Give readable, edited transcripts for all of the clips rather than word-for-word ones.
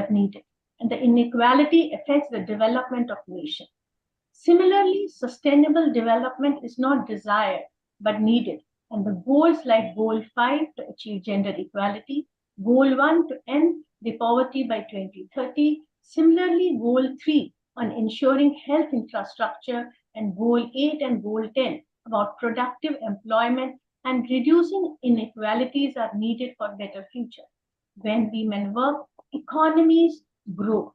but needed. And the inequality affects the development of nation. Similarly, sustainable development is not desired, but needed. And the goals like Goal 5 to achieve gender equality, Goal 1 to end the poverty by 2030, similarly, Goal 3 on ensuring health infrastructure, and Goal 8 and Goal 10 about productive employment and reducing inequalities are needed for better future. When women work, economies grow.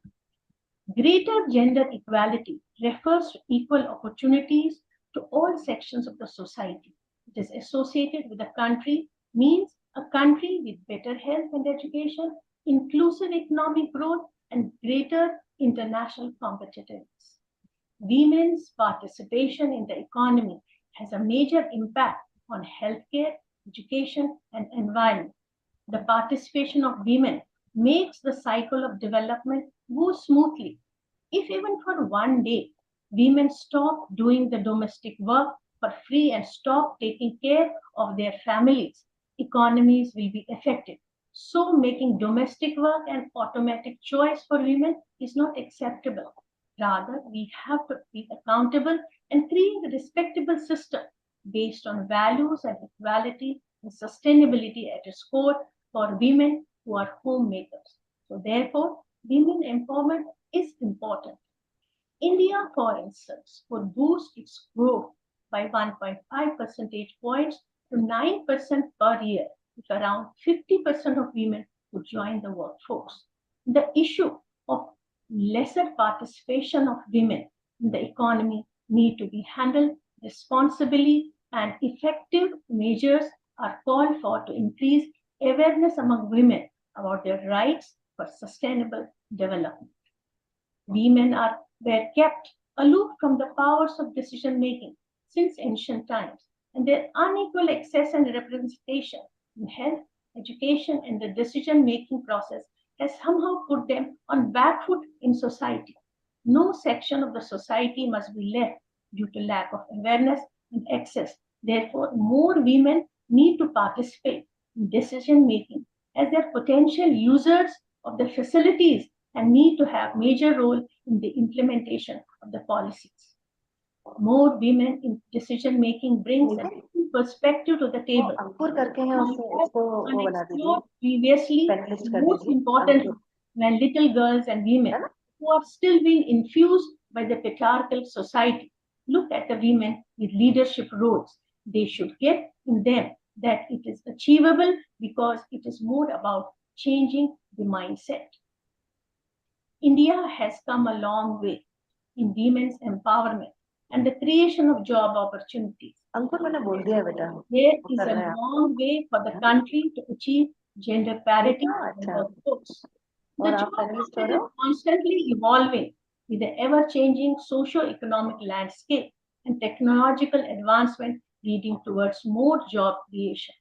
Greater gender equality refers to equal opportunities to all sections of the society. It is associated with a country, means a country with better health and education, inclusive economic growth, and greater international competitiveness. Women's participation in the economy has a major impact on healthcare, education, and environment. The participation of women makes the cycle of development go smoothly. If even for one day, women stop doing the domestic work for free and stop taking care of their families, economies will be affected. So making domestic work an automatic choice for women is not acceptable. Rather, we have to be accountable and create a respectable system based on values and equality and sustainability at its core for women who are homemakers. So therefore, women empowerment is important. India, for instance, would boost its growth by 1.5 percentage points to 9% per year if around 50% of women would join the workforce. The issue of lesser participation of women in the economy need to be handled responsibly, and effective measures are called for to increase awareness among women about their rights for sustainable development. Women were kept aloof from the powers of decision making since ancient times, and their unequal access and representation in health, education, and the decision making process has somehow put them on back foot in society. No section of the society must be left due to lack of awareness and access. Therefore, more women need to participate in decision making as their potential users of the facilities and need to have major role in the implementation of the policies. More women in decision making brings a different perspective to the table. Previously, most importantly, when little girls and women who are still being infused by the patriarchal society look at the women with leadership roles, they should get in them that it is achievable because it is more about changing the mindset. India has come a long way in women's empowerment and the creation of job opportunities. There is a long way for the country to achieve gender parity in the workforce. The job market is constantly evolving with the ever-changing socio-economic landscape and technological advancement leading towards more job creation.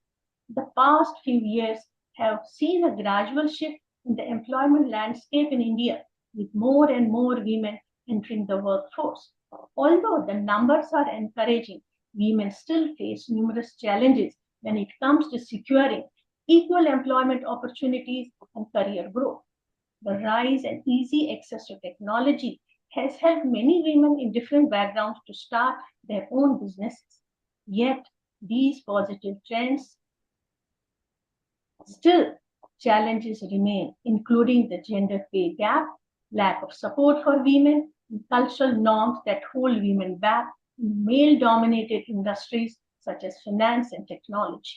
The past few years have seen a gradual shift in the employment landscape in India, with more and more women entering the workforce. Although the numbers are encouraging, women still face numerous challenges when it comes to securing equal employment opportunities and career growth. The rise and easy access to technology has helped many women in different backgrounds to start their own businesses. Yet, these positive trends still challenges remain, including the gender pay gap, lack of support for women, and cultural norms that hold women back in male-dominated industries such as finance and technology.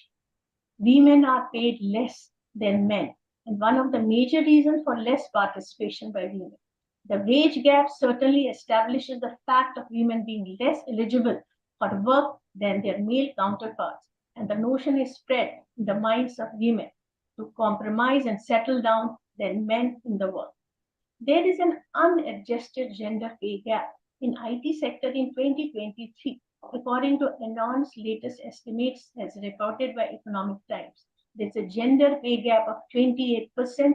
Women are paid less than men, and one of the major reasons for less participation by women. The wage gap certainly establishes the fact of women being less eligible for work than their male counterparts, and the notion is spread in the minds of women to compromise and settle down than men in the work. There is an unadjusted gender pay gap in IT sector in 2023, according to Enon's latest estimates as reported by Economic Times. There's a gender pay gap of 28%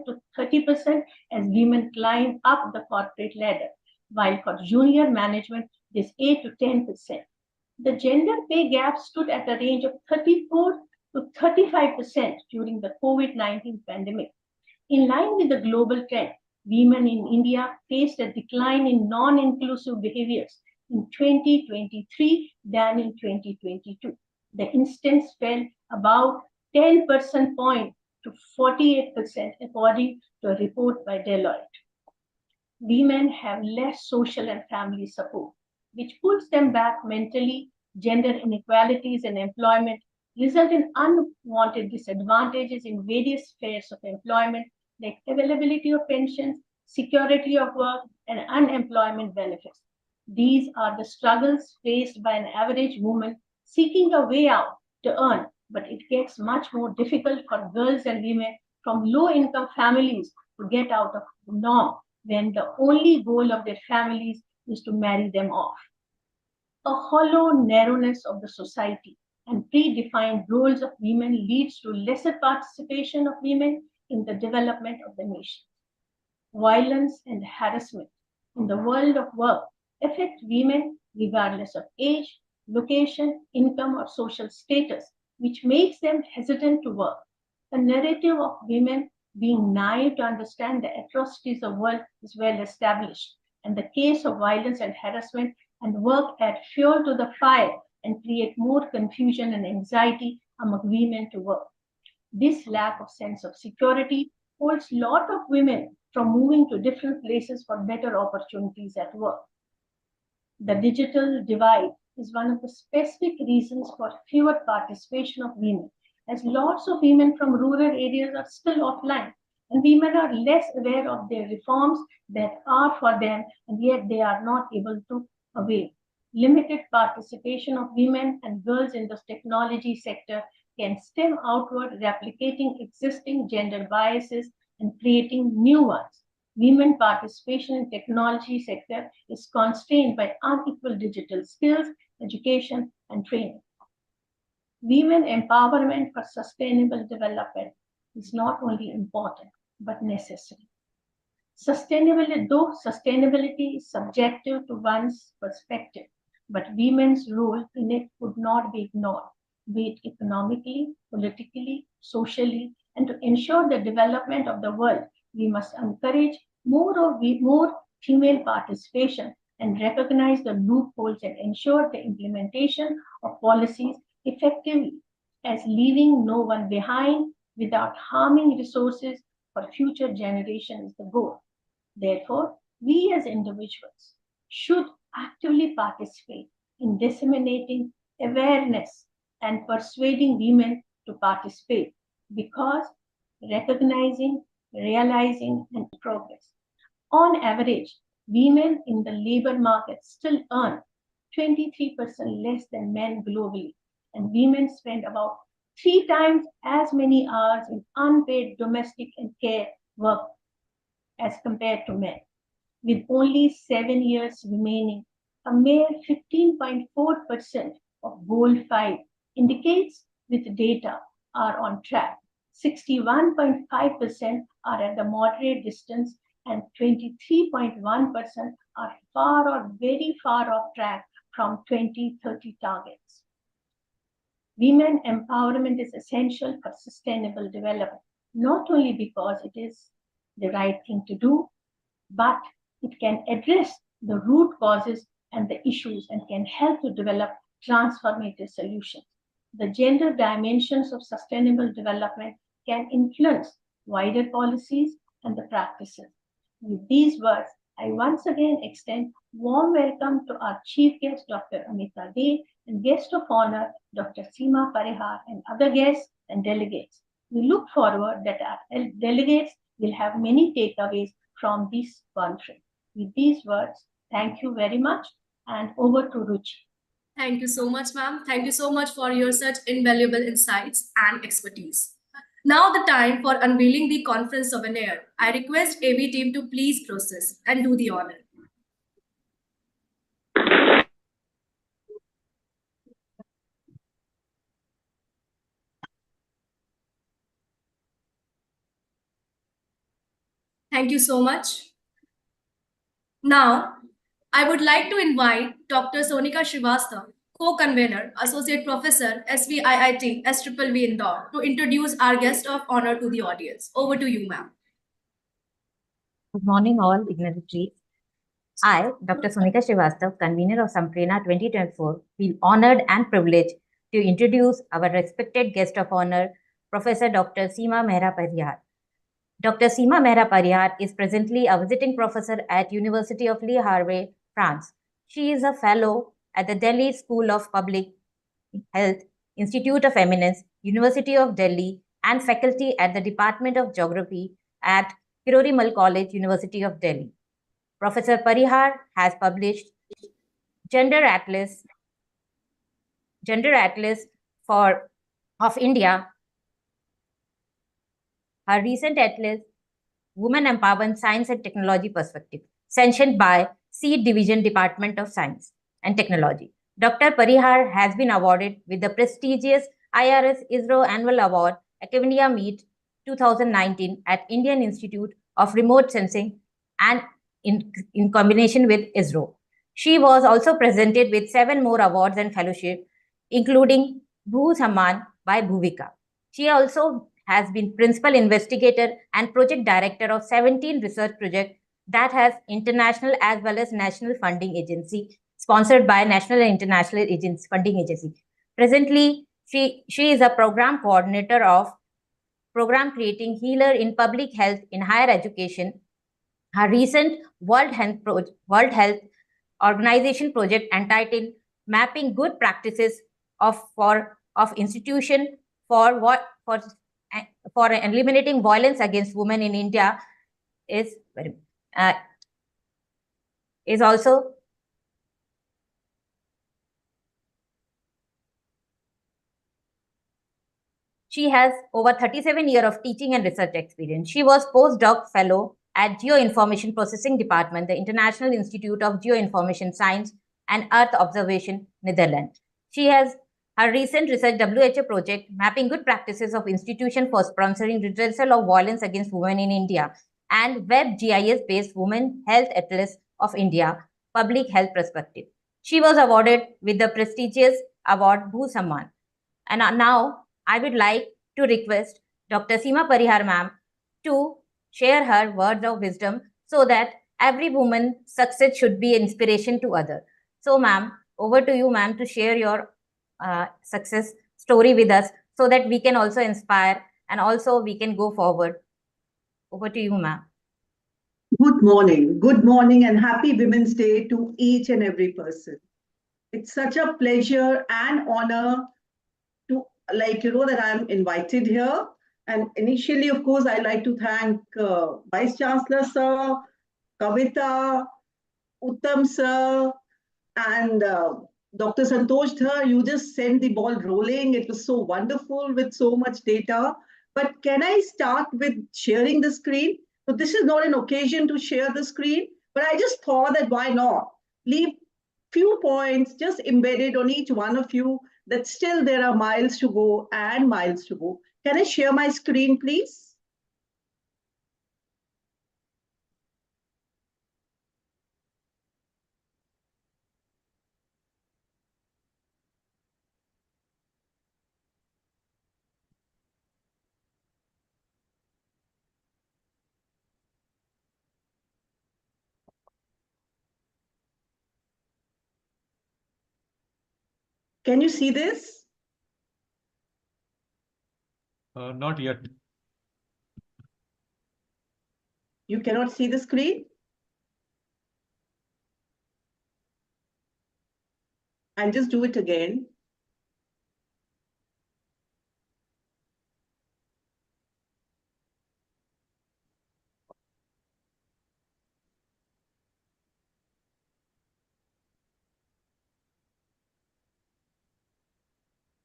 to 30% as women climb up the corporate ladder, while for junior management, there's 8 to 10%. The gender pay gap stood at a range of 34 to 35% during the COVID-19 pandemic. In line with the global trend, Women in India faced a decline in non-inclusive behaviors in 2023 than in 2022. The instance fell about 10 percent point to 48% according to a report by Deloitte. Women have less social and family support, which pulls them back mentally. Gender inequalities in employment result in unwanted disadvantages in various spheres of employment, like availability of pensions, security of work, and unemployment benefits. These are the struggles faced by an average woman seeking a way out to earn, but it gets much more difficult for girls and women from low income families to get out of the norm when the only goal of their families is to marry them off. A hollow narrowness of the society and predefined roles of women leads to lesser participation of women in the development of the nation. Violence and harassment in the world of work affect women regardless of age, location, income, or social status, which makes them hesitant to work. The narrative of women being naive to understand the atrocities of work is well established, and the case of violence and harassment and work add fuel to the fire and create more confusion and anxiety among women to work. This lack of sense of security holds a lot of women from moving to different places for better opportunities at work. The digital divide is one of the specific reasons for fewer participation of women, as lots of women from rural areas are still offline, and women are less aware of their reforms that are for them, and yet they are not able to avail. Limited participation of women and girls in the technology sector can stem outward, replicating existing gender biases and creating new ones. Women participation in technology sector is constrained by unequal digital skills, education, and training. Women empowerment for sustainable development is not only important but necessary. Though sustainability is subjective to one's perspective, but women's role in it would not be ignored, be it economically, politically, socially, and to ensure the development of the world, we must encourage more female participation and recognize the loopholes and ensure the implementation of policies effectively as leaving no one behind without harming resources for future generations is the goal. Therefore, we as individuals should actively participate in disseminating awareness and persuading women to participate because recognizing, realizing, and progress. On average, women in the labor market still earn 23% less than men globally, and women spend about 3 times as many hours in unpaid domestic and care work as compared to men. With only 7 years remaining, a mere 15.4% of Goal 5 indicates with data are on track. 61.5% are at the moderate distance and 23.1% are far or very far off track from 2030 targets. Women empowerment is essential for sustainable development, not only because it is the right thing to do, but it can address the root causes and the issues and can help to develop transformative solutions. The gender dimensions of sustainable development can influence wider policies and the practices. With these words, I once again extend warm welcome to our chief guest, Dr. Amita De, and guest of honor, Dr. Seema Parihar, and other guests and delegates. We look forward that our delegates will have many takeaways from this conference. With these words, thank you very much, and over to Ruchi. Thank you so much, ma'am. Thank you so much for your such invaluable insights and expertise. Now the time for unveiling the conference souvenir. I request AV team to please process and do the honor. Thank you so much. Now, I would like to invite Dr. Sonika Srivastava, co-convener, Associate Professor, SVIIT, SVVV Indore, to introduce our guest of honor to the audience. Over to you, ma'am. Good morning, all dignitaries. I, Dr. Sunika Srivastav, convener of Samprena 2024, feel honored and privileged to introduce our respected guest of honor, Professor Dr. Seema Mehra Parihar. Dr. Seema Mehra Parihar is presently a visiting professor at University of Le Havre, France. She is a fellow at the Delhi School of Public Health, Institute of Eminence, University of Delhi, and faculty at the Department of Geography at Kirorimal College, University of Delhi. Professor Parihar has published Gender Atlas, Gender Atlas for of India. Her recent atlas, Women Empowerment Science and Technology Perspective, sanctioned by Seed Division Department of Science and Technology. Dr. Parihar has been awarded with the prestigious IRS ISRO Annual Award Academia Meet 2019 at Indian Institute of Remote Sensing and in combination with ISRO. She was also presented with 7 more awards and fellowships, including Bhu Samman by Bhuvika. She also has been principal investigator and project director of 17 research projects that has international as well as national funding agency sponsored by national and international agency, funding agency. Presently, she is a program coordinator of program creating healer in public health in higher education. Her recent World Health Organization project entitled Mapping Good Practices of Institution for what for eliminating violence against women in India is also she has over 37 years of teaching and research experience. She was postdoc fellow at Geoinformation Processing Department, the International Institute of Geoinformation Science and Earth Observation, Netherlands. She has her recent research WHO project, Mapping Good Practices of Institution for Sponsoring Redressal of Violence Against Women in India, and Web GIS-based Women Health Atlas of India, Public Health Perspective. She was awarded with the prestigious award Bhu Samman. And now I would like to request Dr. Seema Parihar ma'am to share her words of wisdom so that every woman's success should be inspiration to others. So ma'am, over to you ma'am to share your success story with us so that we can also inspire and also we can go forward. Over to you ma'am. Good morning and happy Women's Day to each and every person. It's such a pleasure and honor to that I'm invited here. And initially, of course, I'd like to thank Vice Chancellor Sir, Kavita, Uttam Sir, and Dr. Santosh Dhar. You just sent the ball rolling. It was so wonderful with so much data. But can I start with sharing the screen? So this is not an occasion to share the screen, but I just thought that why not? Leave few points just embedded on each one of you that still there are miles to go and miles to go. Can I share my screen, please? Can you see this? Not yet. You cannot see the screen? I'll just do it again.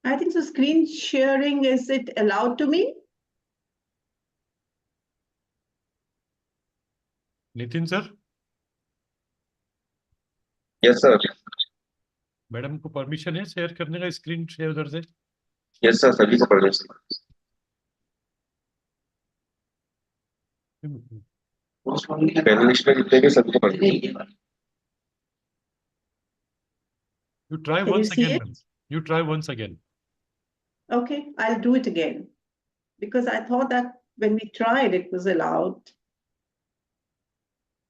I think so. Screen sharing, is it allowed to me? Nitin sir? Yes, sir. Madam को permission है share करने का screen share उधर से? Yes, sir. सभी को permission. Panelist में जितने भी सभी को permission. You try once again. You try once again. Okay, I'll do it again. Because I thought that when we tried, it was allowed.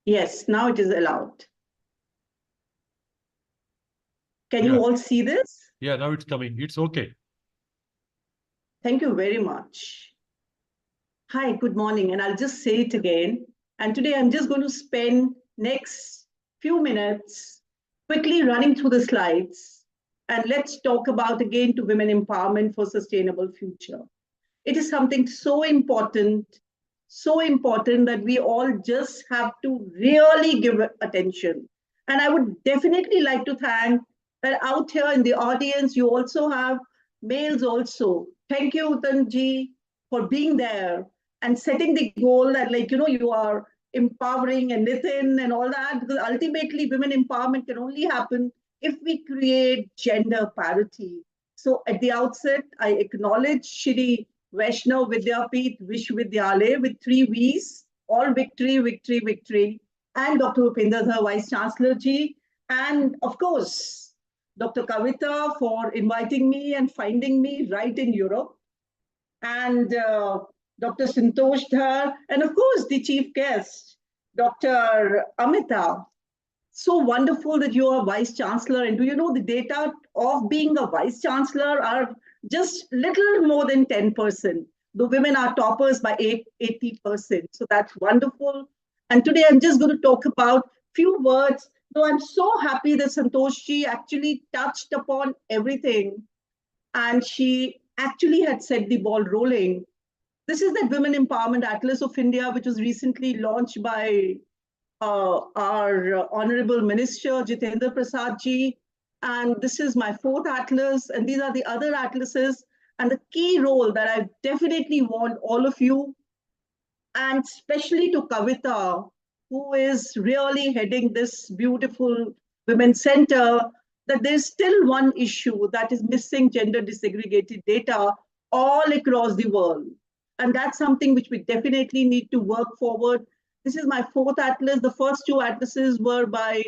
Yes, now it is allowed. Can Yeah. you all see this? Yeah, now it's coming. It's okay. Thank you very much. Hi, good morning. And I'll just say it again. And today I'm just going to spend next few minutes quickly running through the slides. And let's talk about again to women empowerment for sustainable future. It is something so important that we all just have to really give it attention. And I would definitely like to thank that out here in the audience, you also have males also. Thank you, Utanji, for being there and setting the goal that, like, you are empowering and Nitin and all that, because ultimately women empowerment can only happen if we create gender parity. So at the outset, I acknowledge Shri Vaishnav Vidyapith Vishwavidyalaya with 3 V's, all victory, victory, victory, and Dr. Upendra Dhar, Vice Chancellor ji, and of course, Dr. Kavita for inviting me and finding me right in Europe, and Dr. Santosh Dhar, and of course, the chief guest, Dr. Amita. So wonderful that you are vice chancellor. And do you know the data of being a vice chancellor are just little more than 10%. The women are toppers by 80%. So that's wonderful. And today I'm just going to talk about few words, though I'm so happy that Santoshji actually touched upon everything. And she actually had set the ball rolling. This is the Women Empowerment Atlas of India, which was recently launched by our Honorable Minister Jitendra Prasad ji. And this is my 4th atlas, and these are the other atlases. And the key role that I definitely want all of you, and especially to Kavita, who is really heading this beautiful Women's Center, that there's still one issue that is missing gender disaggregated data all across the world. And that's something which we definitely need to work forward. This is my 4th atlas. The first 2 atlases were by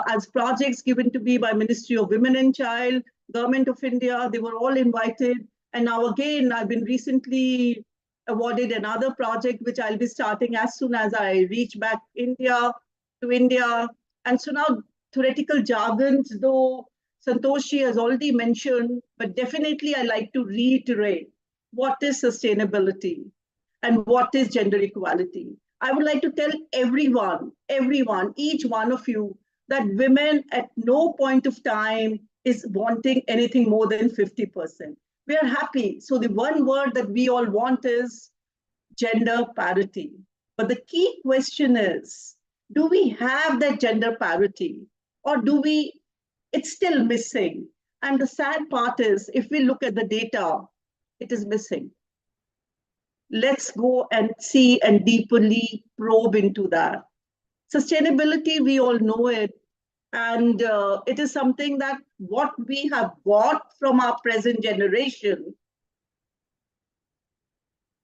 as projects given to me by Ministry of Women and Child, Government of India. They were all invited. And now again, I've been recently awarded another project, which I'll be starting as soon as I reach back to India. And so now theoretical jargons, though Santoshi has already mentioned, but definitely I like to reiterate what is sustainability and what is gender equality. I would like to tell everyone, each one of you, that women at no point of time is wanting anything more than 50%. We are happy. So the one word that we all want is gender parity. But the key question is, do we have that gender parity, or it's still missing? And the sad part is, if we look at the data, it is missing. Let's go and see and deeply probe into that. Sustainability, we all know it. And it is something that what we have got from our present generation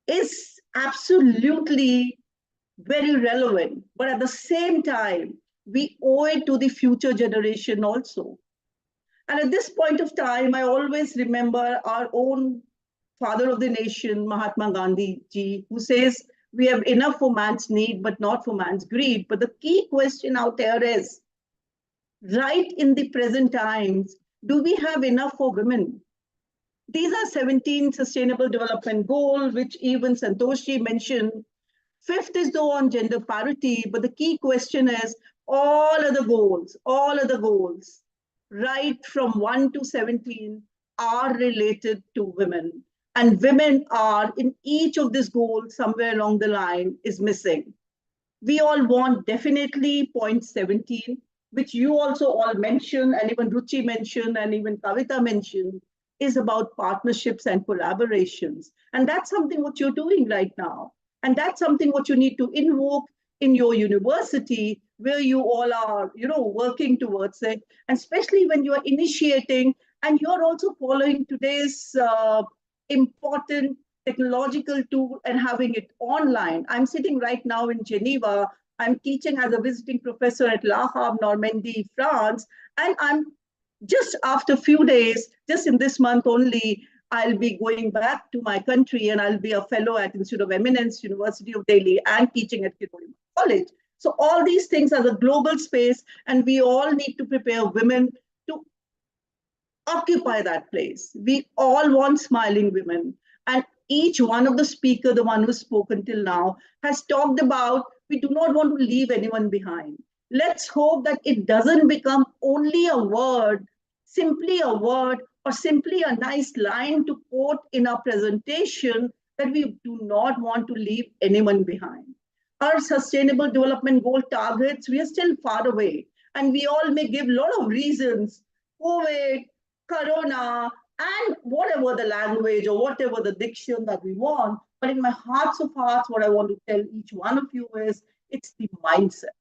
is absolutely very relevant. But at the same time, we owe it to the future generation also. And at this point of time, I always remember our own father of the nation, Mahatma Gandhi ji, who says, we have enough for man's need, but not for man's greed. But the key question out there is, right in the present times, do we have enough for women? These are 17 Sustainable Development Goals, which even Santoshi mentioned. 5th is though on gender parity, but the key question is all of the goals, right from 1 to 17, are related to women. And women are in each of these goals somewhere along the line is missing. We all want definitely point 17, which you also all mentioned, and even Ruchi mentioned, and even Kavita mentioned, is about partnerships and collaborations. And that's something what you're doing right now. And that's something what you need to invoke in your university, where you all are, working towards it. And especially when you are initiating, and you're also following today's important technological tool and having it online. I'm sitting right now in Geneva. I'm teaching as a visiting professor at La Havre, Normandy, France. And I'm just after a few days, just in this month only, I'll be going back to my country and I'll be a fellow at Institute of Eminence, University of Delhi, and teaching at Kirori College. So all these things are the global space, and we all need to prepare women to occupy that place. We all want smiling women. And each one of the speaker, the one who's spoken till now, has talked about we do not want to leave anyone behind. Let's hope that it doesn't become only a word, simply a word, or simply a nice line to quote in our presentation, that we do not want to leave anyone behind. Our sustainable development goal targets, we are still far away. And we all may give a lot of reasons: COVID, Corona, and whatever the language or whatever the diction that we want. But in my hearts of hearts, what I want to tell each one of you is it's the mindset.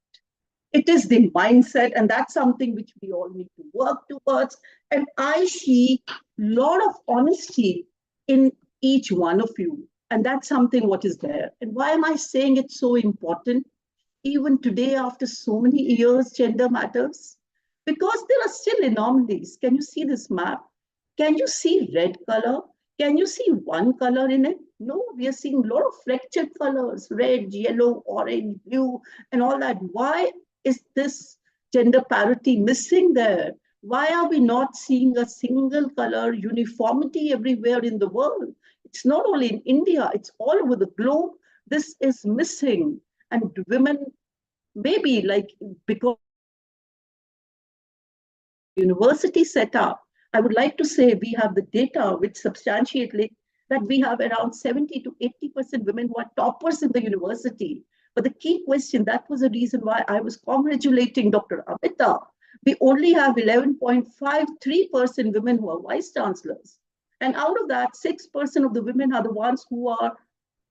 It is the mindset, and that's something which we all need to work towards. And I see a lot of honesty in each one of you. And that's something what is there. And why am I saying it's so important? Even today, after so many years, gender matters. Because there are still anomalies. Can you see this map? Can you see red color? Can you see one color in it? No, we are seeing a lot of fractured colors: red, yellow, orange, blue, and all that. Why is this gender parity missing there? Why are we not seeing a single color uniformity everywhere in the world? It's not only in India, it's all over the globe. This is missing. And women, maybe like because university set up, I would like to say we have the data which substantiate that we have around 70 to 80% women who are toppers in the university. But the key question, that was the reason why I was congratulating Dr. Amita. We only have 11.53% women who are vice chancellors. And out of that, 6% of the women are the ones who are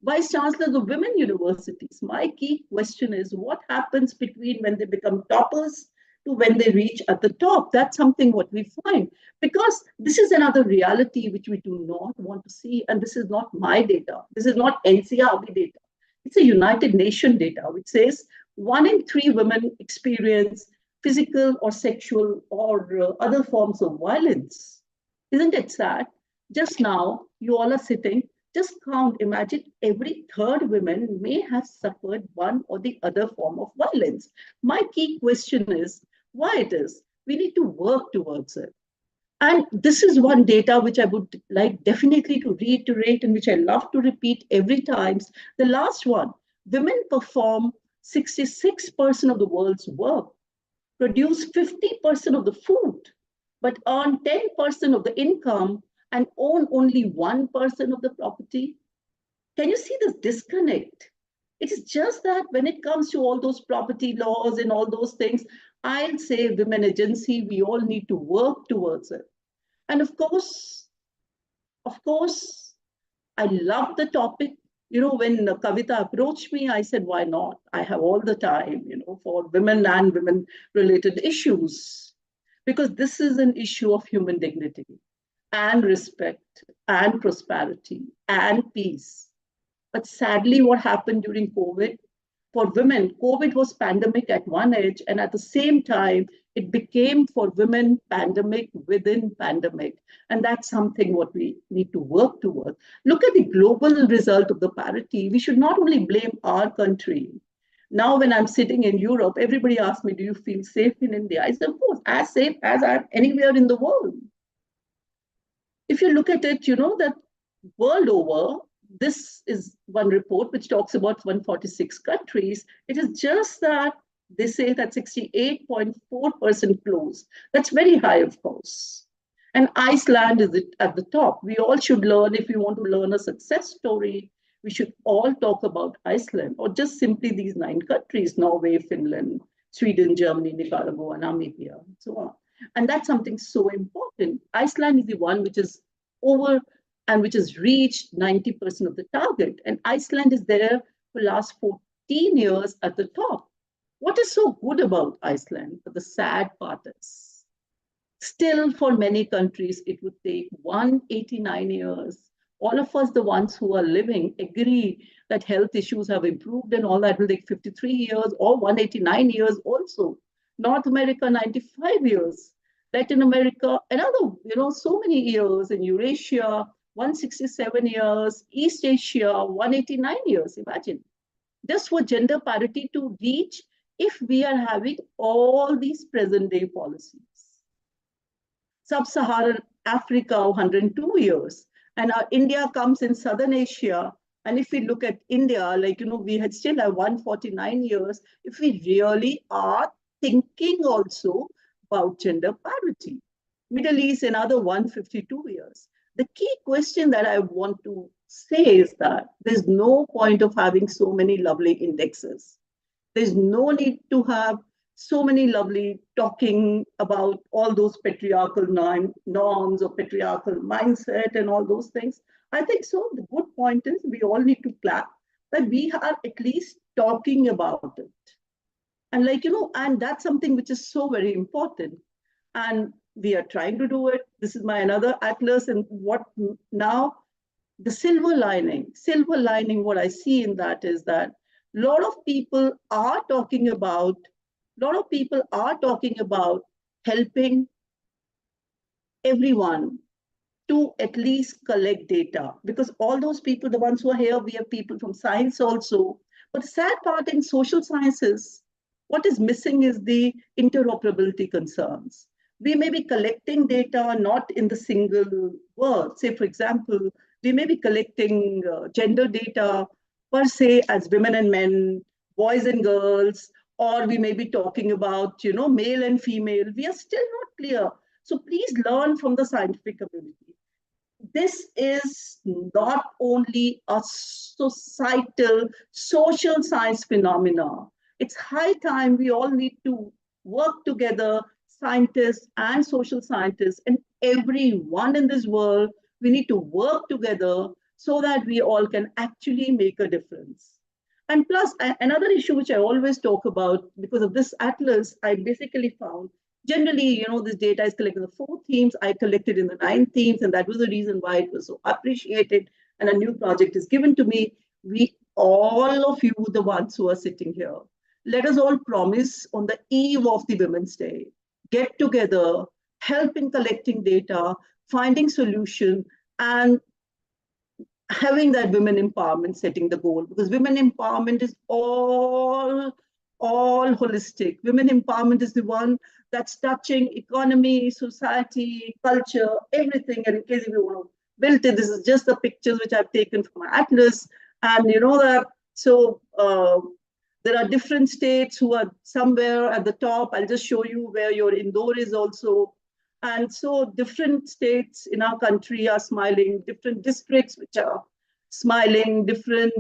vice chancellors of women universities. My key question is what happens between when they become toppers to when they reach at the top? That's something what we find, because this is another reality which we do not want to see. And this is not my data. This is not NCRB data. It's a United Nations data which says 1 in 3 women experience physical or sexual or other forms of violence. Isn't it sad? Just now, you all are sitting, just count, imagine every third woman may have suffered one or the other form of violence. My key question is why it is. We need to work towards it. And this is one data which I would like definitely to reiterate and which I love to repeat every time. The last one, women perform 66% of the world's work, produce 50% of the food, but earn 10% of the income and own only 1% of the property. Can you see this disconnect? It is just that when it comes to all those property laws and all those things, I'll say women agency, we all need to work towards it. And of course, I love the topic. You know, when Kavita approached me, I said, why not? I have all the time, you know, for women and women related issues, because this is an issue of human dignity and respect and prosperity and peace. But sadly, what happened during COVID, for women, COVID was pandemic at one edge, and at the same time, it became for women pandemic within pandemic. And that's something what we need to work towards. Look at the global result of the parity. We should not only blame our country. Now, when I'm sitting in Europe, everybody asks me, do you feel safe in India? I said, of course, as safe as I'm anywhere in the world. If you look at it, you know that world over, this is one report which talks about 146 countries. It is just that they say that 68.4% closed. That's very high, of course. And Iceland is at the top. We all should learn, if we want to learn a success story, we should all talk about Iceland, or just simply these 9 countries: Norway, Finland, Sweden, Germany, Nicaragua, Namibia, and so on. And that's something so important. Iceland is the one which is over and which has reached 90% of the target. And Iceland is there for the last 14 years at the top. What is so good about Iceland? But the sad part is, still for many countries, it would take 189 years. All of us, the ones who are living, agree that health issues have improved and all that will take 53 years or 189 years also. North America, 95 years. Latin America, another, so many years. In Eurasia, 167 years. East Asia, 189 years. Imagine. Just for gender parity to reach if we are having all these present day policies. Sub-Saharan Africa, 102 years, and India comes in Southern Asia. And if we look at India, like, we had still have 149 years, if we really are thinking also about gender parity. Middle East, another 152 years. The key question that I want to say is that there's no point of having so many lovely indexes. There's no need to have so many lovely talking about all those patriarchal norms or patriarchal mindset and all those things. I think so. The good point is we all need to clap that we are at least talking about it. And and that's something which is so very important. And we are trying to do it. This is my another atlas. And what now? The silver lining, what I see in that is that a lot of people are talking about helping everyone to at least collect data, because all those people, the ones who are here, we have people from science also. But the sad part in social sciences, what is missing is the interoperability concerns. We may be collecting data not in the single word. Say, for example, we may be collecting gender data per se as women and men, boys and girls, or we may be talking about, male and female. We are still not clear. So please learn from the scientific community. This is not only a societal, social science phenomena. It's high time we all need to work together, scientists and social scientists, and everyone in this world, we need to work together so that we all can actually make a difference. And plus, another issue which I always talk about, because of this atlas, I basically found generally, this data is collected in the 4 themes. I collected in the 9 themes, and that was the reason why it was so appreciated. And a new project is given to me. We, all of you, the ones who are sitting here, let us all promise on the eve of the Women's Day, get together, help in collecting data, finding solution, and having that women empowerment setting the goal, because women empowerment is all holistic. Women empowerment is the one that's touching economy, society, culture, everything. And in case if you want to build it, this is just the pictures which I've taken from my atlas. And that, so there are different states who are somewhere at the top. I'll just show you where your Indore is also. And so different states in our country are smiling, different districts which are smiling, different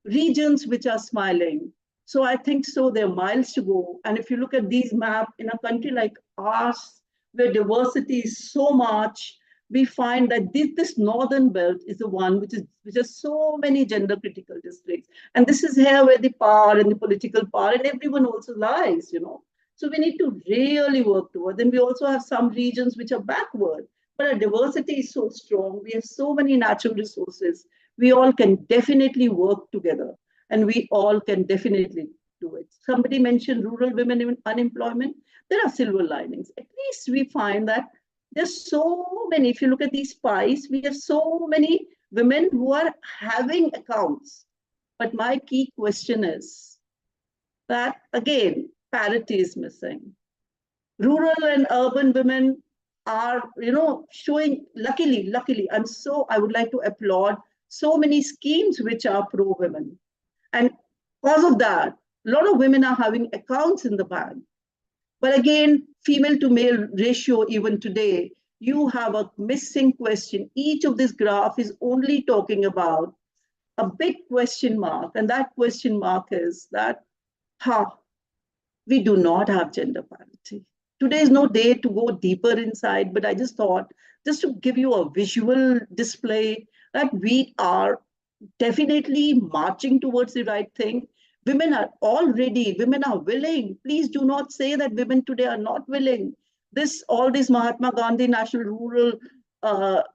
regions which are smiling. So I think so there are miles to go. And if you look at these maps in a country like ours, where diversity is so much, we find that this northern belt is the one which has so many gender critical districts. And this is here where the power and the political power and everyone also lies, So we need to really work towards. And we also have some regions which are backward, but our diversity is so strong. We have so many natural resources. We all can definitely work together, and we all can definitely do it. Somebody mentioned rural women unemployment. There are silver linings. At least we find that there's so many, if you look at these pies, we have so many women who are having accounts. But my key question is that, again, parity is missing. Rural and urban women are, showing, luckily, and so I would like to applaud so many schemes which are pro-women. And because of that, a lot of women are having accounts in the bank. But again, female to male ratio, even today, you have a missing question. Each of this graph is only talking about a big question mark. And that question mark is that, we do not have gender parity. Today is no day to go deeper inside, but I just thought, just to give you a visual display, that we are definitely marching towards the right thing. Women are willing. Please do not say that women today are not willing. All this Mahatma Gandhi National Rural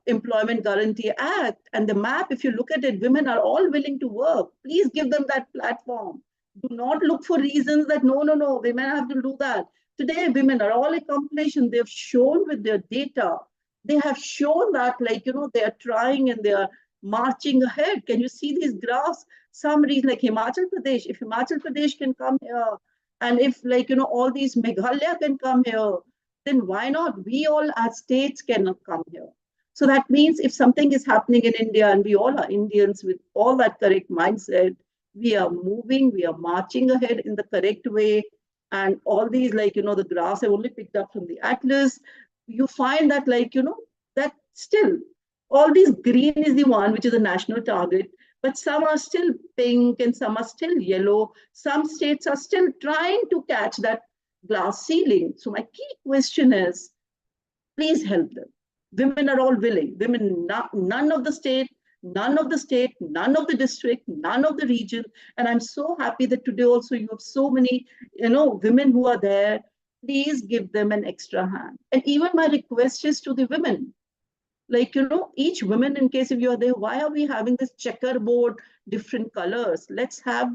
Employment Guarantee Act and the map, if you look at it, women are all willing to work. Please give them that platform. Do not look for reasons that no, women have to do that. Today, women are all accomplished, and they've shown with their data. They have shown that, they are trying and they are marching ahead. Can you see these graphs? some region like Himachal Pradesh, if Himachal Pradesh can come here, and if like, all these Meghalaya can come here, then why not we all as states cannot come here? So that means if something is happening in India and we all are Indians with all that correct mindset, we are moving, we are marching ahead in the correct way. And all these, like, the graphs I only picked up from the atlas, you find that, like, that still all these green is the one which is a national target, but some are still pink and some are still yellow. Some states are still trying to catch that glass ceiling. So my key question is, please help them. Women are all willing. Women, none of the state, none of the state, none of the district, none of the region. And I'm so happy that today also you have so many, women who are there. Please give them an extra hand. And even my request is to the women, like, each woman, in case if you're there, why are we having this checkerboard, different colors? Let's have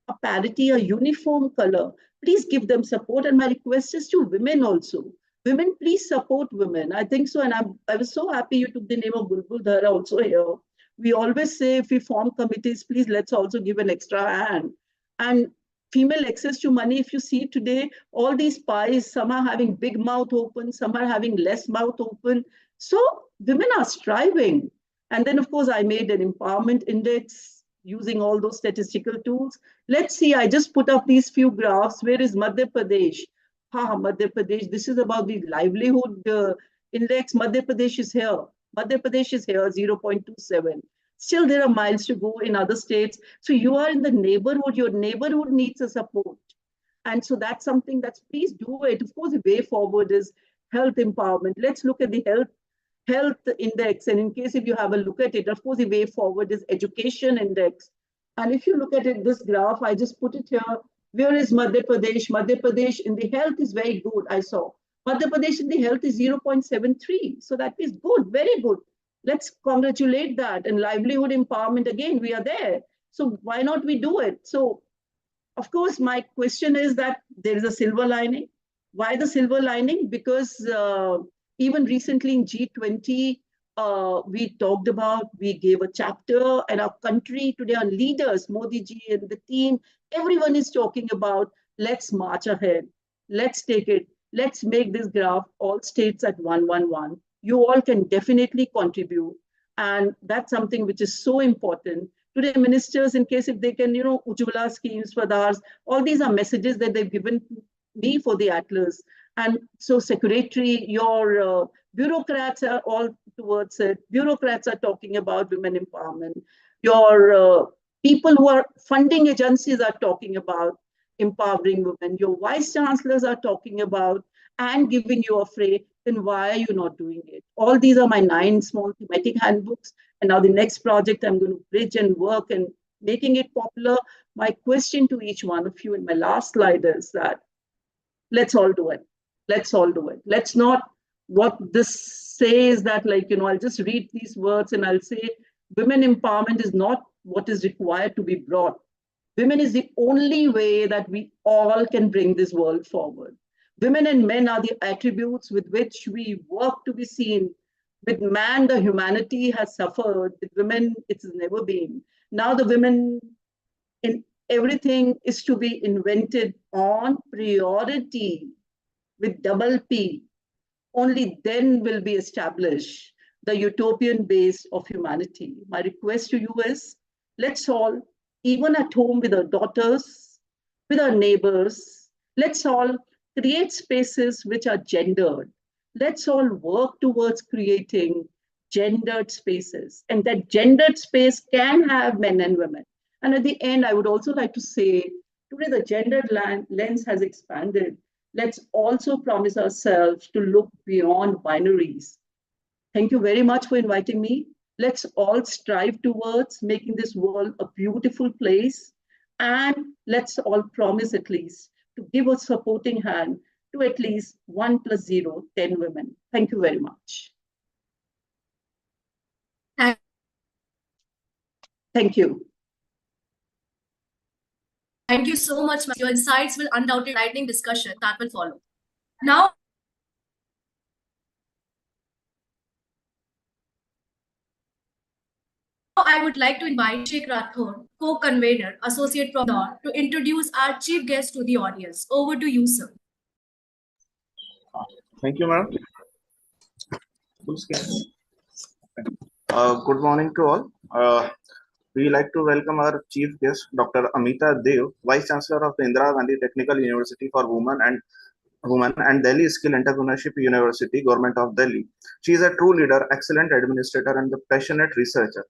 a parity, a uniform color. Please give them support. And my request is to women also. Women, please support women. I think so. And I was so happy you took the name of Bulbul Dhara also here. We always say if we form committees, please let's also give an extra hand. And female access to money, if you see today, all these pies, some are having big mouth open, some are having less mouth open. So women are striving. And then, of course, I made an empowerment index using all those statistical tools. Let's see, I just put up these few graphs. Where is Madhya Pradesh? Madhya Pradesh, this is about the livelihood index. Madhya Pradesh is here. Madhya Pradesh is here, 0.27. Still, there are miles to go in other states. So you are in the neighborhood. Your neighborhood needs a support. And so that's something that's, please do it. Of course, the way forward is health empowerment. Let's look at the health index. And in case if you have a look at it, of course, the way forward is education index. And if you look at it, this graph, I just put it here. Where is Madhya Pradesh? Madhya Pradesh in the health is very good, I saw. Madhya Pradesh in the health is 0.73. So that is good, very good. Let's congratulate that. And livelihood empowerment, again, we are there. So why not we do it? So, of course, my question is that there is a silver lining. Why the silver lining? Because even recently in G20, we talked about, we gave a chapter, and our country today, our leaders, Modi ji and the team, everyone is talking about, let's march ahead. Let's take it. Let's make this graph all states at 111. You all can definitely contribute. And that's something which is so important. Today, ministers, in case if they can, Ujjwala schemes, Fadars, all these are messages that they've given me for the Atlas. And so secretary, your bureaucrats are all towards it. Bureaucrats are talking about women empowerment. Your people who are funding agencies are talking about empowering women. Your vice chancellors are talking about and giving you a fray. Then why are you not doing it? All these are my 9 small thematic handbooks. And now the next project I'm going to bridge and work and making it popular. My question to each one of you in my last slide is that let's all do it. Let's all do it. Let's not, what this says that, like, I'll just read these words and I'll say, women empowerment is not what is required to be brought. Women is the only way that we all can bring this world forward. Women and men are the attributes with which we work to be seen. With man, the humanity has suffered. With women, it's never been. Now the women in everything is to be invented on priority with double P. Only then will be established the utopian base of humanity. My request to you is, let's all, even at home with our daughters, with our neighbors, let's all create spaces which are gendered. Let's all work towards creating gendered spaces. And that gendered space can have men and women. And at the end, I would also like to say, today the gendered lens has expanded. Let's also promise ourselves to look beyond binaries. Thank you very much for inviting me. Let's all strive towards making this world a beautiful place. And let's all promise at least to give a supporting hand to at least 1 + 0, 10 women. Thank you very much. Thank you. Thank you so much. Your insights will undoubtedly enlightening discussion that will follow. Now, I would like to invite Sheikh Rathod, co-convener, associate professor, to introduce our chief guest to the audience. Over to you, sir. Thank you, ma'am. Full screen. Good morning to all. We like to welcome our chief guest, Dr. Amita Dev, Vice Chancellor of the Indira Gandhi Technical University for Women and Delhi Skill Entrepreneurship University, Government of Delhi. She is a true leader, excellent administrator, and a passionate researcher.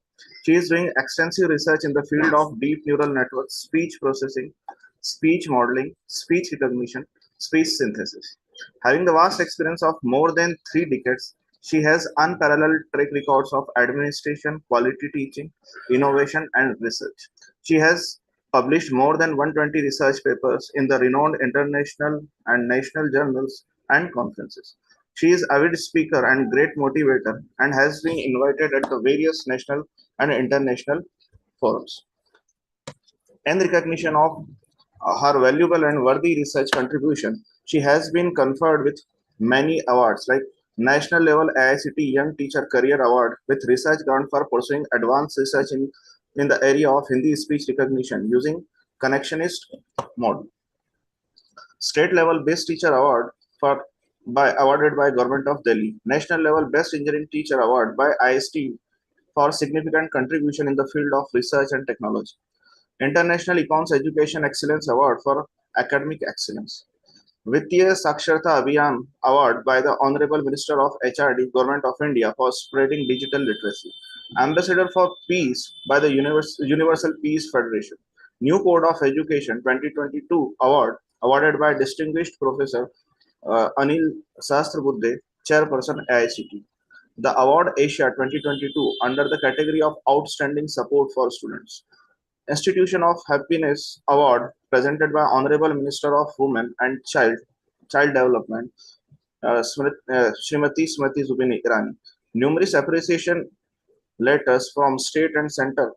She is doing extensive research in the field of deep neural networks, speech processing, speech modeling, speech recognition, speech synthesis. Having the vast experience of more than 3 decades, she has unparalleled track records of administration, quality teaching, innovation, and research. She has published more than 120 research papers in the renowned international and national journals and conferences. She is avid speaker and great motivator and has been invited at the various national and international forums. In recognition of her valuable and worthy research contribution, she has been conferred with many awards like National Level AICT Young Teacher Career Award with research grant for pursuing advanced research in the area of Hindi speech recognition using connectionist model. State Level Best Teacher Award awarded by Government of Delhi. National Level Best Engineering Teacher Award by IST for significant contribution in the field of research and technology. International Econs Education Excellence Award for Academic Excellence. Vittiya Saksharta Abhiyan Award by the Honorable Minister of HRD, Government of India for spreading digital literacy. Ambassador for Peace by the Universal Peace Federation. New Code of Education 2022 Award awarded by Distinguished Professor Anil Sahasrabudhe, Chairperson AICT. The Award Asia 2022 under the category of Outstanding Support for Students. Institution of Happiness Award presented by Honorable Minister of Women and Child Development, Srimati Smriti Zubin Irani. Numerous appreciation letters from state and center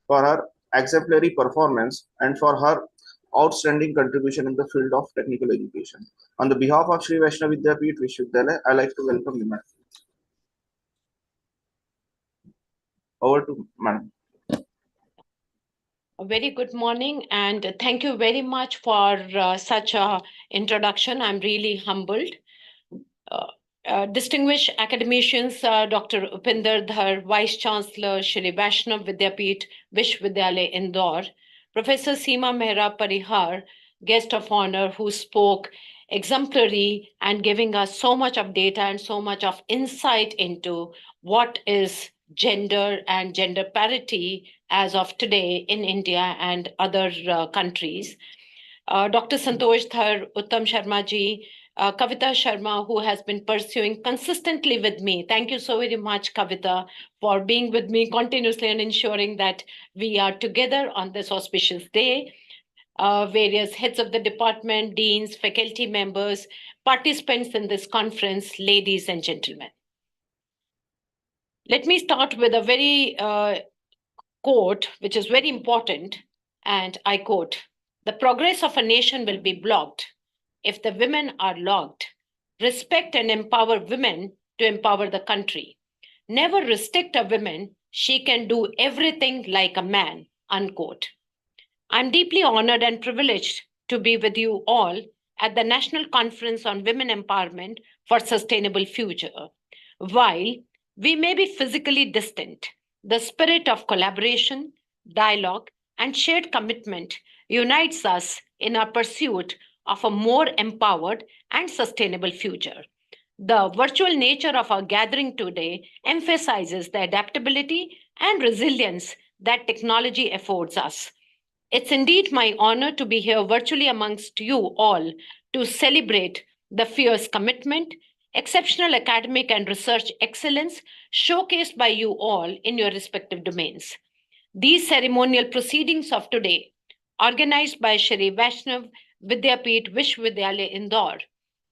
for her exemplary performance and for her outstanding contribution in the field of technical education. On the behalf of Sri Vaishnav Vidyapeeth Vishwavidyalaya, I like to welcome you, madam. Over to madam. A very good morning and thank you very much for such a introduction. I'm really humbled. Distinguished academicians, Dr. Upinder Dhar, Vice Chancellor, Shri Vaishnav Vidyapeeth Vishwavidyalaya Indore, Professor Seema Mehra Parihar, guest of honor who spoke exemplary and giving us so much of data and so much of insight into what is gender and gender parity as of today in India and other countries. Dr. Santosh Dhar, Uttam Sharma ji, Kavita Sharma, who has been pursuing consistently with me. Thank you so very much, Kavita, for being with me continuously and ensuring that we are together on this auspicious day. Various heads of the department, deans, faculty members, participants in this conference, ladies and gentlemen. Let me start with a very quote, which is very important, and I quote, "The progress of a nation will be blocked if the women are locked. Respect and empower women to empower the country. Never restrict a woman. She can do everything like a man," unquote. I'm deeply honored and privileged to be with you all at the National Conference on Women Empowerment for Sustainable Future. While we may be physically distant, the spirit of collaboration, dialogue, and shared commitment unites us in our pursuit of a more empowered and sustainable future. The virtual nature of our gathering today emphasizes the adaptability and resilience that technology affords us. It's indeed my honor to be here virtually amongst you all to celebrate the fierce commitment, exceptional academic and research excellence showcased by you all in your respective domains. These ceremonial proceedings of today, organized by Shri Vaishnav Vidyapeeth Vishwavidyalaya Indore,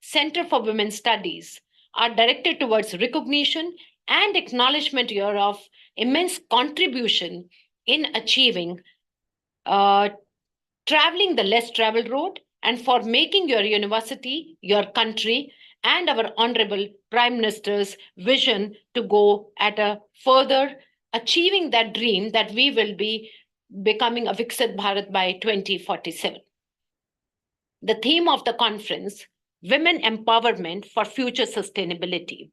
Center for Women's Studies, are directed towards recognition and acknowledgement hereof immense contribution in achieving traveling the less traveled road and for making your university, your country, and our Honorable Prime Minister's vision to go at a further achieving that dream that we will be becoming a Viksit Bharat by 2047. The theme of the conference, Women Empowerment for Future Sustainability.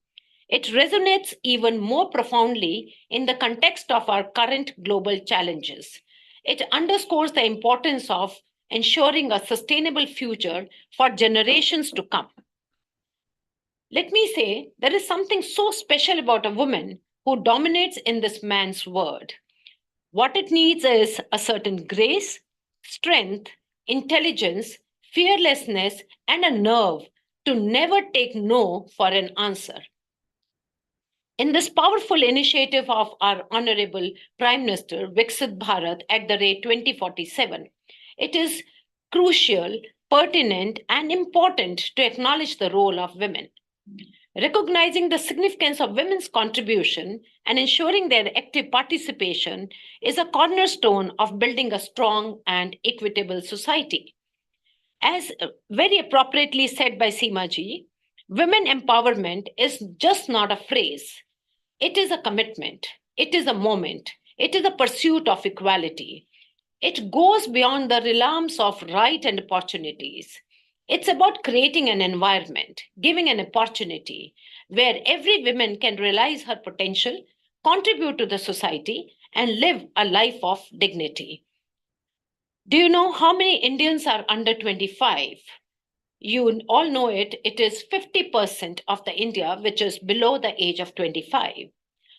It resonates even more profoundly in the context of our current global challenges. It underscores the importance of ensuring a sustainable future for generations to come. Let me say, there is something so special about a woman who dominates in this man's world. What it needs is a certain grace, strength, intelligence, fearlessness, and a nerve to never take no for an answer. In this powerful initiative of our Honorable Prime Minister, Viksit Bharat at the rate 2047, it is crucial, pertinent, and important to acknowledge the role of women. Recognizing the significance of women's contribution and ensuring their active participation is a cornerstone of building a strong and equitable society. As very appropriately said by Seema ji, women empowerment is just not a phrase. It is a commitment. It is a moment. It is a pursuit of equality. It goes beyond the realms of right and opportunities. It's about creating an environment, giving an opportunity where every woman can realize her potential, contribute to the society, and live a life of dignity. Do you know how many Indians are under 25? You all know it. It is 50% of the India which is below the age of 25.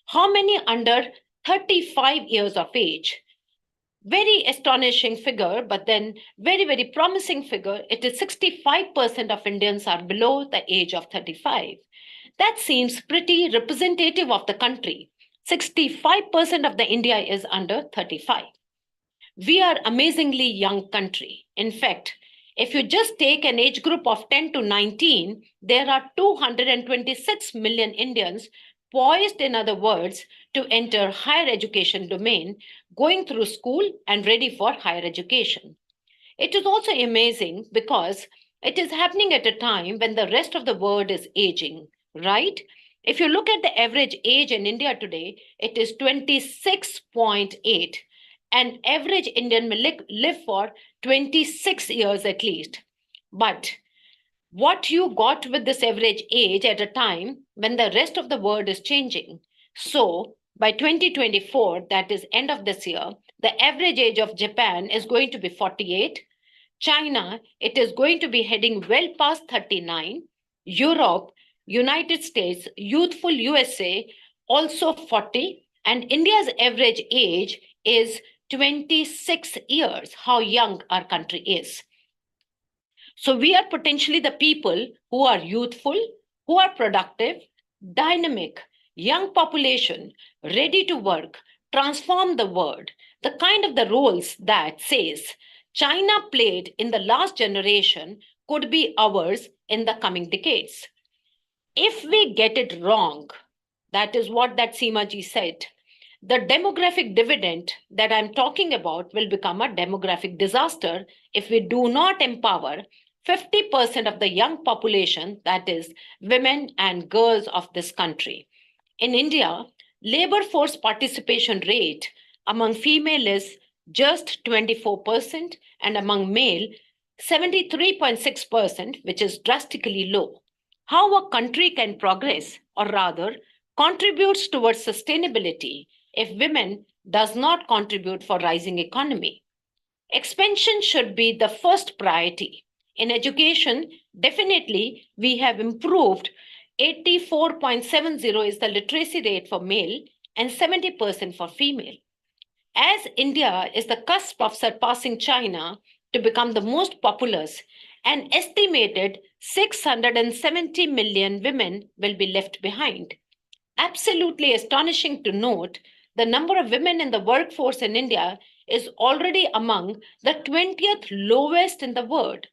How many under 35 years of age? Very astonishing figure, but then very, very promising figure. It is 65% of Indians are below the age of 35. That seems pretty representative of the country. 65% of the India is under 35. We are amazingly young country. In fact, if you just take an age group of 10 to 19, there are 226 million Indians poised, in other words, to enter higher education domain, going through school and ready for higher education. It is also amazing because it is happening at a time when the rest of the world is aging, right? If you look at the average age in India today, it is 26.8. An average Indian will live for 26 years at least. But what you got with this average age at a time when the rest of the world is changing. So by 2024, that is end of this year, the average age of Japan is going to be 48. China, it is going to be heading well past 39. Europe, United States, youthful USA, also 40. And India's average age is 26 years, how young our country is. So we are potentially the people who are youthful, who are productive, dynamic, young population, ready to work, transform the world, the kind of the roles that says China played in the last generation could be ours in the coming decades. If we get it wrong, that is what that Seema ji said, the demographic dividend that I'm talking about will become a demographic disaster if we do not empower 50% of the young population, that is, women and girls of this country. In India, labor force participation rate among female is just 24% and among male, 73.6%, which is drastically low. How a country can progress, or rather, contributes towards sustainability if women does not contribute for rising economy. Expansion should be the first priority. In education, definitely we have improved. 84.70 is the literacy rate for male and 70% for female. As India is the cusp of surpassing China to become the most populous, an estimated 670 million women will be left behind. Absolutely astonishing to note, the number of women in the workforce in India is already among the 20th lowest in the world.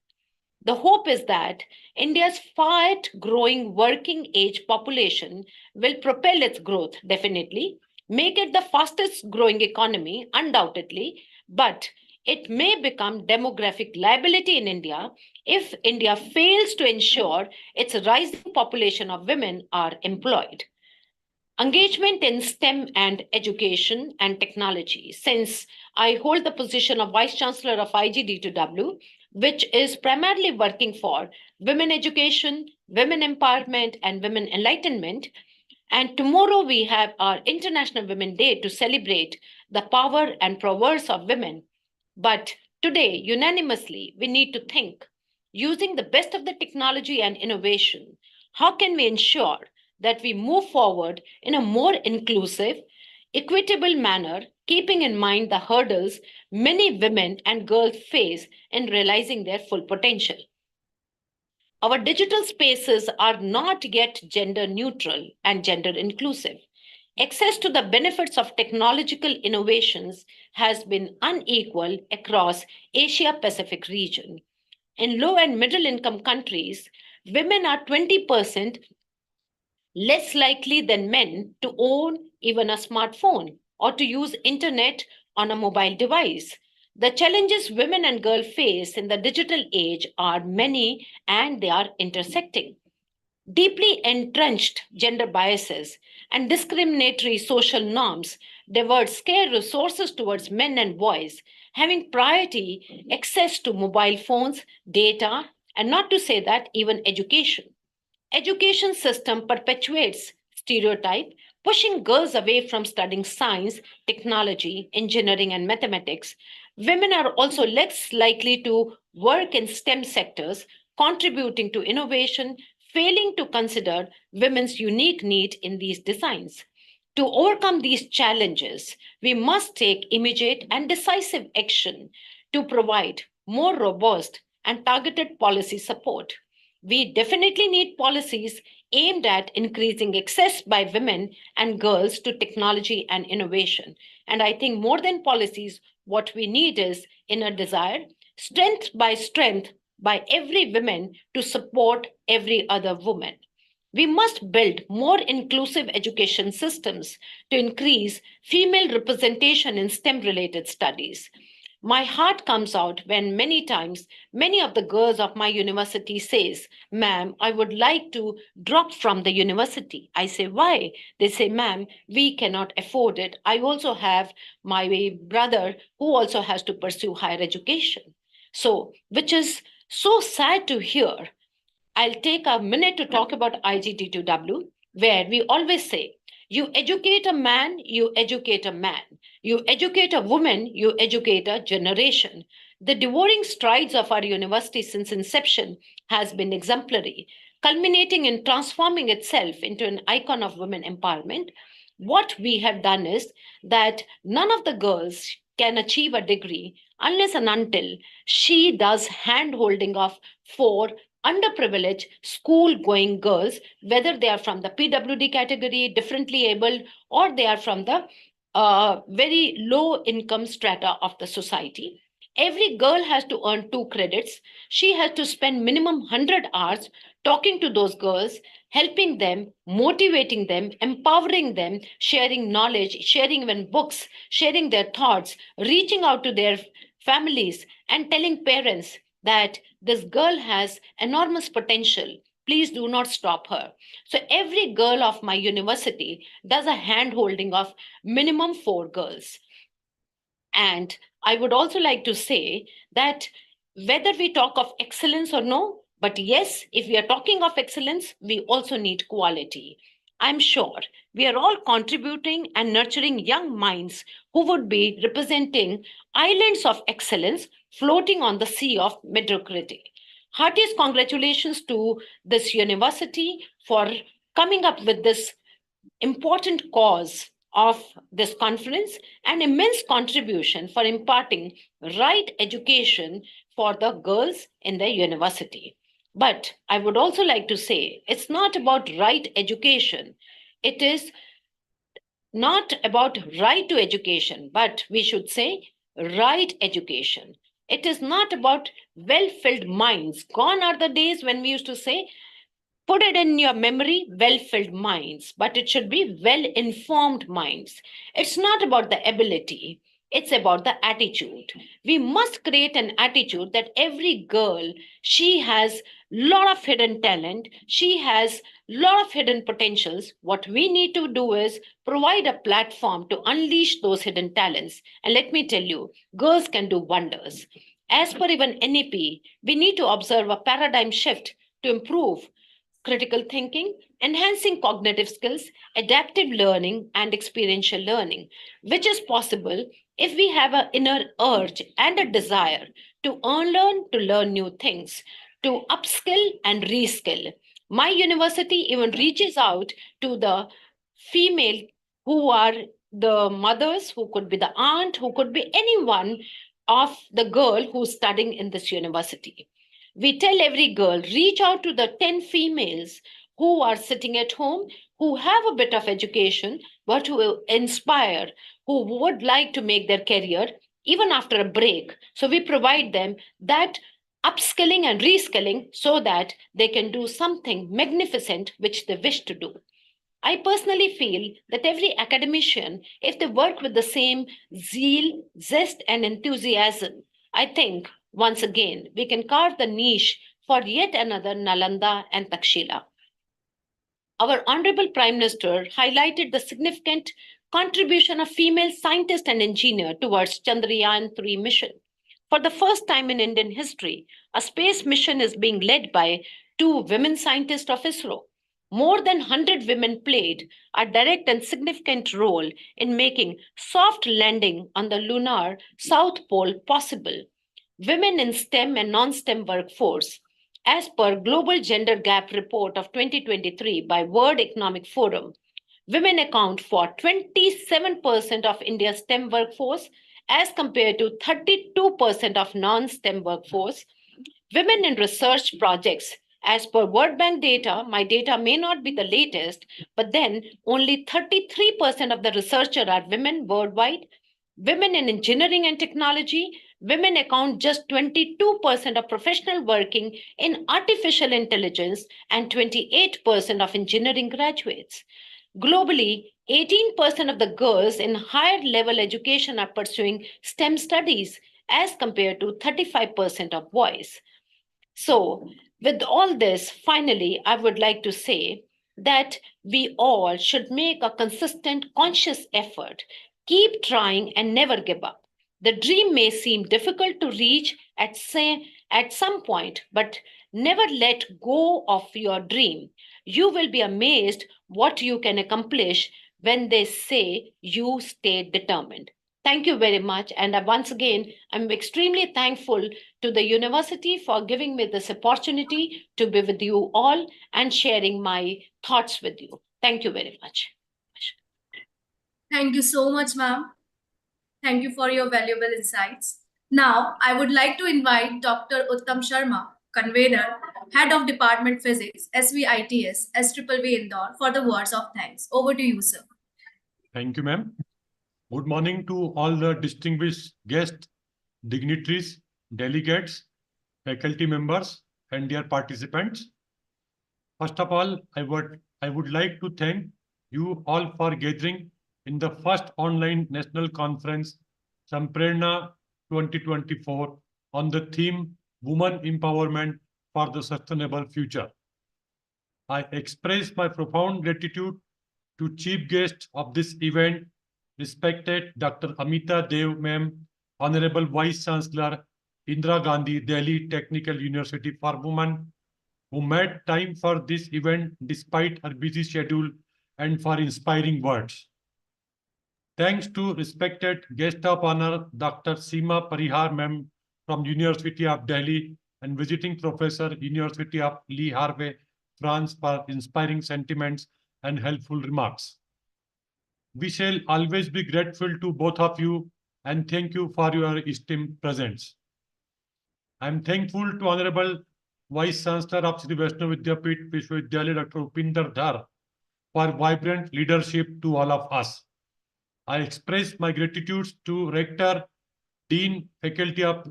The hope is that India's fast growing working age population will propel its growth, definitely, make it the fastest growing economy, undoubtedly, but it may become demographic liability in India if India fails to ensure its rising population of women are employed. Engagement in STEM and education and technology. Since I hold the position of Vice Chancellor of IGD2W, which is primarily working for women education, women empowerment, and women enlightenment. And tomorrow we have our International Women Day to celebrate the power and prowess of women. But today, unanimously, we need to think, using the best of the technology and innovation, how can we ensure that we move forward in a more inclusive, equitable manner, keeping in mind the hurdles many women and girls face in realizing their full potential. Our digital spaces are not yet gender neutral and gender inclusive. Access to the benefits of technological innovations has been unequal across Asia Pacific region. In low and middle income countries, women are 20% less likely than men to own even a smartphone or to use internet on a mobile device. The challenges women and girls face in the digital age are many and they are intersecting. Deeply entrenched gender biases and discriminatory social norms divert scarce resources towards men and boys, having priority access to mobile phones, data, and not to say that even education. Education system perpetuates stereotype, pushing girls away from studying science, technology, engineering, and mathematics. Women are also less likely to work in STEM sectors, contributing to innovation, failing to consider women's unique need in these designs. To overcome these challenges, we must take immediate and decisive action to provide more robust and targeted policy support. We definitely need policies aimed at increasing access by women and girls to technology and innovation. And I think more than policies, what we need is inner desire, strength by every woman to support every other woman. We must build more inclusive education systems to increase female representation in STEM related studies. My heart comes out when many times many of the girls of my university says, "Ma'am, I would like to drop from the university." I say, "Why?" They say, "Ma'am, we cannot afford it. I also have my brother who also has to pursue higher education." So, which is so sad to hear. I'll take a minute to talk about IGT2W, where we always say, you educate a man, you educate a man. You educate a woman, you educate a generation. The devouring strides of our university since inception has been exemplary, culminating in transforming itself into an icon of women empowerment. What we have done is that none of the girls can achieve a degree unless and until she does hand holding of four underprivileged school going girls, whether they are from the PWD category, differently abled, or they are from the very low income strata of the society. Every girl has to earn 2 credits. She has to spend minimum 100 hours talking to those girls, helping them, motivating them, empowering them, sharing knowledge, sharing even books, sharing their thoughts, reaching out to their families, and telling parents that this girl has enormous potential. Please do not stop her. So every girl of my university does a hand holding of minimum 4 girls. And I would also like to say that whether we talk of excellence or no, but yes, if we are talking of excellence, we also need quality. I'm sure we are all contributing and nurturing young minds who would be representing islands of excellence floating on the sea of mediocrity. Heartiest congratulations to this university for coming up with this important cause of this conference and immense contribution for imparting right education for the girls in the university. But I would also like to say it's not about right education. It is not about right to education, but we should say right education. It is not about well filled minds. Gone are the days when we used to say, put it in your memory, well filled minds, but it should be well informed minds. It's not about the ability. It's about the attitude. We must create an attitude that every girl, she has lot of hidden talent, she has lot of hidden potentials. What we need to do is provide a platform to unleash those hidden talents. And let me tell you, girls can do wonders. As per even NEP, we need to observe a paradigm shift to improve critical thinking, enhancing cognitive skills, adaptive learning, and experiential learning, which is possible if we have an inner urge and a desire to unlearn, to learn new things, to upskill and reskill. My university even reaches out to the female who are the mothers, who could be the aunt, who could be anyone of the girl who's studying in this university. We tell every girl, reach out to the 10 females who are sitting at home, who have a bit of education, but who inspire, who would like to make their career even after a break. So we provide them that upskilling and reskilling so that they can do something magnificent which they wish to do. I personally feel that every academician, if they work with the same zeal, zest, and enthusiasm, I think once again we can carve the niche for yet another Nalanda and Takshila. Our Honorable Prime Minister highlighted the significant contribution of female scientists and engineers towards Chandrayaan 3 mission. For the first time in Indian history, a space mission is being led by 2 women scientists of ISRO. More than 100 women played a direct and significant role in making soft landing on the lunar South Pole possible. Women in STEM and non-STEM workforce, as per Global Gender Gap Report of 2023 by World Economic Forum, women account for 27% of India's STEM workforce as compared to 32% of non-STEM workforce. Women in research projects, as per World Bank data, my data may not be the latest, but then only 33% of the researchers are women worldwide. Women in engineering and technology, women account just 22% of professional working in artificial intelligence and 28% of engineering graduates. Globally, 18% of the girls in higher level education are pursuing STEM studies as compared to 35% of boys. So, with all this, finally, I would like to say that we all should make a consistent, conscious effort. Keep trying and never give up. The dream may seem difficult to reach at some point, but never let go of your dream. You will be amazed what you can accomplish when they say you stay determined. Thank you very much. And once again, I'm extremely thankful to the university for giving me this opportunity to be with you all and sharing my thoughts with you. Thank you very much. Thank you so much, ma'am. Thank you for your valuable insights. Now, I would like to invite Dr. Uttam Sharma, convener, head of Department Physics, SVITS, SVV Indore, for the words of thanks. Over to you, sir. Thank you, ma'am. Good morning to all the distinguished guests, dignitaries, delegates, faculty members, and dear participants. First of all, I would like to thank you all for gathering in the first online national conference, Samprerna 2024, on the theme Women Empowerment for the Sustainable Future. I express my profound gratitude to chief guest of this event, respected Dr. Amita Dev, ma'am, Honorable Vice Chancellor, Indira Gandhi Delhi Technical University for Women, who made time for this event despite her busy schedule and for inspiring words. Thanks to respected guest of honor, Dr. Seema Parihar, ma'am, from University of Delhi and visiting professor, University of Le Havre, France, for inspiring sentiments and helpful remarks. We shall always be grateful to both of you and thank you for your esteemed presence. I am thankful to Honorable Vice Chancellor of Sri Vaishnav Vidyapith Vishwavidyalaya, Dr. Upinder Dhar, for vibrant leadership to all of us. I express my gratitude to Rector, Dean, Faculty of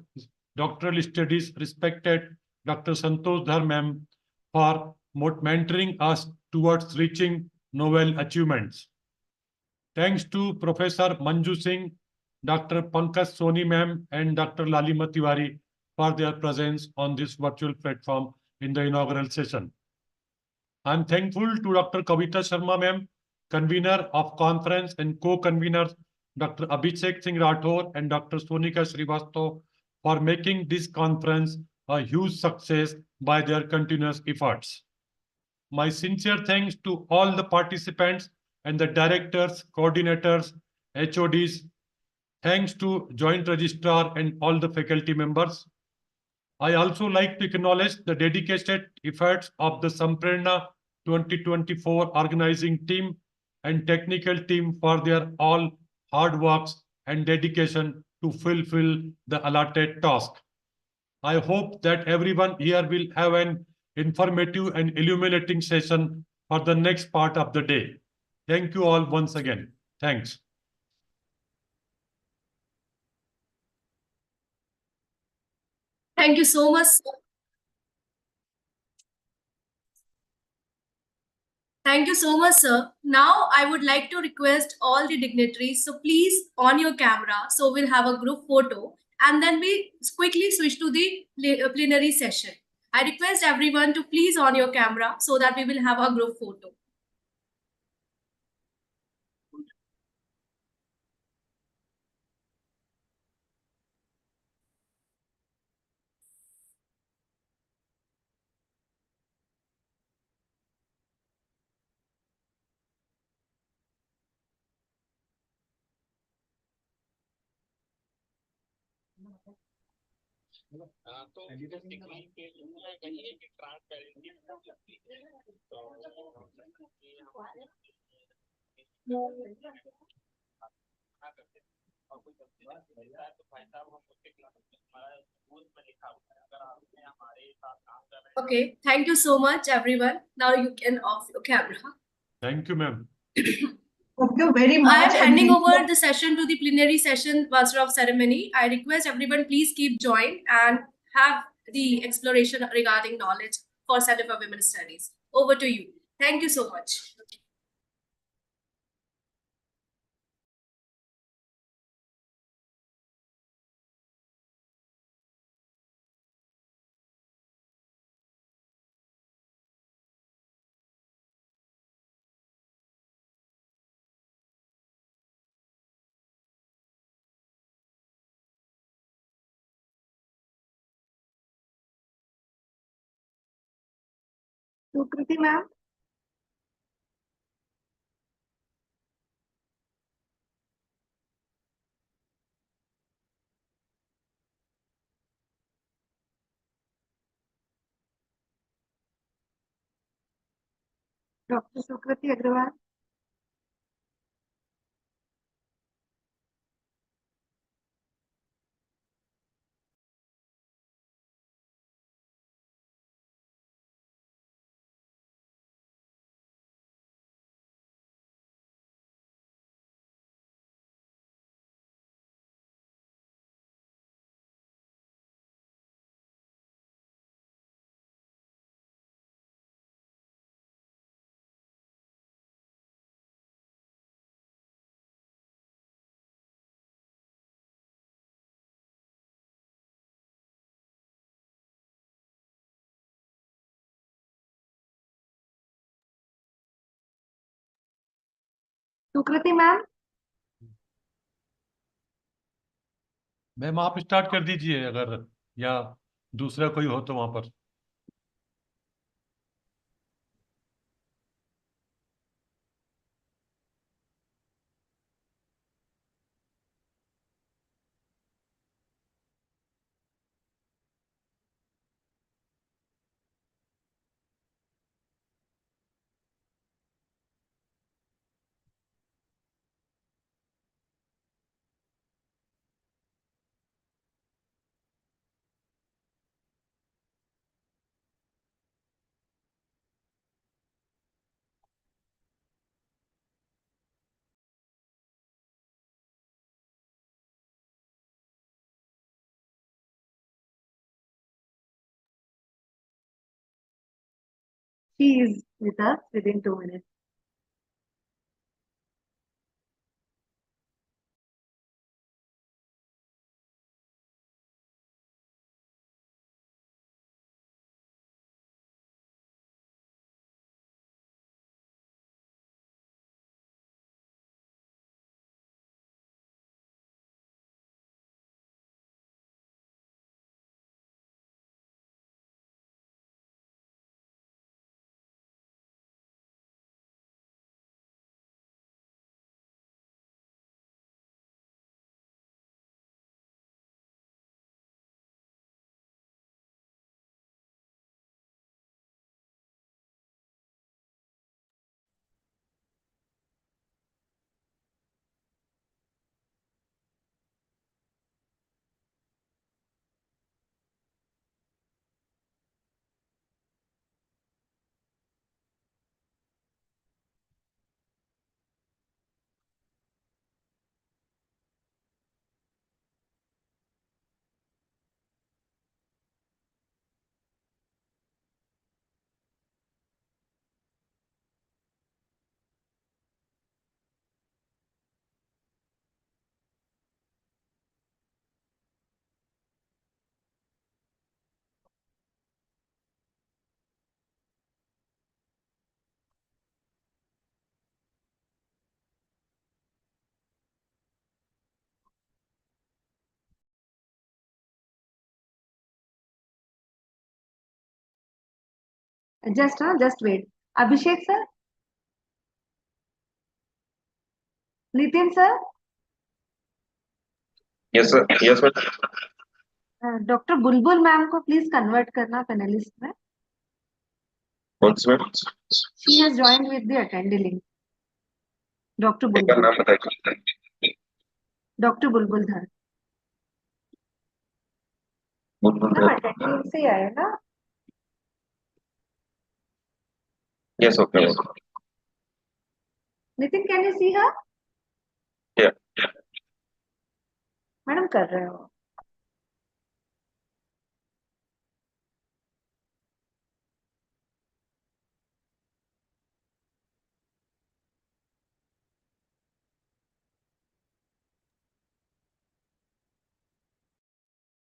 Doctoral Studies, respected Dr. Santosh Dhar, ma'am, for mentoring us towards reaching novel achievements. Thanks to Professor Manju Singh, Dr. Pankaj Soni ma'am and Dr. Lalima Tiwari for their presence on this virtual platform in the inaugural session. I'm thankful to Dr. Kavita Sharma ma'am, convener of conference, and co-conveners Dr. Abhishek Singh Rathore and Dr. Sonika Srivastava for making this conference a huge success by their continuous efforts. My sincere thanks to all the participants and the directors, coordinators, HODs. Thanks to Joint Registrar and all the faculty members. I also like to acknowledge the dedicated efforts of the Samprerna 2024 organizing team and technical team for their all hard works and dedication to fulfill the allotted task. I hope that everyone here will have an informative and illuminating session for the next part of the day. Thank you all once again. Thanks. Thank you so much, sir. Thank you so much, sir. Now I would like to request all the dignitaries, so please on your camera, so we'll have a group photo and then we quickly switch to the plenary session. I request everyone to please on your camera so that we will have a group photo. Okay, thank you so much, everyone. Now you can off your camera. Thank you, ma'am. Thank you very I much. am handing over the session to the plenary session master of ceremony. I request everyone please keep join and have the exploration regarding knowledge for Center for Women's Studies. Over to you. Thank you so much. Sukriti ma'am doctor Sukriti Agarwal Sukriti ma'am ma'am आप start कर दीजिए अगर या दूसरा कोई हो तो वहां पर she is with us within 2 minutes. Just wait. Abhishek sir, Nitin sir, Yes, sir. Yes, sir. Doctor Bulbul ma'am को प्लीज कन्वर्ट करना पैनलिस्ट में. Once, ma'am. She has joined with the attendee link. Doctor एक बार बुलबुल, नाम बताइए. Doctor Bulbul धर. बुलबुल ma'am sir. attendee link से ही आया ना. Yes, okay. Yes. Nitin can you see her. Yeah. Madam कर रहे हो.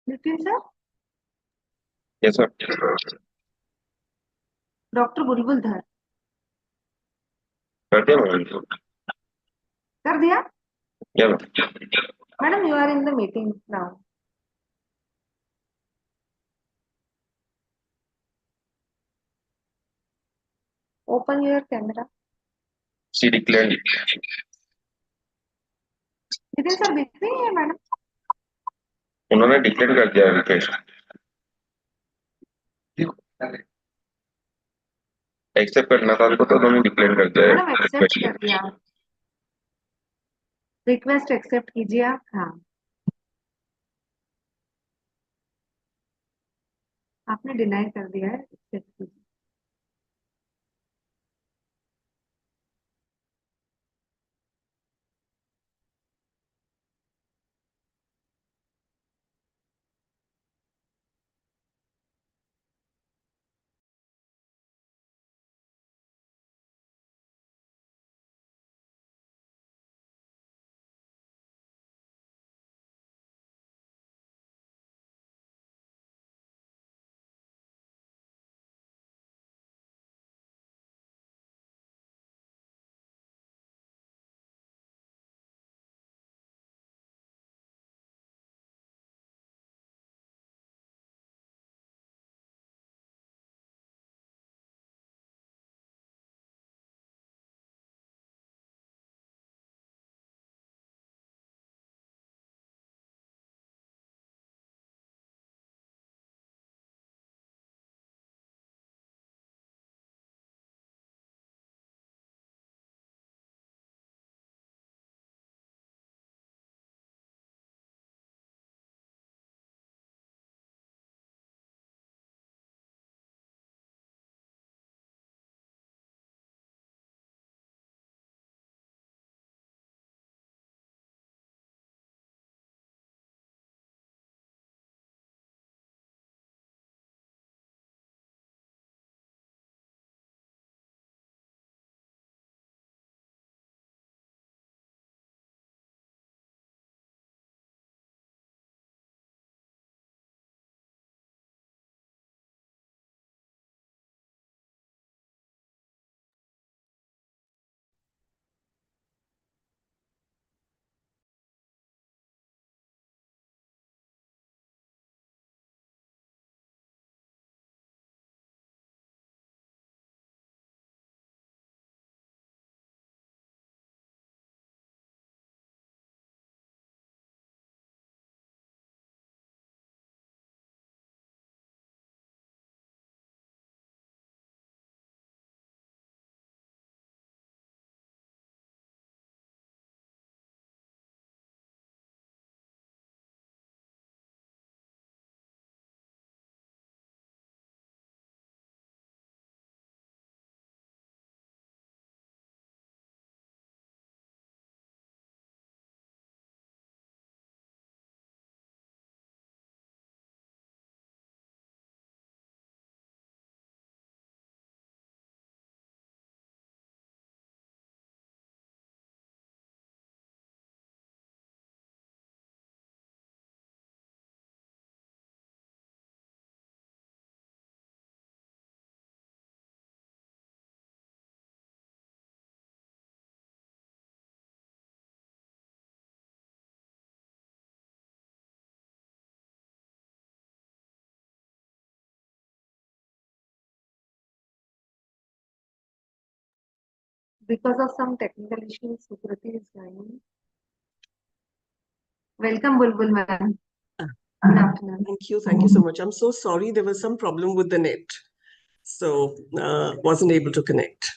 Nitin sir, Yes, sir. Doctor Bulbul Dhar. कर दिया मैम. कर दिया. क्या ma'am? Madam you are in the meeting now. Open your camera. She declared. Nitin sir दिख रही है मैडम. उन्होंने डिक्लेयर कर दिया रिक्वेस्ट. एक्सेप्ट करना था उनको तो उन्होंने डिक्लेयर कर दिया मैडम एक्सेप्ट कर दिया. रिक्वेस्ट एक्सेप्ट कीजिए आप. हाँ, आपने डिनाई कर दिया है. एक्सेप्ट कीजिए. Because of some technical issues, Sukriti is joining. Welcome, Bulbul ma'am. Good afternoon. Thank you so much. I'm so sorry, there was some problem with the net, so wasn't able to connect.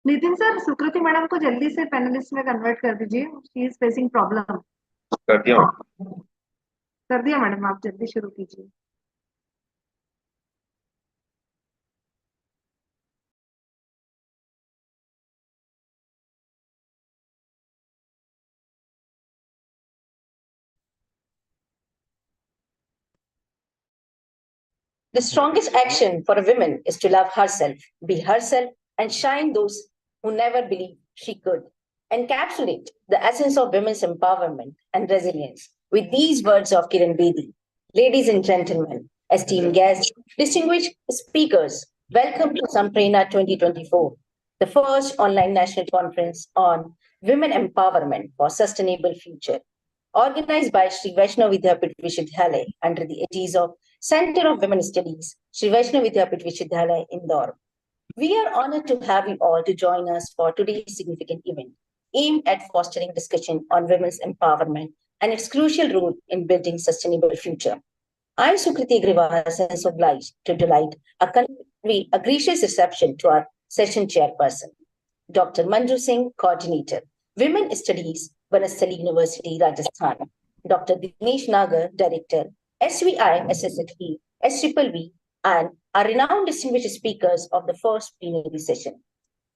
Nitin sir, Sukriti madam को जल्दी से panelist में convert कर दीजिए. She is facing problem. कर दिया कर दिया मैडम, आप जल्दी शुरू कीजिए. The strongest action for a woman is to love herself, be herself, and shine those who never believed she could. Encapsulate the essence of women's empowerment and resilience with these words of Kiran Bedi. Ladies and gentlemen, esteemed guests, distinguished speakers, welcome to Samprena 2024, the first online national conference on women empowerment for sustainable future, organized by Sri Vaishnav Vidyapit Vishyadhyalay under the aegis of Center of Women Studies, Sri Vaishnav Vidyapit Vishyadhyalay, Indore. We are honored to have you all to join us for today's significant event, aimed at fostering discussion on women's empowerment and its crucial role in building sustainable future. I, Sukriti Agrawal, sense obliged to delight a gracious reception to our session chairperson, Dr. Manju Singh, Coordinator, Women Studies, Banasthali University, Rajasthan, Dr. Dinesh Nagar, Director, SVI, SSHE, SVV, and our renowned distinguished speakers of the first plenary session.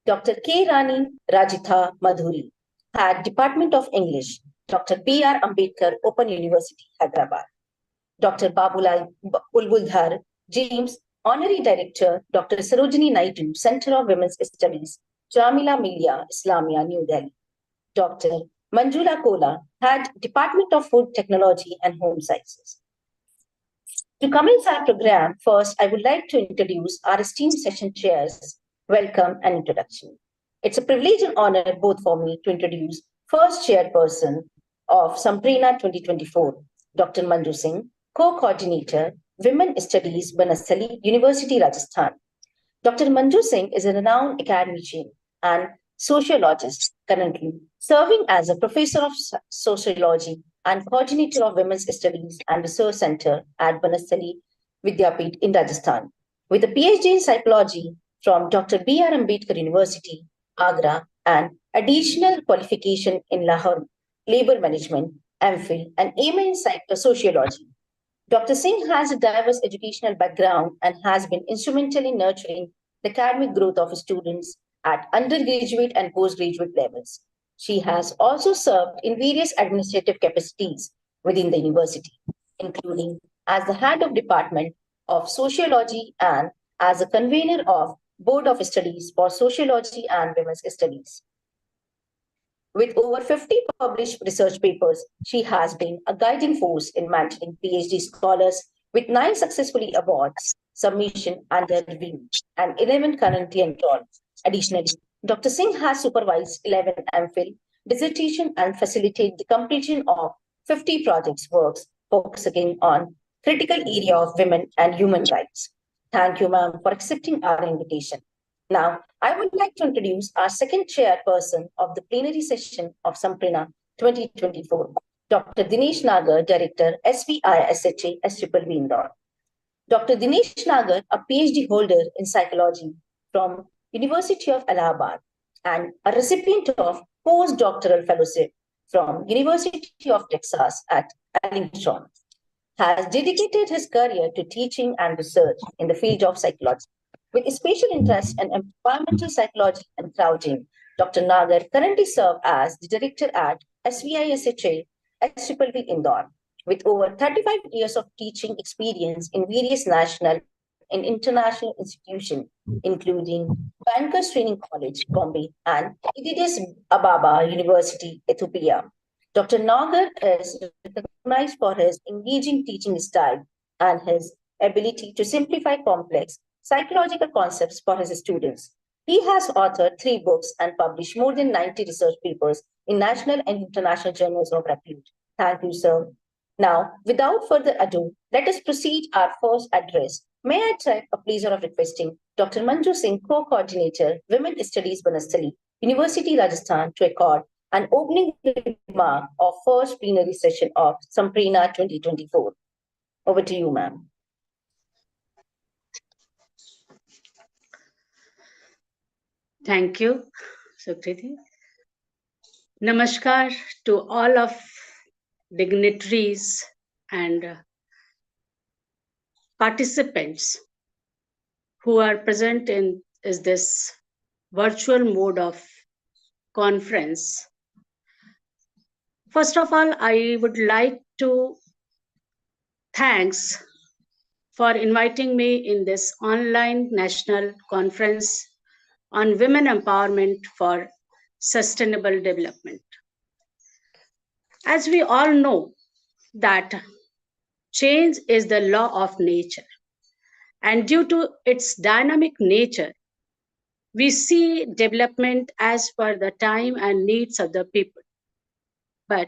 Dr. K. Rani Rajitha Madhuri, Head Department of English, Dr. B.R. Ambedkar, Open University, Hyderabad. Dr. Babulal Ulbuldhar, James, Honorary Director, Dr. Sarojini Naidu, Center of Women's Studies, Jamila Millia, Islamia, New Delhi. Dr. Manjula Kola, Head Department of Food Technology and Home Sciences. To commence our program, first, I would like to introduce our esteemed session chairs. Welcome and introduction. It's a privilege and honor both for me to introduce first chairperson of Samprena 2024, Dr. Manju Singh, co-coordinator, Women Studies, Banasthali University, Rajasthan. Dr. Manju Singh is a renowned academician and sociologist, currently serving as a professor of sociology and coordinator of Women's Studies and Research Center at Banasthali Vidyapit in Rajasthan, with a PhD in psychology from Dr. B.R. Ambedkar University, Agra, and additional qualification in Lahore, labor management, MPhil, and MA in sociology. Dr. Singh has a diverse educational background and has been instrumental in nurturing the academic growth of students at undergraduate and postgraduate levels. She has also served in various administrative capacities within the university, including as the head of Department of Sociology and as a convener of Board of Studies for Sociology and Women's Studies. With over 50 published research papers, she has been a guiding force in mentoring PhD scholars with 9 successfully awards, submission under review, and 11 currently enrolled. Additionally, Dr. Singh has supervised 11 MPhil dissertation and facilitated the completion of 50 projects works focusing on critical area of women and human rights. Thank you, ma'am, for accepting our invitation. Now, I would like to introduce our second chairperson of the plenary session of Samprina 2024, Dr. Dinesh Nagar, Director, SVI-SHA, SVV Indore. Dr. Dinesh Nagar, a PhD holder in psychology from University of Allahabad and a recipient of postdoctoral fellowship from University of Texas at Arlington, has dedicated his career to teaching and research in the field of psychology. With a special interest in environmental psychology and crowding, Dr. Nagar currently serves as the director at SVI-SHA, SVV Indore, with over 35 years of teaching experience in various national and international institutions, including Bankers Training College, Bombay, and Addis Ababa University, Ethiopia. Dr. Nagar is recognized for his engaging teaching style and his ability to simplify complex psychological concepts for his students. He has authored 3 books and published more than 90 research papers in national and international journals of repute. Thank you, sir. Now, without further ado, let us proceed our first address. May I take a pleasure of requesting Dr. Manju Singh, Co-Coordinator, Women Studies, Banastali, University, Rajasthan, to record an opening remark of first plenary session of Samprina 2024. Over to you, ma'am. Thank you, Sukriti. Namaskar to all of dignitaries and participants who are present in this virtual mode of conference. First of all, I would like to thanks for inviting me in this online national conference on women empowerment for sustainable development. As we all know that change is the law of nature, and due to its dynamic nature, we see development as per the time and needs of the people. But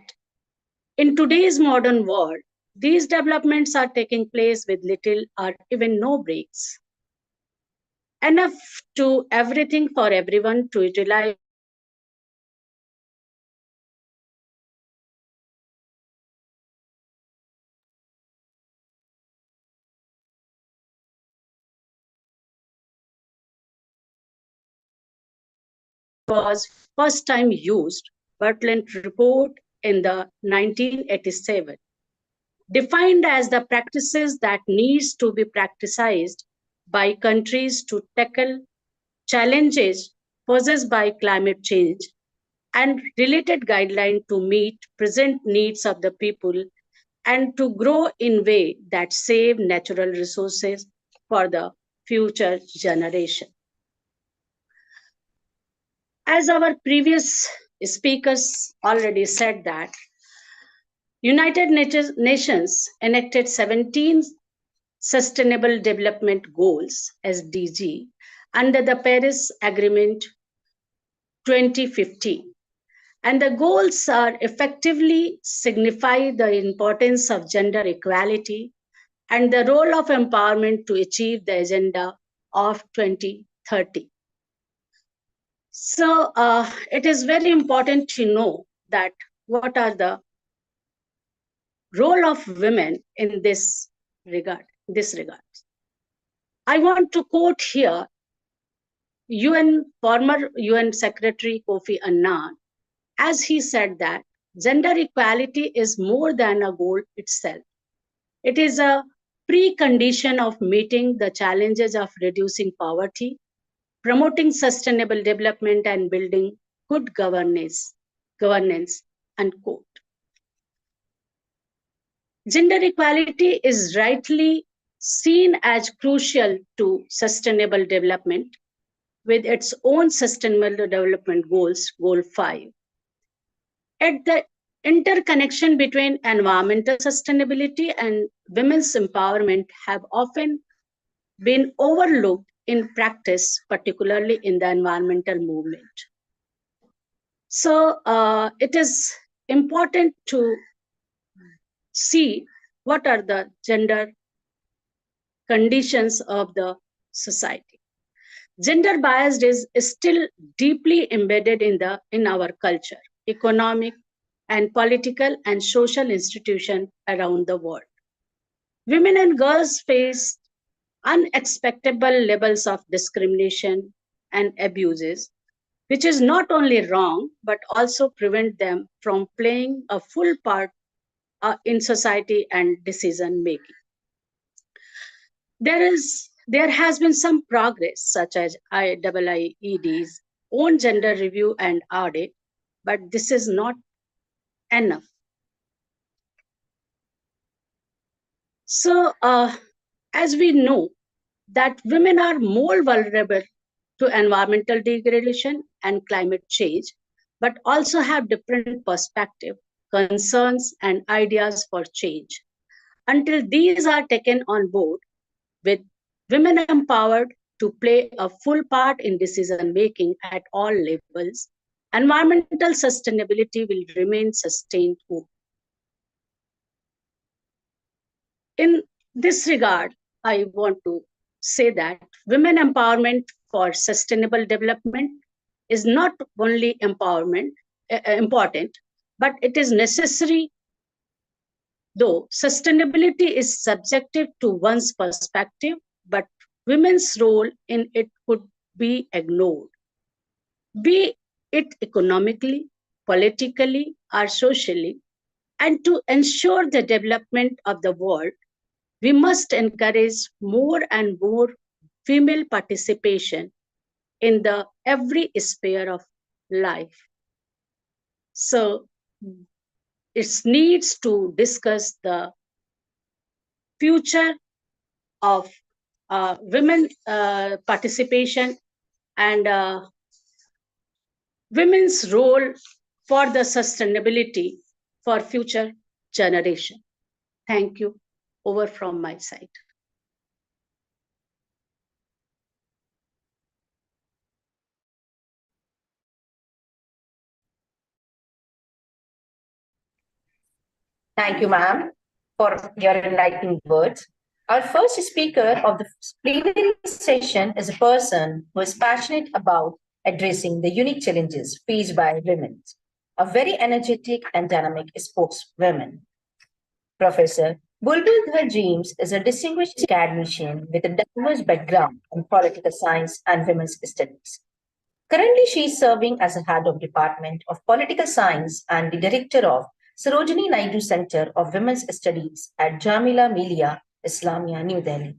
in today's modern world, these developments are taking place with little or even no breaks. Enough to everything for everyone to utilize was first time used Bertland report in the 1987, defined as the practices that needs to be practiced by countries to tackle challenges posed by climate change and related guidelines to meet present needs of the people and to grow in way that save natural resources for the future generation. As our previous speakers already said that United Nations enacted 17 Sustainable Development Goals, SDG, under the Paris Agreement 2015. And the goals are effectively signify the importance of gender equality and the role of empowerment to achieve the agenda of 2030. So it is very important to know that what are the role of women in this regard. I want to quote here former UN Secretary Kofi Annan, as he said that gender equality is more than a goal itself. It is a precondition of meeting the challenges of reducing poverty, promoting sustainable development, and building good governance, unquote. Gender equality is rightly seen as crucial to sustainable development with its own sustainable development goals, Goal 5. At the interconnection between environmental sustainability and women's empowerment have often been overlooked in practice, particularly in the environmental movement. So it is important to see what are the gender conditions of the society. Gender bias is still deeply embedded in our culture, economic and political and social institutions around the world. Women and girls face unexpected levels of discrimination and abuses, which is not only wrong, but also prevent them from playing a full part in society and decision making. There has been some progress, such as IIED's own gender review and audit, but this is not enough. So, as we know, that women are more vulnerable to environmental degradation and climate change, but also have different perspectives, concerns, and ideas for change. Until these are taken on board, with women empowered to play a full part in decision making at all levels, environmental sustainability will remain sustained hope. In this regard, I want to say that women empowerment for sustainable development is not only important, but it is necessary. Though sustainability is subjective to one's perspective, but women's role in it could be ignored, be it economically, politically, or socially. And to ensure the development of the world, we must encourage more and more female participation in the every sphere of life. So it needs to discuss the future of women participation and women's role for the sustainability for future generation. Thank you. Over from my side. Thank you, ma'am, for your enlightening words. Our first speaker of the plenary session is a person who is passionate about addressing the unique challenges faced by women, a very energetic and dynamic spokeswoman. Professor Bulbul Dhar James is a distinguished academician with a diverse background in political science and women's studies. Currently, she is serving as the head of Department of Political Science and the director of Sarojini Naidu Center of Women's Studies at Jamia Millia Islamia, New Delhi.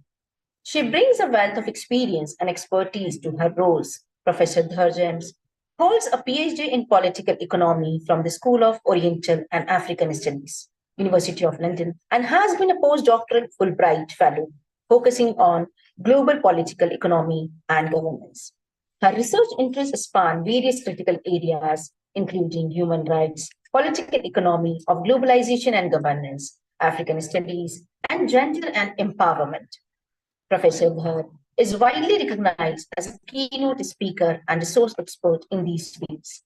She brings a wealth of experience and expertise to her roles. Professor Dhar James holds a PhD in political economy from the School of Oriental and African Studies, University of London, and has been a postdoctoral Fulbright Fellow focusing on global political economy and governance. Her research interests span various critical areas, including human rights, political economy of globalization and governance, African studies, and gender and empowerment. Professor Dhar is widely recognized as a keynote speaker and resource expert in these fields,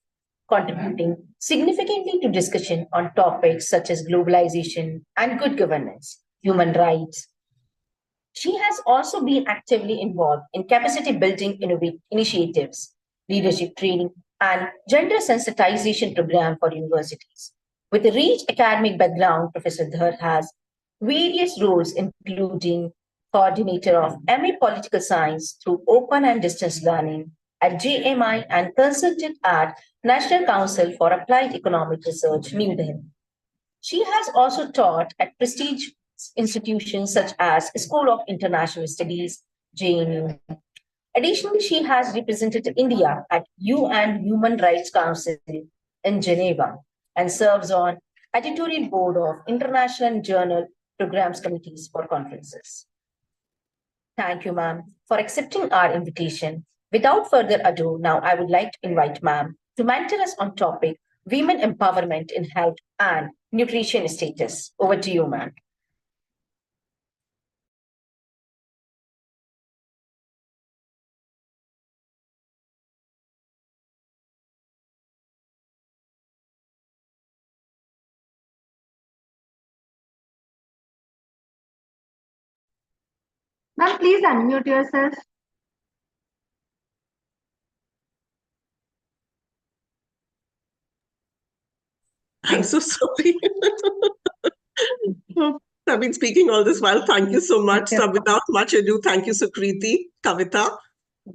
contributing significantly to discussion on topics such as globalization and good governance, human rights. She has also been actively involved in capacity building initiatives, leadership training, and gender sensitization program for universities. With a rich academic background, Professor Dhar has various roles, including coordinator of MA Political Science through open and distance learning at JMI and consultant at National Council for Applied Economic Research, New Delhi. She has also taught at prestigious institutions such as School of International Studies, JNU. Additionally, she has represented India at UN Human Rights Council in Geneva and serves on editorial board of International Journal Programs Committees for Conferences. Thank you, ma'am, for accepting our invitation. Without further ado, now I would like to invite ma'am to mentor us on topic women empowerment in health and nutrition status. Over to you, ma'am. Ma'am, please unmute yourself. I'm so sorry. I've been speaking all this while. Thank you so much. So without much ado, thank you, Sukriti, Kavita,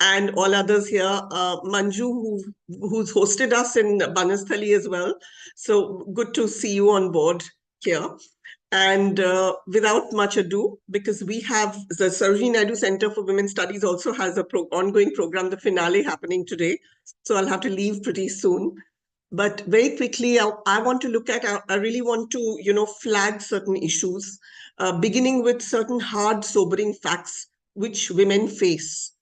and all others here. Manju, who's hosted us in Banasthali as well. So good to see you on board here. And without much ado, because we have the Sarojini Naidu Center for Women's Studies also has a ongoing program, the finale happening today. So I'll have to leave pretty soon. But very quickly, I want to look at, I really want to, flag certain issues, beginning with certain hard, sobering facts which women face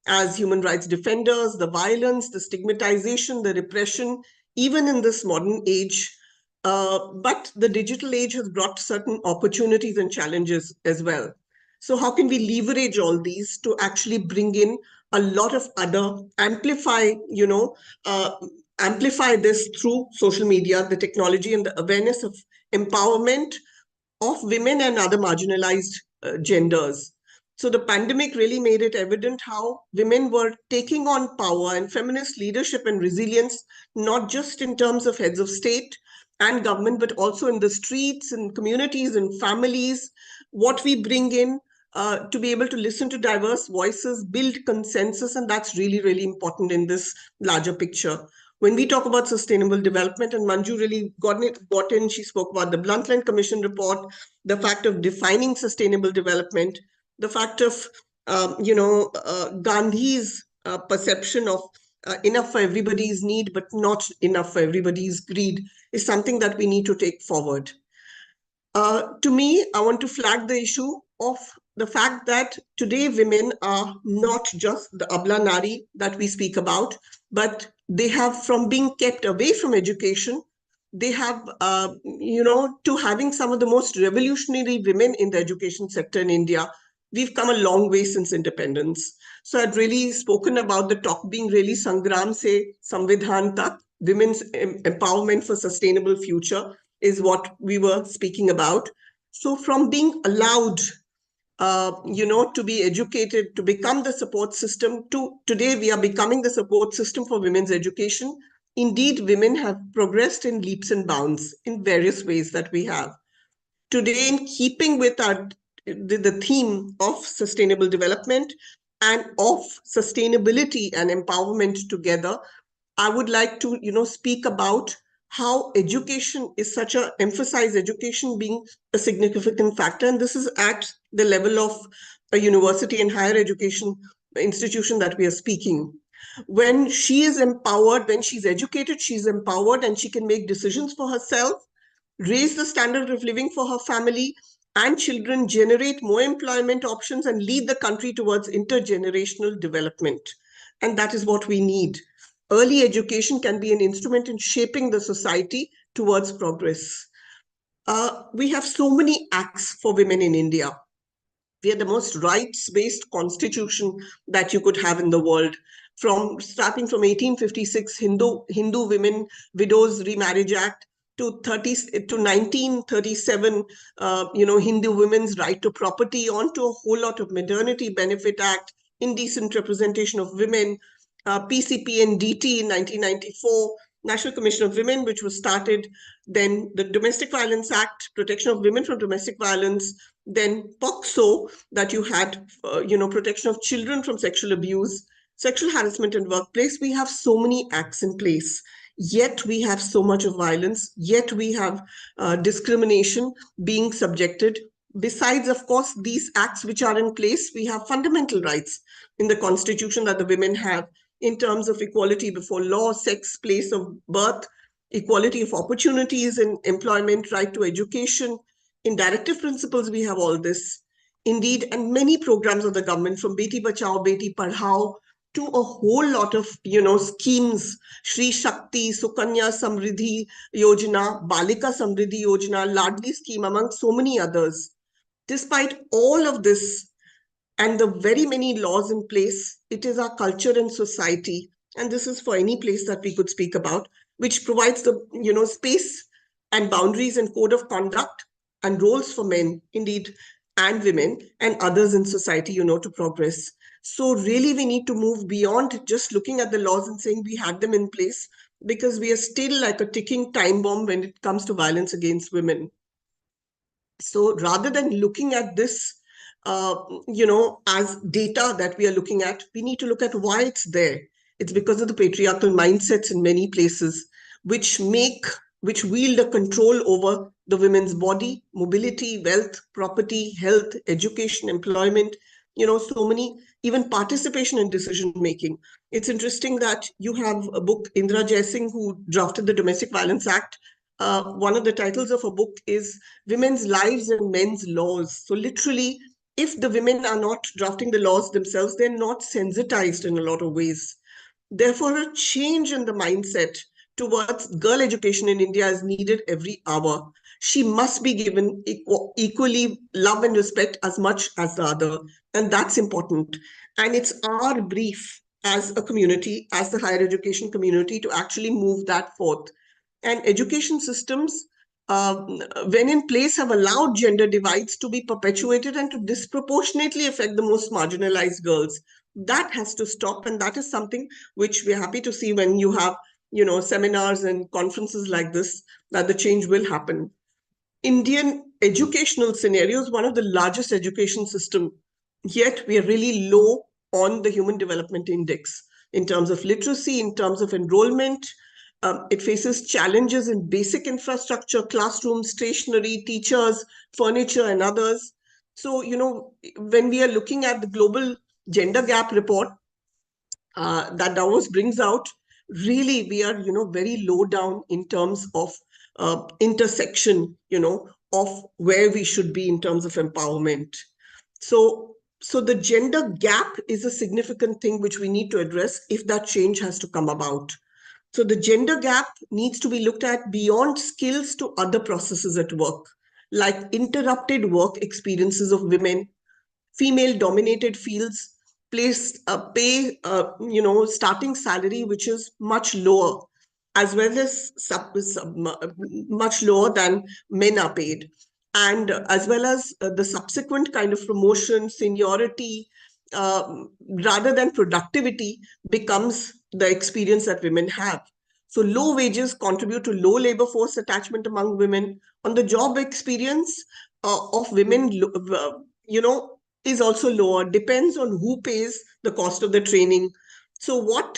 as human rights defenders, the violence, the stigmatization, the repression, even in this modern age. But the digital age has brought certain opportunities and challenges as well. So how can we leverage all these to actually bring in a lot of other, amplify this through social media, the technology, and the awareness of empowerment of women and other marginalized genders. So the pandemic really made it evident how women were taking on power and feminist leadership and resilience, not just in terms of heads of state and government, but also in the streets and communities and families. What we bring in to be able to listen to diverse voices, build consensus, and that's really, really important in this larger picture. When we talk about sustainable development, and Manju really got in, she spoke about the Bluntland Commission report, the fact of defining sustainable development, the fact of, Gandhi's perception of enough for everybody's need, but not enough for everybody's greed, is something that we need to take forward. To me, I want to flag the issue of the fact that today women are not just the Abla Nari that we speak about, but they have, from being kept away from education, they have, to having some of the most revolutionary women in the education sector in India. We've come a long way since independence. So I'd really spoken about the talk being really Sangram se Samvidhan tak, women's empowerment for sustainable future is what we were speaking about. So from being allowed, to be educated, to become the support system, to today we are becoming the support system for women's education. Indeed, women have progressed in leaps and bounds in various ways that we have. Today, in keeping with the theme of sustainable development and of sustainability and empowerment together, I would like to, speak about how education is emphasize education being a significant factor. And this is at the level of a university and higher education institution that we are speaking. When she is empowered, when she's educated, she's empowered and she can make decisions for herself, raise the standard of living for her family and children, generate more employment options, and lead the country towards intergenerational development. And that is what we need. Early education can be an instrument in shaping the society towards progress. We have so many acts for women in India. We are the most rights-based constitution that you could have in the world. Starting from 1856 Hindu Women Widows Remarriage Act to 1937, Hindu women's right to property, on to a whole lot of Maternity Benefit Act, Indecent Representation of Women, PCP and DT in 1994, National Commission of Women, which was started, then the Domestic Violence Act, Protection of Women from Domestic Violence, then POCSO, that you had, protection of children from sexual abuse, sexual harassment in workplace. We have so many acts in place, yet we have so much of violence, yet we have discrimination being subjected. Besides, of course, these acts which are in place, we have fundamental rights in the Constitution that the women have in terms of equality before law, sex, place of birth, equality of opportunities in employment, right to education. In directive principles, we have all this. Indeed, and many programs of the government, from Beti Bachao, Beti Padhao, to a whole lot of, schemes, Shri Shakti, Sukanya Samriddhi Yojana, Balika Samriddhi Yojana, Ladli scheme, among so many others. Despite all of this and the very many laws in place, it is our culture and society, and this is for any place that we could speak about, which provides the, space and boundaries and code of conduct and roles for men, indeed, and women and others in society, to progress. So really we need to move beyond just looking at the laws and saying we had them in place, because we are still like a ticking time bomb when it comes to violence against women. So rather than looking at this, as data that we are looking at, we need to look at why it's there. It's because of the patriarchal mindsets in many places, which wield a control over the women's body, mobility, wealth, property, health, education, employment, so many, even participation in decision making. It's interesting that you have a book, Indra Jaising, who drafted the Domestic Violence Act. One of the titles of a book is Women's Lives and Men's Laws. So literally, if the women are not drafting the laws themselves, they're not sensitized in a lot of ways. Therefore, a change in the mindset towards girl education in India is needed every hour. She must be given equally love and respect as much as the other. And that's important. And it's our brief as a community, as the higher education community, to actually move that forth. And education systems, when in place, have allowed gender divides to be perpetuated and to disproportionately affect the most marginalized girls. That has to stop, and that is something which we're happy to see when you have, seminars and conferences like this, that the change will happen. Indian educational scenario is one of the largest education system, yet we are really low on the Human Development Index in terms of literacy, in terms of enrollment. It faces challenges in basic infrastructure, classrooms, stationery, teachers, furniture, and others. So, when we are looking at the global gender gap report that Davos brings out, really we are, very low down in terms of intersection, of where we should be in terms of empowerment. So the gender gap is a significant thing which we need to address if that change has to come about. So the gender gap needs to be looked at beyond skills to other processes at work, like interrupted work experiences of women, female-dominated fields pay starting salary which is much lower, as well as much lower than men are paid, and as well as the subsequent kind of promotion, seniority, rather than productivity, becomes the experience that women have. So low wages contribute to low labor force attachment among women. On the job experience of women, is also lower, depends on who pays the cost of the training. So what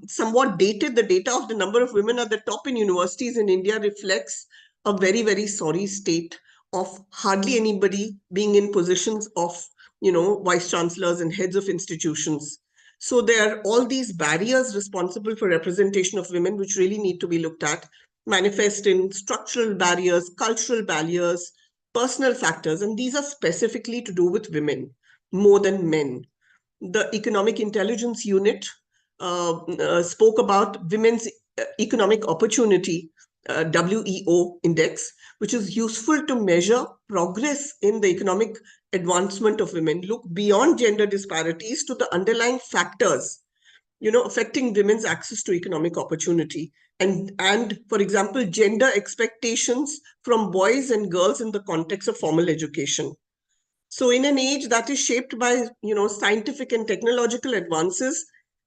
somewhat dated, the data of the number of women at the top in universities in India reflects a very, very sorry state of hardly anybody being in positions of, vice chancellors and heads of institutions. So there are all these barriers responsible for representation of women, which really need to be looked at, manifest in structural barriers, cultural barriers, personal factors, and these are specifically to do with women more than men. The Economic Intelligence Unit spoke about Women's Economic Opportunity, WEO index, which is useful to measure progress in the economic advancement of women. Look beyond gender disparities to the underlying factors, affecting women's access to economic opportunity. And for example, gender expectations from boys and girls in the context of formal education. So in an age that is shaped by, scientific and technological advances,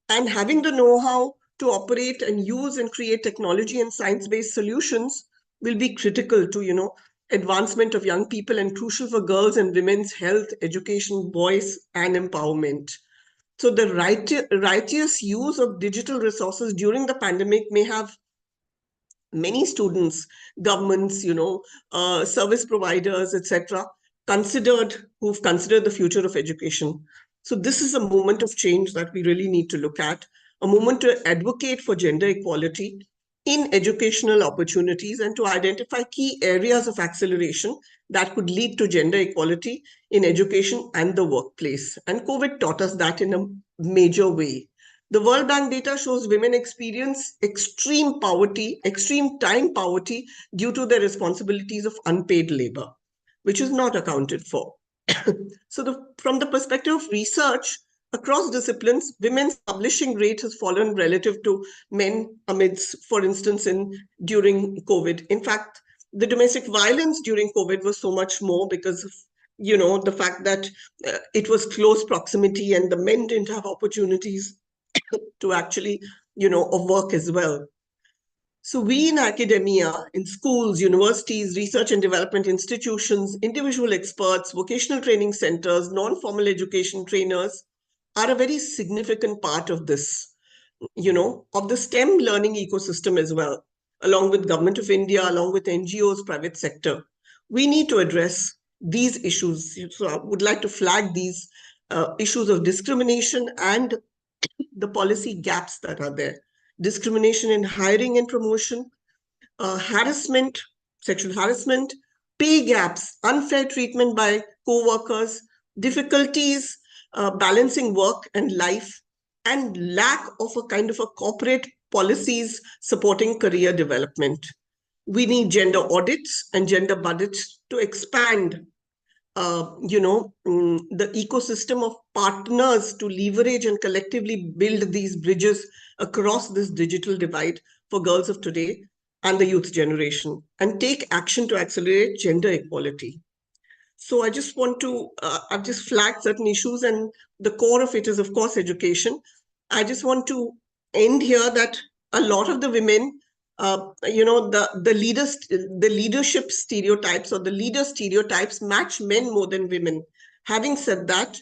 and having the know-how to operate and use and create technology and science-based solutions will be critical to, advancement of young people, and crucial for girls and women's health, education, voice, and empowerment. So the righteous use of digital resources during the pandemic may have many students, governments, service providers, etc., who've considered the future of education. So this is a moment of change that we really need to look at, a moment to advocate for gender equality in educational opportunities and to identify key areas of acceleration that could lead to gender equality in education and the workplace. And COVID taught us that in a major way. The World Bank data shows women experience extreme poverty, extreme time poverty due to their responsibilities of unpaid labor, which is not accounted for. So from the perspective of research, across disciplines, women's publishing rate has fallen relative to men amidst, for instance, during COVID. In fact, the domestic violence during COVID was so much more because of, the fact that it was close proximity and the men didn't have opportunities to actually, work as well. So we in academia, in schools, universities, research and development institutions, individual experts, vocational training centers, non-formal education trainers are a very significant part of this, of the STEM learning ecosystem as well, along with Government of India, along with NGOs, private sector. We need to address these issues. So I would like to flag these issues of discrimination and the policy gaps that are there. Discrimination in hiring and promotion, harassment, sexual harassment, pay gaps, unfair treatment by co-workers, difficulties balancing work and life, and lack of a kind of a corporate policies supporting career development. We need gender audits and gender budgets to expand the ecosystem of partners to leverage and collectively build these bridges across this digital divide for girls of today and the youth generation, and take action to accelerate gender equality. So I just want to, I've just flagged certain issues, and the core of it is, of course, education. I just want to end here that a lot of the women, the leadership stereotypes or the leader stereotypes match men more than women. Having said that,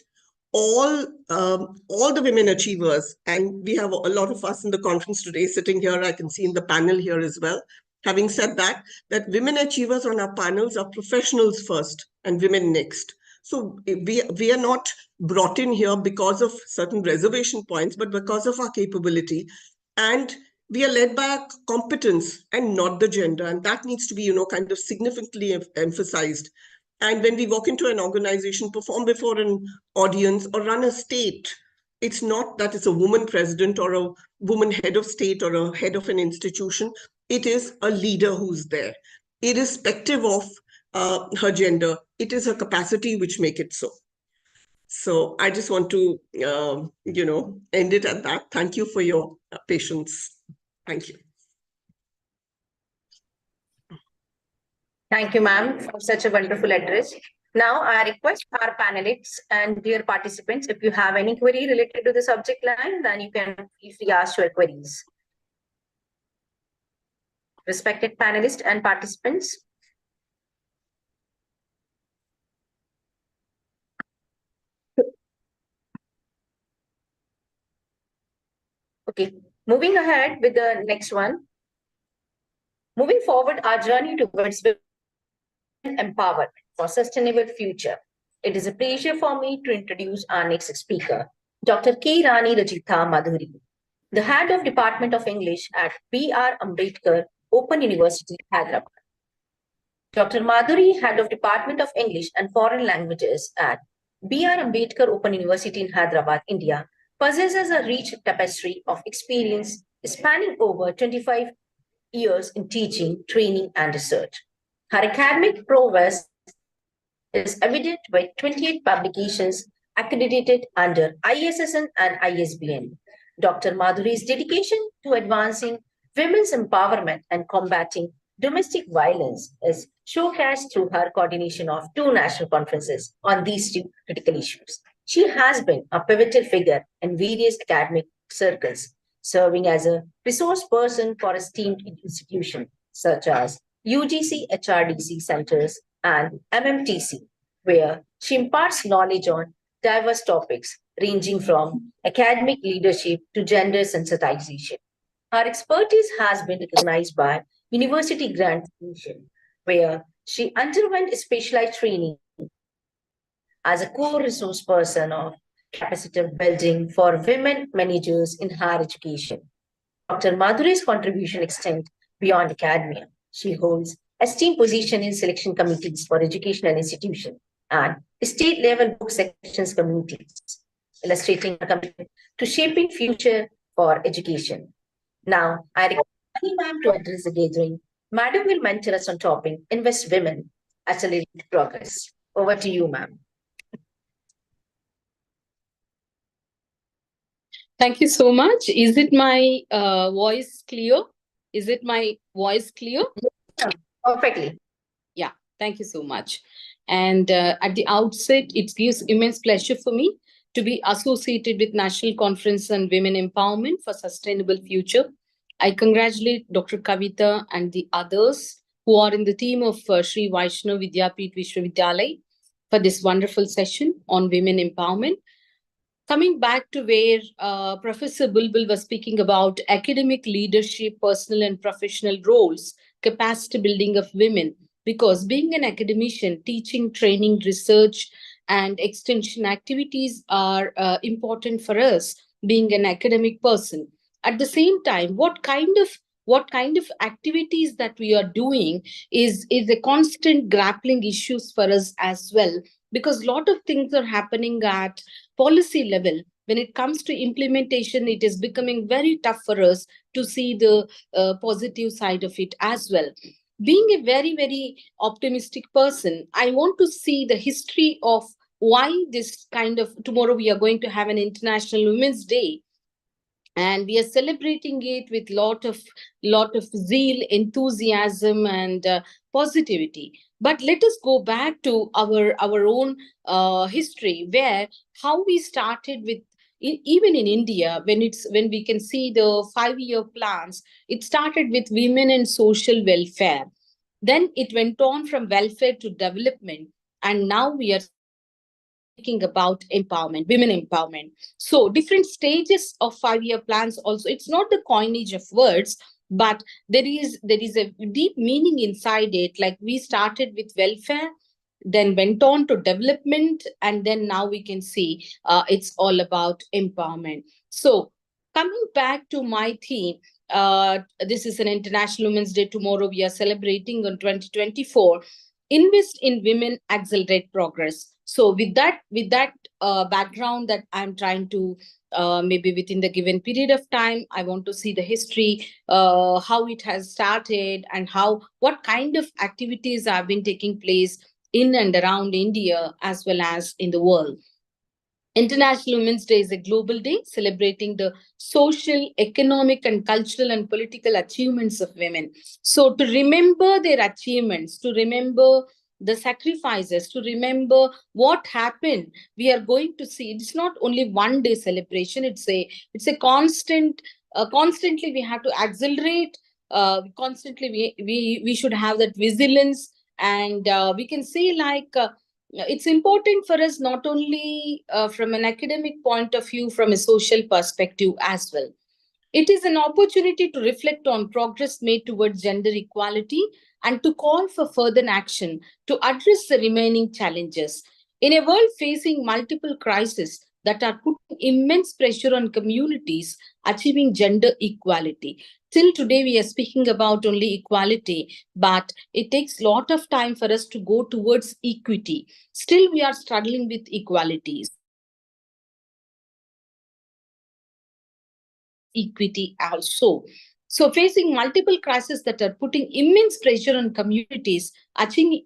all the women achievers, and we have a lot of us in the conference today sitting here, I can see in the panel here as well. Having said that women achievers on our panels are professionals first and women next. So we are not brought in here because of certain reservation points, but because of our capability. And we are led by our competence and not the gender. And that needs to be, kind of significantly emphasized. And when we walk into an organization, perform before an audience or run a state, it's not that it's a woman president or a woman head of state or a head of an institution. It is a leader who's there, irrespective of her gender. It is her capacity which make it so. So I just want to, end it at that. Thank you for your patience. Thank you. Thank you, ma'am, for such a wonderful address. Now, I request our panelists and dear participants, if you have any query related to the subject line, then you can easily ask your queries. Respected panelists and participants. Okay, moving ahead with the next one. Moving forward, our journey towards empowerment for sustainable future. It is a pleasure for me to introduce our next speaker, Dr. K. Rani Rajitha Madhuri, the head of Department of English at B.R. Ambedkar Open University, Hyderabad. Dr. Madhuri, head of Department of English and Foreign Languages at B.R. Ambedkar Open University in Hyderabad, India, possesses a rich tapestry of experience spanning over 25 years in teaching, training, and research. Her academic prowess is evident with 28 publications accredited under ISSN and ISBN. Dr. Madhuri's dedication to advancing women's empowerment and combating domestic violence is showcased through her coordination of 2 national conferences on these 2 critical issues. She has been a pivotal figure in various academic circles, serving as a resource person for esteemed institutions such as UGC, HRDC centers, and MMTC, where she imparts knowledge on diverse topics ranging from academic leadership to gender sensitization. Her expertise has been recognized by University Grant Commission, where she underwent specialized training as a core resource person of capacity building for women managers in higher education. Dr. Madhure's contribution extends beyond academia. She holds esteemed position in selection committees for educational institutions and state-level book sections committees, illustrating her commitment to shaping future for education. Now, I request Pani ma'am to address the gathering. Madam will mentor us on topic Invest Women, Accelerate Progress. Over to you, ma'am. Thank you so much. Is it my voice clear? Is it my voice clear? Perfectly. Yeah, thank you so much. And at the outset, it gives immense pleasure for me to be associated with National Conference on Women Empowerment for Sustainable Future. I congratulate Dr. Kavita and the others who are in the team of Sri Vaishnav Vidyapeeth Vishwavidyalaya for this wonderful session on women empowerment. Coming back to where Professor Bulbul was speaking about academic leadership, personal and professional roles, capacity building of women, because being an academician, teaching, training, research, and extension activities are important for us, being an academic person. At the same time, what kind of activities that we are doing is a constant grappling issues for us as well, because a lot of things are happening at policy level. When it comes to implementation, it is becoming very tough for us to see the positive side of it as well. Being a very, very optimistic person, I want to see the history of why this kind of, tomorrow we are going to have an International Women's Day, and we are celebrating it with lot of zeal, enthusiasm, and positivity. But let us go back to our own history, where how we started with, even in India, when we can see the 5-year plans, it started with women and social welfare. Then it went on from welfare to development, and now we are speaking about empowerment, women empowerment. So different stages of 5-year plans also, it's not the coinage of words, but there is a deep meaning inside it. Like we started with welfare, then went on to development, and then now we can see it's all about empowerment. So coming back to my theme, this is an International Women's Day. Tomorrow we are celebrating on 2024. Invest in women, accelerate progress. So with that background that I'm trying to maybe within the given period of time, I want to see the history, how it has started, and what kind of activities have been taking place in and around India as well as in the world. International Women's Day is a global day celebrating the social, economic, and cultural and political achievements of women. So to remember their achievements, to remember the sacrifices, to remember what happened, we are going to see it's not only one day celebration, it's a constant, constantly we have to accelerate, constantly we should have that vigilance, and we can say like it's important for us not only from an academic point of view, from a social perspective as well. It is an opportunity to reflect on progress made towards gender equality and to call for further action to address the remaining challenges. In a world facing multiple crises that are putting immense pressure on communities achieving gender equality. Till today, we are speaking about only equality, but it takes a lot of time for us to go towards equity. Still, we are struggling with equalities. Equity also. So facing multiple crises that are putting immense pressure on communities, achieving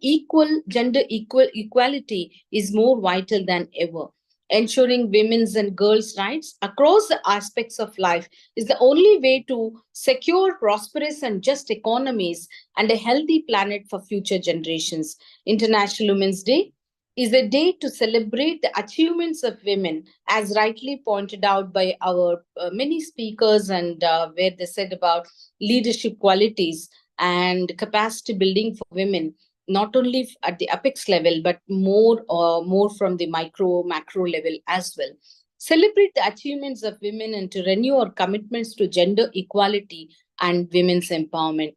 gender equality is more vital than ever. Ensuring women's and girls' rights across the aspects of life is the only way to secure prosperous and just economies and a healthy planet for future generations. International Women's Day is a day to celebrate the achievements of women, as rightly pointed out by our many speakers, and where they said about leadership qualities and capacity building for women, not only at the apex level, but more from the macro level as well. Celebrate the achievements of women and to renew our commitments to gender equality and women's empowerment.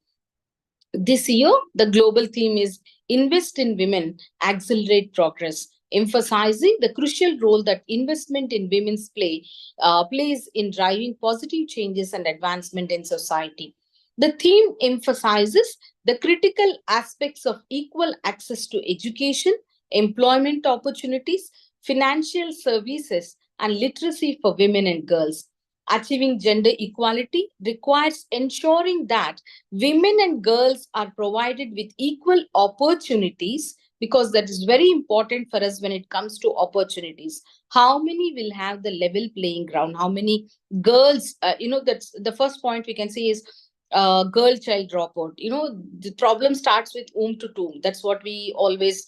This year, the global theme is Invest in Women, Accelerate Progress. emphasizing the crucial role that investment in women's plays in driving positive changes and advancement in society. The theme emphasizes the critical aspects of equal access to education, employment opportunities, financial services, and literacy for women and girls. Achieving gender equality requires ensuring that women and girls are provided with equal opportunities, because that is very important for us when it comes to opportunities. How many will have the level playing ground? How many girls, that's the first point we can say is girl child dropout. The problem starts with womb to tomb. That's what we always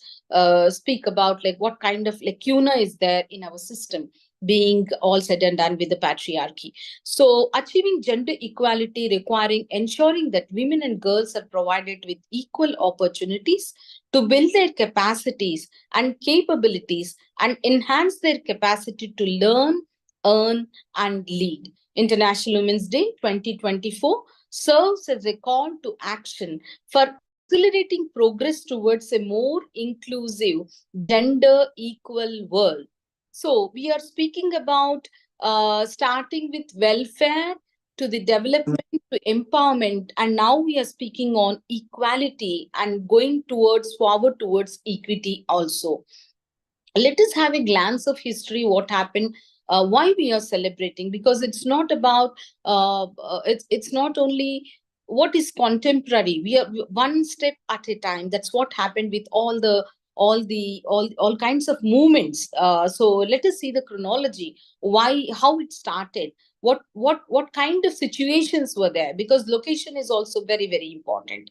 speak about, like what kind of lacuna is there in our system being all said and done with the patriarchy. So achieving gender equality requiring ensuring that women and girls are provided with equal opportunities to build their capacities and capabilities and enhance their capacity to learn, earn, and lead. International Women's Day 2024 serves as a call to action for accelerating progress towards a more inclusive, gender equal world. So we are speaking about starting with welfare to the development to empowerment, and now we are speaking on equality and going forward towards equity also. Let us have a glance of history, what happened, why we are celebrating, because it's not about it's not only what is contemporary. We are one step at a time. That's what happened with all kinds of movements. So let us see the chronology, how it started, what kind of situations were there, because location is also very, very important.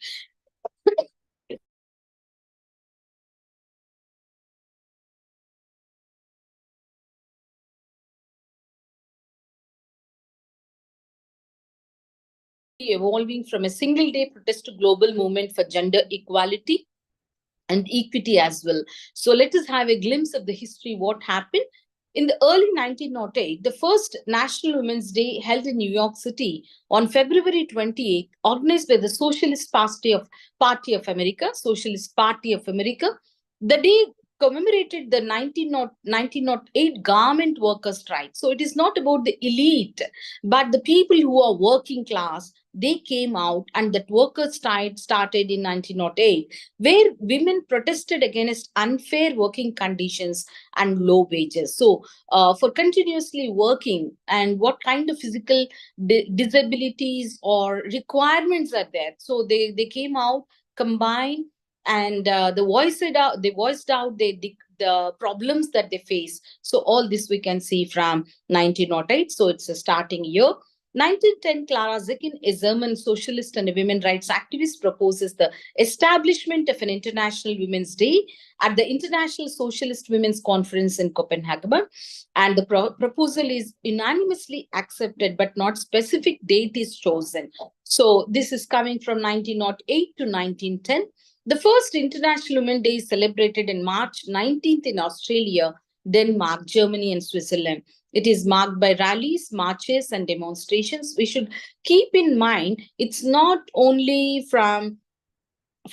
Evolving from a single day protest to global movement for gender equality and equity as well. So let us have a glimpse of the history, what happened. In the early 1908, the first National Women's Day held in New York City on February 28th, organized by the Socialist Party of America, Socialist Party of America. The day commemorated the 1908 garment workers' strike. So it is not about the elite, but the people who are working class. They came out, and that workers' strike started in 1908, where women protested against unfair working conditions and low wages. So for continuously working, and what kind of physical disabilities or requirements are there. So they came out, combined, and they voiced out the problems that they face. So all this we can see from 1908. So it's a starting year. 1910, Clara Zetkin, a German socialist and a women rights activist, proposes the establishment of an International Women's Day at the International Socialist Women's Conference in Copenhagen. And the proposal is unanimously accepted, but not specific date is chosen. So this is coming from 1908 to 1910. The first International Women's Day is celebrated in March 19th in Australia, Denmark, Germany, and Switzerland. It is marked by rallies, marches, and demonstrations. We should keep in mind it's not only from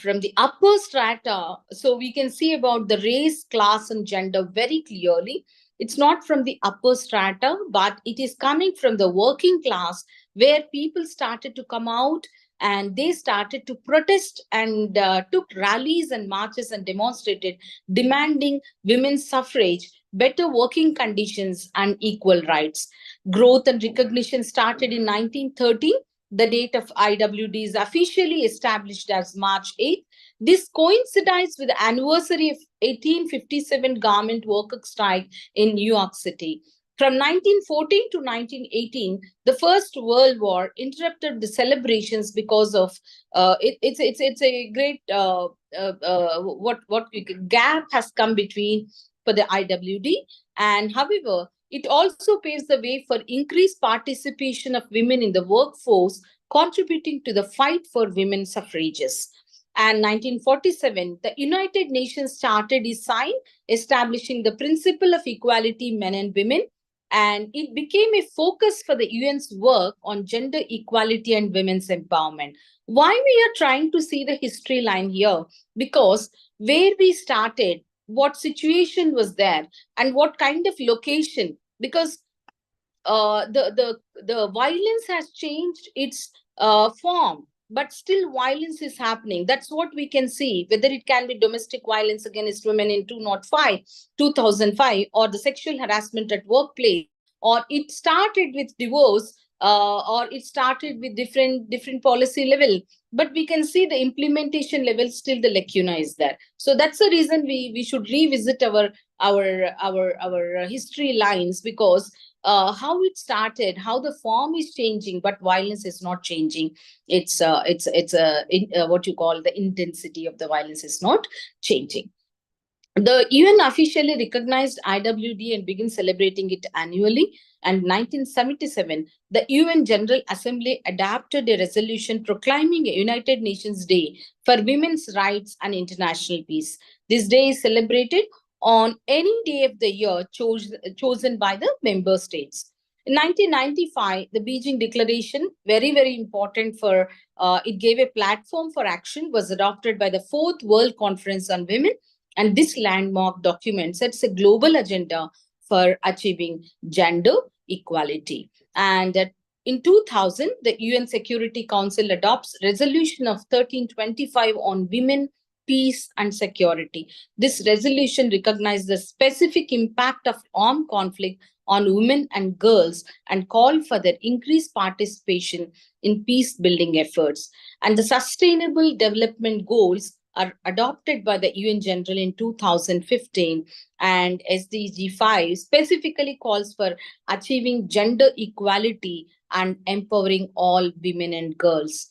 the upper strata. So we can see about the race, class, and gender very clearly. It's not from the upper strata, but it is coming from the working class, where people started to come out and they started to protest and took rallies and marches and demonstrated, demanding women's suffrage, better working conditions, and equal rights. Growth and recognition started in 1913. The date of IWD is officially established as March 8th. This coincides with the anniversary of 1857 garment worker strike in New York City. From 1914 to 1918, the First World War interrupted the celebrations because of it's a great gap has come between for the IWD, and however, it also paves the way for increased participation of women in the workforce, contributing to the fight for women's suffrages. And 1947, the United Nations Charter is signed, establishing the principle of equality, men and women, and it became a focus for the UN's work on gender equality and women's empowerment. Why we are trying to see the history line here? Because where we started, what situation was there, and what kind of location, because the violence has changed its form, but still violence is happening. That's what we can see, whether it can be domestic violence against women in 2005, or the sexual harassment at workplace, or it started with divorce, or it started with different policy level, but we can see the implementation level, still the lacuna is there. So that's the reason we should revisit our history lines, because how it started, how the form is changing, but violence is not changing. What you call the intensity of the violence is not changing. The UN officially recognized IWD and began celebrating it annually. And 1977, the UN General Assembly adopted a resolution proclaiming a United Nations Day for Women's Rights and International Peace. This day is celebrated on any day of the year chosen by the member states. In 1995, the Beijing Declaration, very, very important for, it gave a platform for action, was adopted by the Fourth World Conference on Women. And this landmark document sets a global agenda for achieving gender equality. And in 2000, the UN Security Council adopts resolution of 1325 on women, peace and security. This resolution recognizes the specific impact of armed conflict on women and girls and call for their increased participation in peace building efforts. And the Sustainable Development Goals are adopted by the UN General in 2015, and SDG 5 specifically calls for achieving gender equality and empowering all women and girls.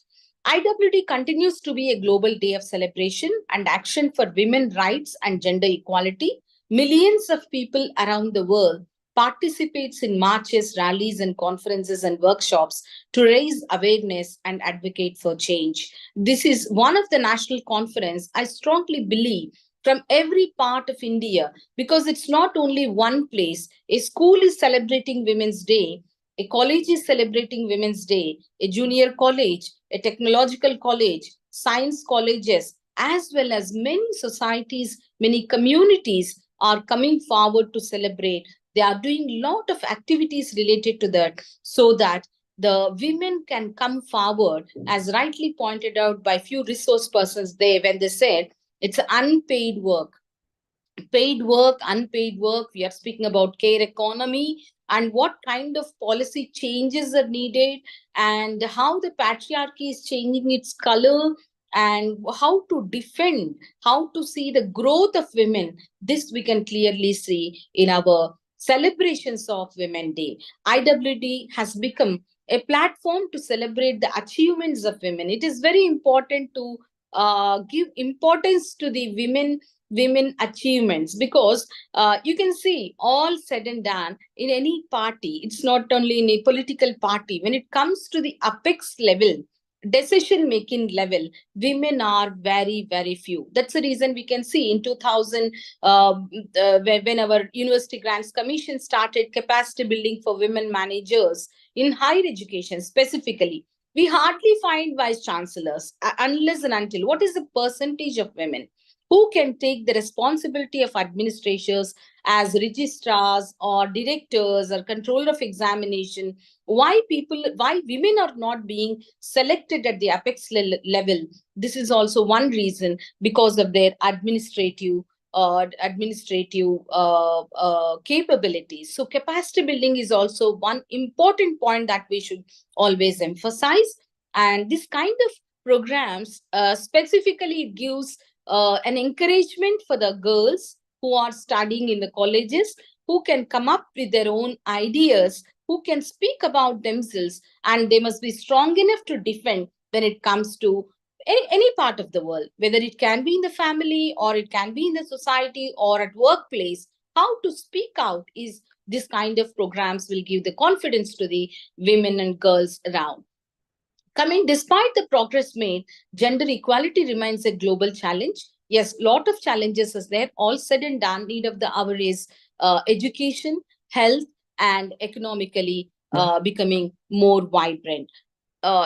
IWD continues to be a global day of celebration and action for women's rights and gender equality. Millions of people around the world participates in marches, rallies, and conferences and workshops to raise awareness and advocate for change. This is one of the national conference, I strongly believe, from every part of India, because it's not only one place. A school is celebrating Women's Day, a college is celebrating Women's Day, a junior college, a technological college, science colleges, as well as many societies, many communities are coming forward to celebrate. They are doing a lot of activities related to that, so that the women can come forward, as rightly pointed out by few resource persons there, when they said it's unpaid work. Paid work, unpaid work, we are speaking about care economy, and what kind of policy changes are needed, and how the patriarchy is changing its color, and how to defend, how to see the growth of women. This we can clearly see in our celebrations of Women Day. IWD has become a platform to celebrate the achievements of women. It is very important to give importance to the women achievements, because you can see, all said and done, in any party, it's not only in a political party, when it comes to the apex level, decision making level, women are very, very few. That's the reason we can see in 2000, when our University Grants Commission started capacity building for women managers in higher education specifically, we hardly find vice chancellors, unless and until, what is the percentage of women who can take the responsibility of administrators as registrars or directors or controller of examination? Why women are not being selected at the apex level? This is also one reason, because of their administrative capabilities. So capacity building is also one important point that we should always emphasize. And this kind of programs specifically gives an encouragement for the girls who are studying in the colleges, who can come up with their own ideas, who can speak about themselves, and they must be strong enough to defend when it comes to any part of the world, whether it can be in the family, or it can be in the society, or at workplace. How to speak out is this kind of programs will give the confidence to the women and girls around. Despite the progress made, gender equality remains a global challenge. Yes, lot of challenges is there. All said and done, need of the hour is education, health, and economically becoming more vibrant.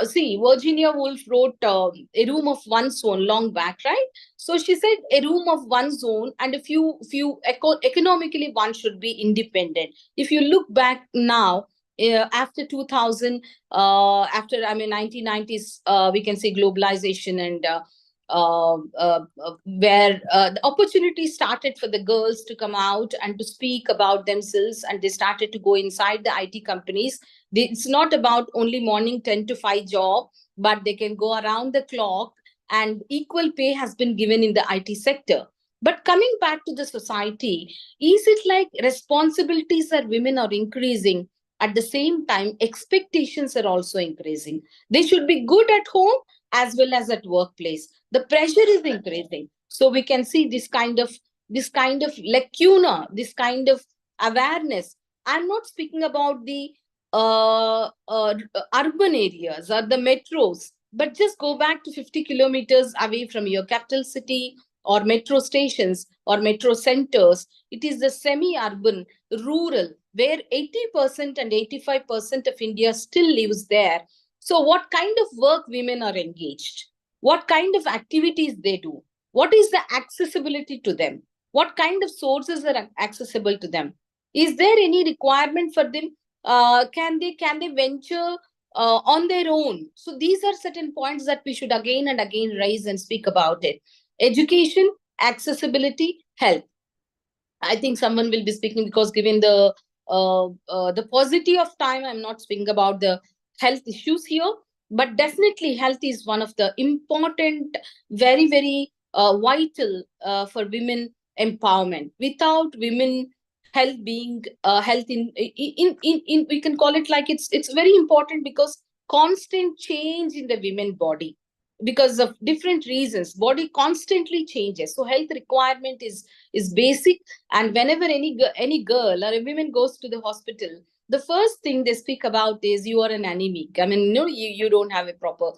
see, Virginia Woolf wrote A Room of One's Own long back, right? So she said a room of one's own, and economically one should be independent. If you look back now, after 2000, after 1990s, we can say globalization and where the opportunity started for the girls to come out and to speak about themselves, and they started to go inside the IT companies. It's not about only morning 10 to 5 job, but they can go around the clock, and equal pay has been given in the IT sector. But coming back to the society, is it like responsibilities that women are increasing? At the same time, expectations are also increasing. They should be good at home as well as at workplace. The pressure is increasing. So we can see this kind of lacuna, this kind of awareness. I'm not speaking about the urban areas or the metros, but just go back to 50 kilometers away from your capital city or metro stations or metro centers. It is the semi-urban, rural, where 80% and 85% of India still lives there. So what kind of work women are engaged? What kind of activities they do? What is the accessibility to them? What kind of sources are accessible to them? Is there any requirement for them? Can they venture on their own? So these are certain points that we should again and again raise and speak about it. Education, accessibility, health. I think someone will be speaking, because given the paucity of time, I'm not speaking about the health issues here, but definitely health is one of the important, very, very vital for women empowerment. Without women health being health in we can call it like it's very important, because constant change in the women body, because of different reasons, body constantly changes. So health requirement is basic. And whenever any girl or a woman goes to the hospital, the first thing they speak about is you are an anemic. I mean, no, you don't have a proper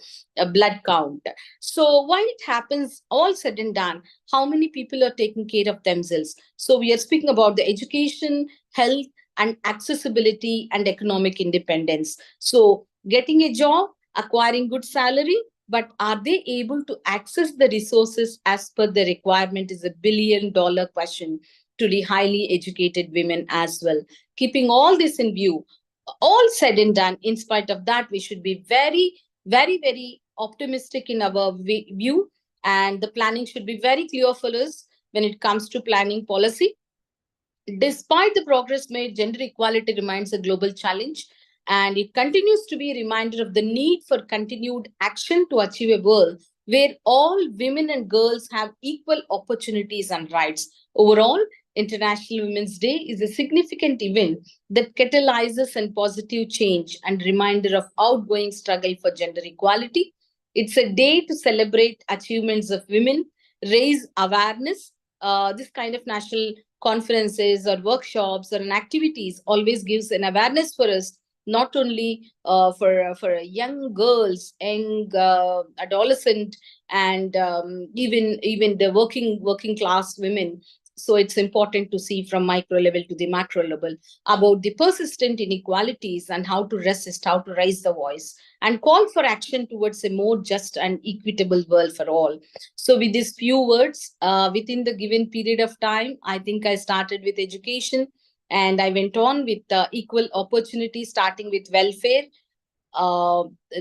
blood count. So why it happens, all said and done, how many people are taking care of themselves? So we are speaking about the education, health, and accessibility and economic independence. So getting a job, acquiring good salary, but are they able to access the resources as per the requirement is $1 billion question to the highly educated women as well. Keeping all this in view, all said and done, in spite of that, we should be very, very, very optimistic in our view, and the planning should be very clear for us when it comes to planning policy. Despite the progress made, gender equality remains a global challenge, and it continues to be a reminder of the need for continued action to achieve a world where all women and girls have equal opportunities and rights. Overall, International Women's Day is a significant event that catalyzes and positive change and reminder of outgoing struggle for gender equality. It's a day to celebrate achievements of women, raise awareness. This kind of national conferences or workshops or activities always gives an awareness for us, not only for young girls, young adolescent, and even the working class women. So it's important to see from micro level to the macro level about the persistent inequalities and how to resist, how to raise the voice and call for action towards a more just and equitable world for all. So with these few words, within the given period of time, I think I started with education, and I went on with equal opportunity, starting with welfare,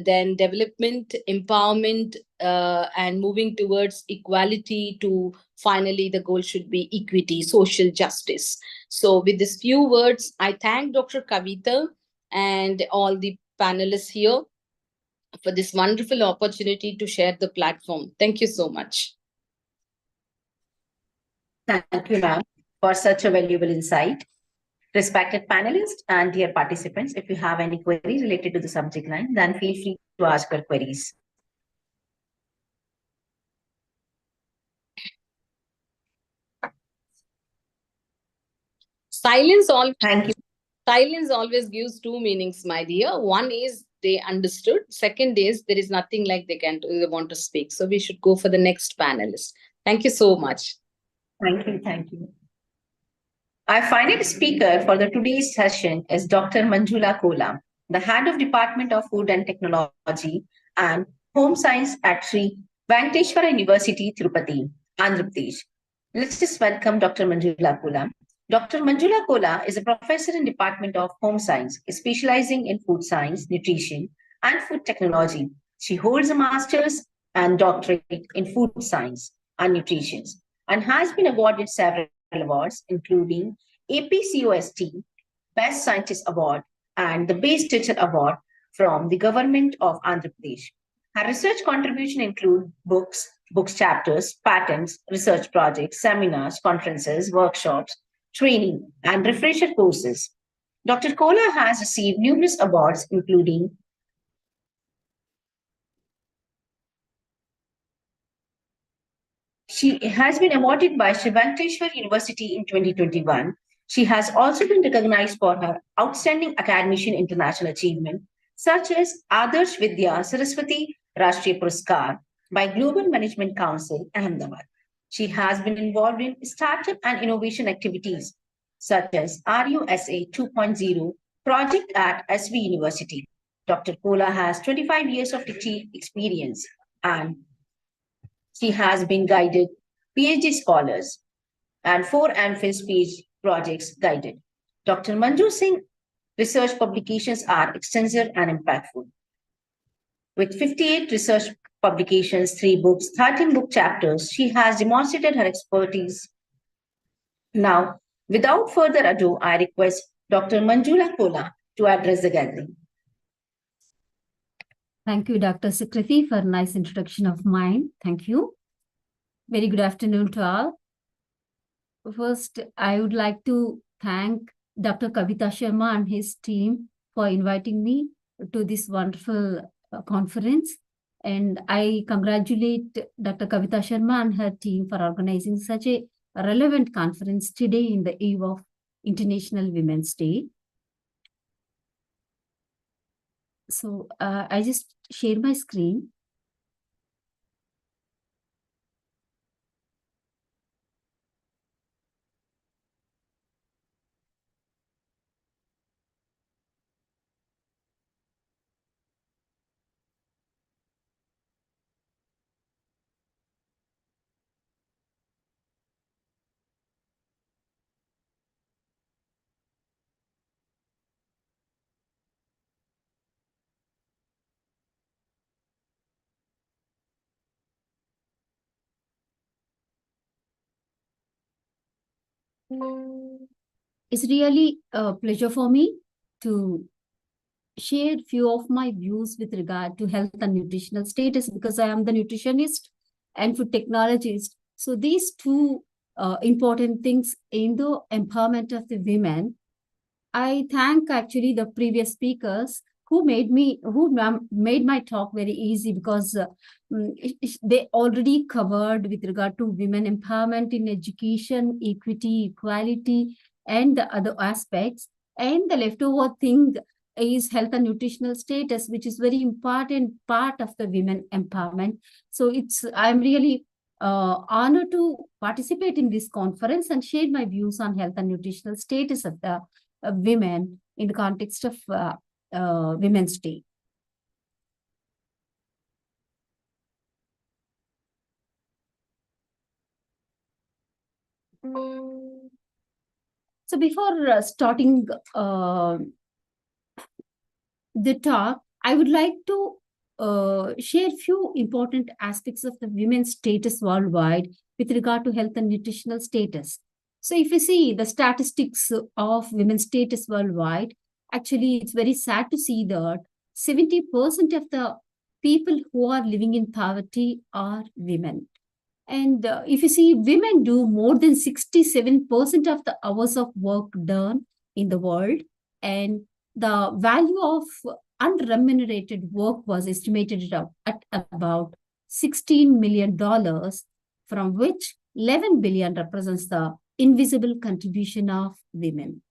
then development, empowerment, and moving towards equality to finally the goal should be equity, social justice. So with these few words, I thank Dr. Kavita and all the panelists here for this wonderful opportunity to share the platform. Thank you so much. Thank you, ma'am, for such a valuable insight. Respected panelists and dear participants, if you have any queries related to the subject line, then feel free to ask your queries. Silence Thank you. Silence always gives two meanings, my dear. One is they understood. Second is there is nothing like they want to speak. So we should go for the next panelist. Thank you so much. Thank you. Thank you. Our final speaker for the today's session is Dr. Manjula Kolam. the head of Department of Food and Technology and Home Science at Sri Venkateshwara University, Tirupati, Andhra Pradesh. Let's just welcome Dr. Manjula Kola. Dr. Manjula Kola is a professor in Department of Home Science, specializing in food science, nutrition, and food technology. She holds a master's and doctorate in food science and nutrition and has been awarded several awards, including APCOST Best Scientist Award and the Best Teacher Award from the Government of Andhra Pradesh. Her research contribution include books chapters, patents, research projects, seminars, conferences, workshops, training, and refresher courses. Dr. Kola has received numerous awards, including she has been awarded by Sri Venkateshwara University in 2021. She has also been recognized for her outstanding academician international achievement, such as Adarsh Vidya Saraswati Rashtriya Puraskar by Global Management Council, Ahmedabad. She has been involved in startup and innovation activities, such as RUSA 2.0 project at SV University. Dr. Kola has 25 years of teaching experience and she has been guided PhD scholars and 4 MPhil PhD projects guided. Dr. Manju Singh research publications are extensive and impactful. With 58 research publications, 3 books, 13 book chapters, she has demonstrated her expertise. Now, without further ado, I request Dr. Manjula Kola to address the gathering. Thank you, Dr. Sukriti, for a nice introduction of mine. Thank you. Very good afternoon to all. First, I would like to thank Dr. Kavita Sharma and his team for inviting me to this wonderful conference. And I congratulate Dr. Kavita Sharma and her team for organizing such a relevant conference today in the eve of International Women's Day. So I just share my screen. It's really a pleasure for me to share few of my views with regard to health and nutritional status because I am the nutritionist and food technologist. So these two important things in the empowerment of the women. I thank actually the previous speakers who made my talk very easy because they already covered with regard to women empowerment in education, equity, equality, and the other aspects. And the leftover thing is health and nutritional status, which is very important part of the women empowerment. So I'm really honored to participate in this conference and share my views on health and nutritional status of the women in the context of Women's Day. So before starting the talk, I would like to share few important aspects of the women's status worldwide with regard to health and nutritional status. So if you see the statistics of women's status worldwide, actually it's very sad to see that 70% of the people who are living in poverty are women. And if you see, women do more than 67% of the hours of work done in the world. And the value of unremunerated work was estimated at about $16 million, from which 11 billion represents the invisible contribution of women.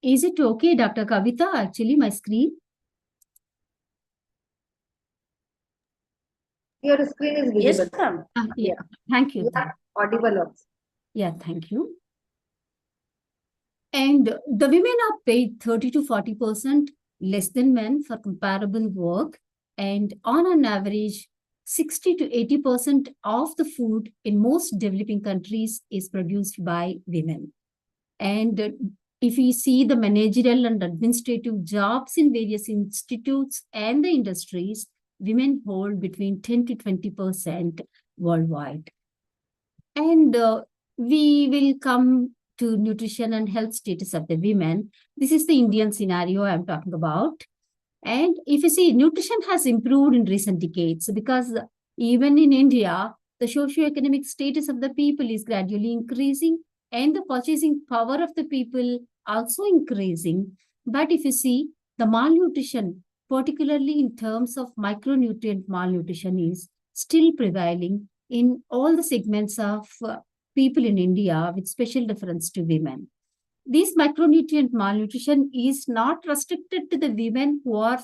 Is it okay, Dr. Kavita? Actually, my screen. Your screen is Yes, visible. ma'am. Yeah, thank you. Yeah, audible also. Yeah, thank you. And the women are paid 30 to 40% less than men for comparable work. And on an average, 60 to 80% of the food in most developing countries is produced by women. And if we see the managerial and administrative jobs in various institutes and the industries, women hold between 10 to 20% worldwide. And we will come to nutrition and health status of the women. This is the Indian scenario I'm talking about. And if you see, nutrition has improved in recent decades because even in India, the socio-economic status of the people is gradually increasing and the purchasing power of the people also increasing. But if you see, the malnutrition, particularly in terms of micronutrient malnutrition, is still prevailing in all the segments of people in India with special reference to women. This micronutrient malnutrition is not restricted to the women who are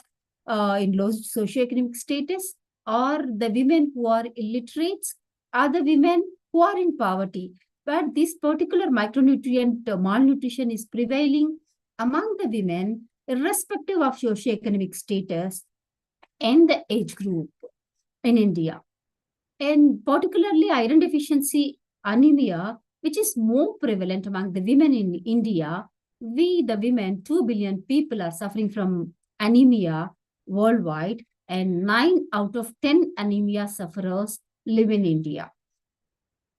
in low socioeconomic status or the women who are illiterates or the women who are in poverty. But this particular micronutrient malnutrition is prevailing among the women irrespective of socioeconomic status and the age group in India. And particularly iron deficiency anemia, which is more prevalent among the women in India. We, the women, 2 billion people are suffering from anemia worldwide, and 9 out of 10 anemia sufferers live in India.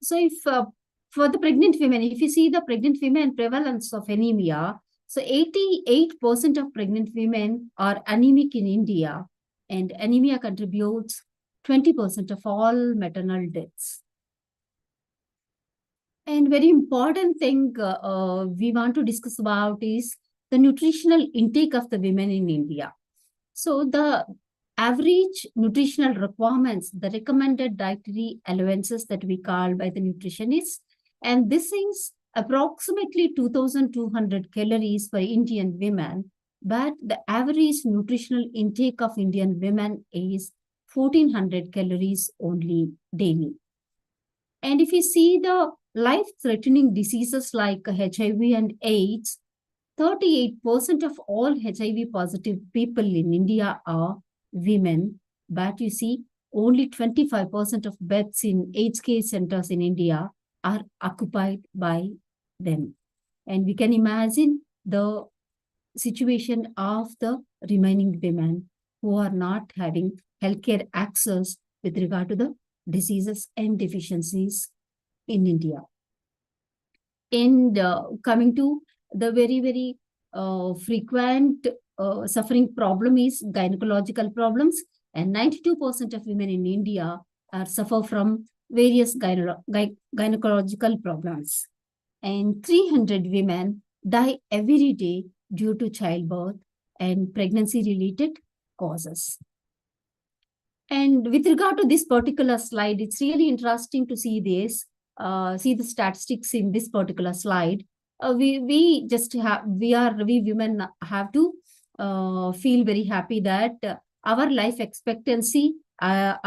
So if for the pregnant women, if you see the pregnant women prevalence of anemia, so 88% of pregnant women are anemic in India, and anemia contributes 20% of all maternal deaths. And very important thing we want to discuss about is the nutritional intake of the women in India. So the average nutritional requirements, the recommended dietary allowances that we call by the nutritionists, and this is approximately 2,200 calories for Indian women, but the average nutritional intake of Indian women is 1,400 calories only daily. And if you see the life-threatening diseases like HIV and AIDS, 38% of all HIV positive people in India are women, but you see only 25% of beds in AIDS care centers in India are occupied by them. And we can imagine the situation of the remaining women who are not having healthcare access with regard to the diseases and deficiencies in India. And coming to the very frequent suffering problem is gynecological problems, and 92% of women in India suffer from various gynecological problems, and 300 women die every day due to childbirth and pregnancy related causes. And with regard to this particular slide, it's really interesting to see this, see the statistics in this particular slide. We women have to feel very happy that our life expectancy, life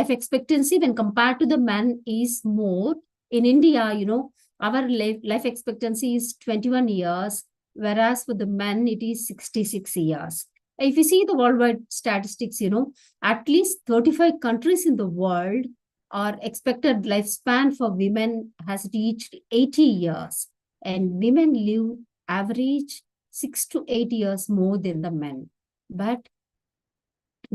expectancy when compared to the man is more. In India, you know, our life expectancy is 21 years, whereas for the men it is 66 years. If you see the worldwide statistics, you know, at least 35 countries in the world, our expected lifespan for women has reached 80 years, and women live average 6 to 8 years more than the men. But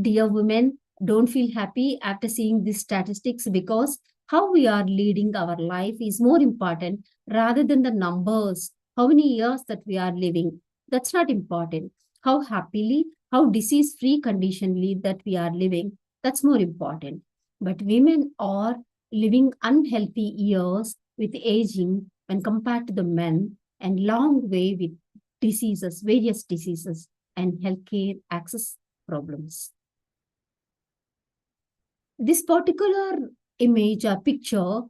dear women, don't feel happy after seeing these statistics, because how we are leading our life is more important rather than the numbers, how many years that we are living. That's not important. How happily, how disease-free conditionally that we are living, that's more important. But women are living unhealthy years with aging when compared to the men, and long way with diseases, various diseases and healthcare access problems. This particular image or picture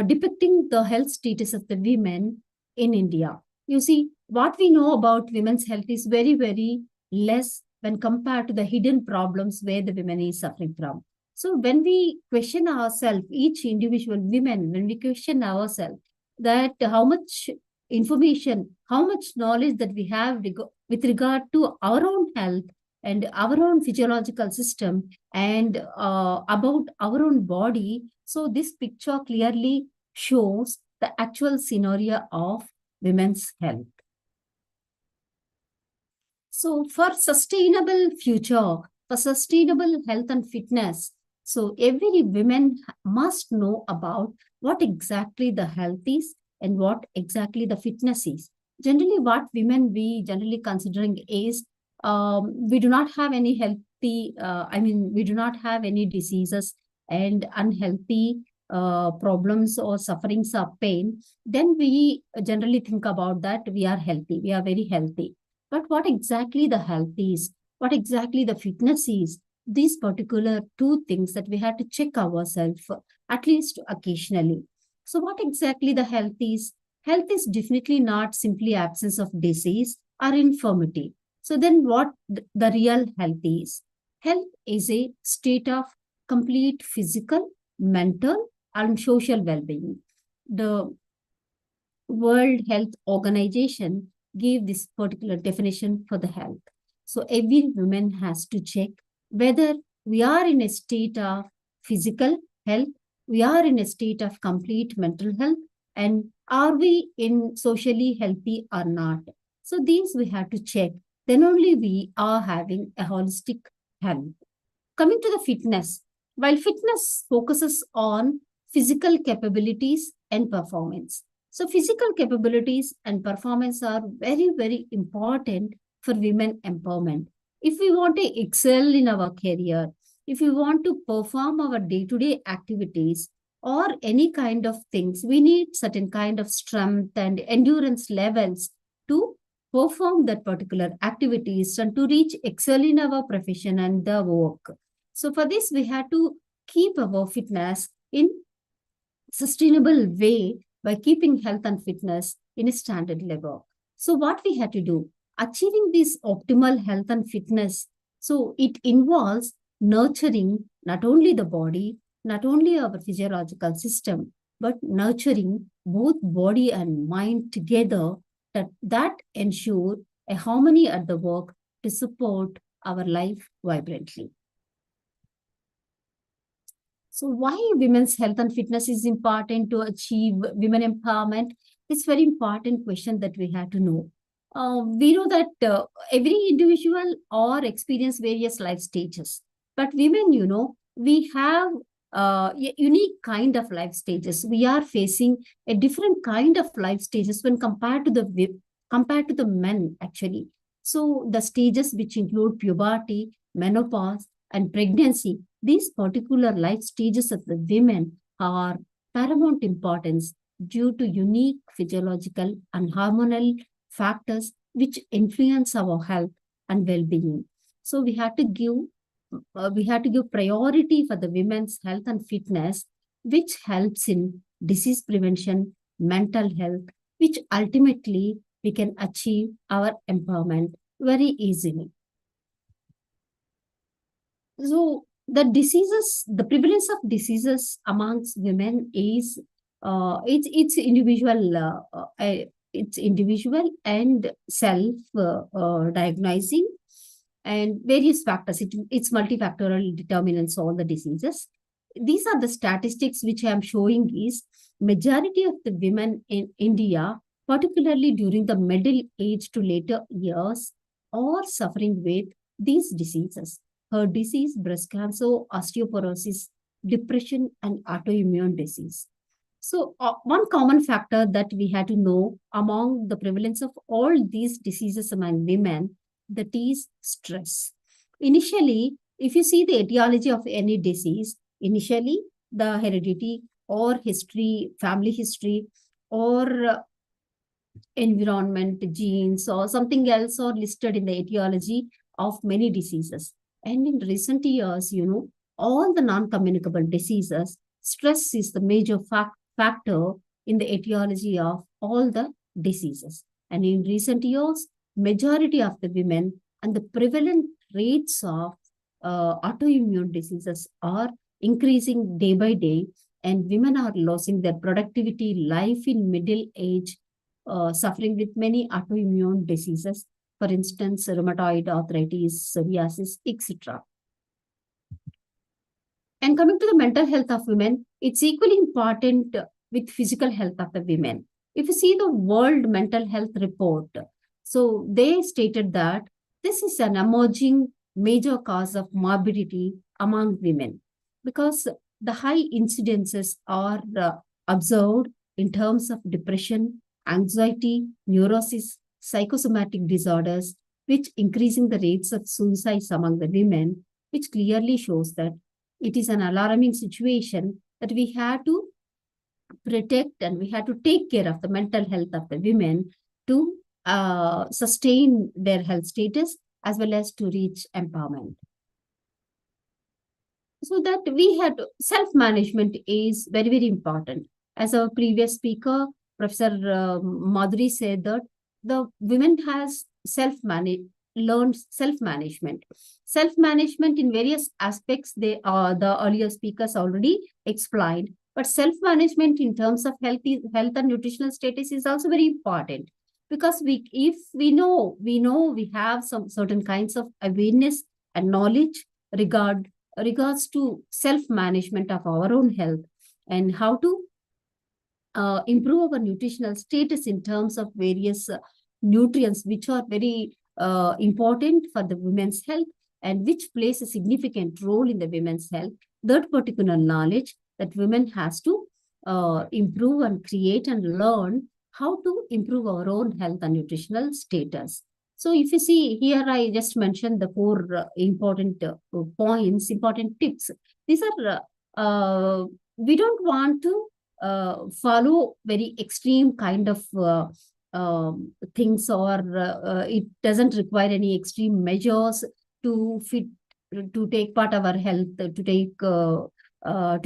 depicting the health status of the women in India. You see, what we know about women's health is very less when compared to the hidden problems where the women is suffering from. So when we question ourselves, each individual women, when we question ourselves that how much information, how much knowledge that we have with regard to our own health and our own physiological system and about our own body. So this picture clearly shows the actual scenario of women's health. So for sustainable future, for sustainable health and fitness, so every woman must know about what exactly the health is and what exactly the fitness is. Generally, what women we generally considering is we do not have any healthy, we do not have any diseases and unhealthy problems or sufferings or pain. Then we generally think about that we are healthy, we are very healthy. But what exactly the health is, what exactly the fitness is, these particular two things that we have to check ourselves at least occasionally. So what exactly the health is? Health is definitely not simply absence of disease or infirmity. So then what the real health is? Health is a state of complete physical, mental, and social well-being. The World Health Organization gave this particular definition for the health. So every woman has to check whether we are in a state of physical health, we are in a state of complete mental health, and are we in socially healthy or not. So these we have to check. Then only we are having a holistic health. Coming to the fitness, while fitness focuses on physical capabilities and performance. So physical capabilities and performance are very, very important for women empowerment. If we want to excel in our career, if we want to perform our day-to-day activities or any kind of things, we need certain kind of strength and endurance levels to perform that particular activities and to reach excel in our profession and the work. So for this, we have to keep our fitness in sustainable way by keeping health and fitness in a standard level. So what we have to do, achieving this optimal health and fitness, so it involves nurturing not only the body, not only our physiological system, but nurturing both body and mind together that ensure a harmony at the work to support our life vibrantly. So why women's health and fitness is important to achieve women empowerment? It's very important question that we have to know. We know that every individual or experience various life stages, but women, we have a unique kind of life stages. We are facing a different kind of life stages when compared to the men actually. So the stages which include puberty, menopause, and pregnancy, these particular life stages of the women are paramount importance due to unique physiological and hormonal factors which influence our health and well-being. So we have to give priority for the women's health and fitness, which helps in disease prevention, mental health, which ultimately we can achieve our empowerment very easily. So the prevalence of diseases amongst women is it's individual and self diagnosing and various factors. It's multifactorial determinants all the diseases. These are the statistics which I am showing is majority of the women in India, particularly during the middle age to later years, are suffering with these diseases. Heart disease, breast cancer, osteoporosis, depression, and autoimmune disease. So one common factor that we had to know among the prevalence of all these diseases among women, that is stress. Initially, if you see the etiology of any disease, initially the heredity or history, family history, or environment, genes, or something else are listed in the etiology of many diseases. And in recent years, all the non-communicable diseases, stress is the major factor in the etiology of all the diseases. And in recent years, majority of the women and the prevalent rates of autoimmune diseases are increasing day by day, and women are losing their productivity, life in middle age, suffering with many autoimmune diseases, for instance, rheumatoid arthritis, psoriasis, etc. And coming to the mental health of women, it's equally important with physical health of the women. If you see the World Mental Health Report, so they stated that this is an emerging major cause of morbidity among women because the high incidences are observed in terms of depression, anxiety, neurosis, psychosomatic disorders, which increasing the rates of suicides among the women, which clearly shows that it is an alarming situation that we have to protect and we have to take care of the mental health of the women to sustain their health status as well as to reach empowerment. So that we had self-management is very, very important. As our previous speaker, Professor Madhuri said that the women has learned self-management. Self-management in various aspects, the earlier speakers already explained. But self-management in terms of health and nutritional status is also very important because if we know we have some certain kinds of awareness and knowledge regards to self-management of our own health and how to improve our nutritional status in terms of various nutrients which are very important for the women's health and which plays a significant role in the women's health. That particular knowledge that women has to improve and create and learn how to improve our own health and nutritional status. So if you see here, I just mentioned the four important points, important tips. These are, we don't want to follow very extreme kind of things, or it doesn't require any extreme measures to take part of our health, to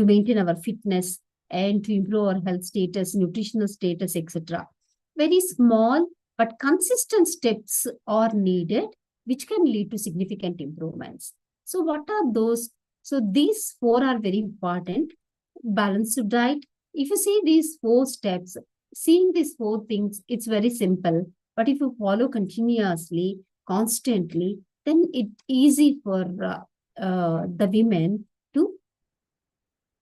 maintain our fitness and to improve our health status, nutritional status, etc. Very small but consistent steps are needed, which can lead to significant improvements. So what are those? So these four are very important. Balanced diet. If you see these four steps, seeing these four things, it's very simple. But if you follow continuously, constantly, then it's easy for the women to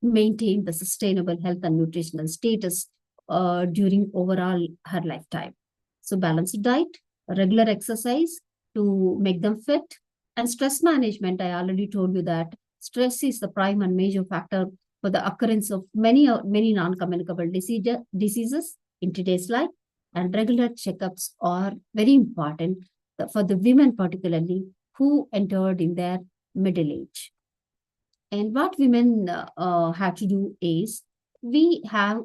maintain the sustainable health and nutritional status during overall her lifetime. So balanced diet, regular exercise to make them fit, and stress management. I already told you that stress is the prime and major factor for the occurrence of many non-communicable diseases in today's life, and regular checkups are very important for the women particularly who entered in their middle age. And what women have to do is we have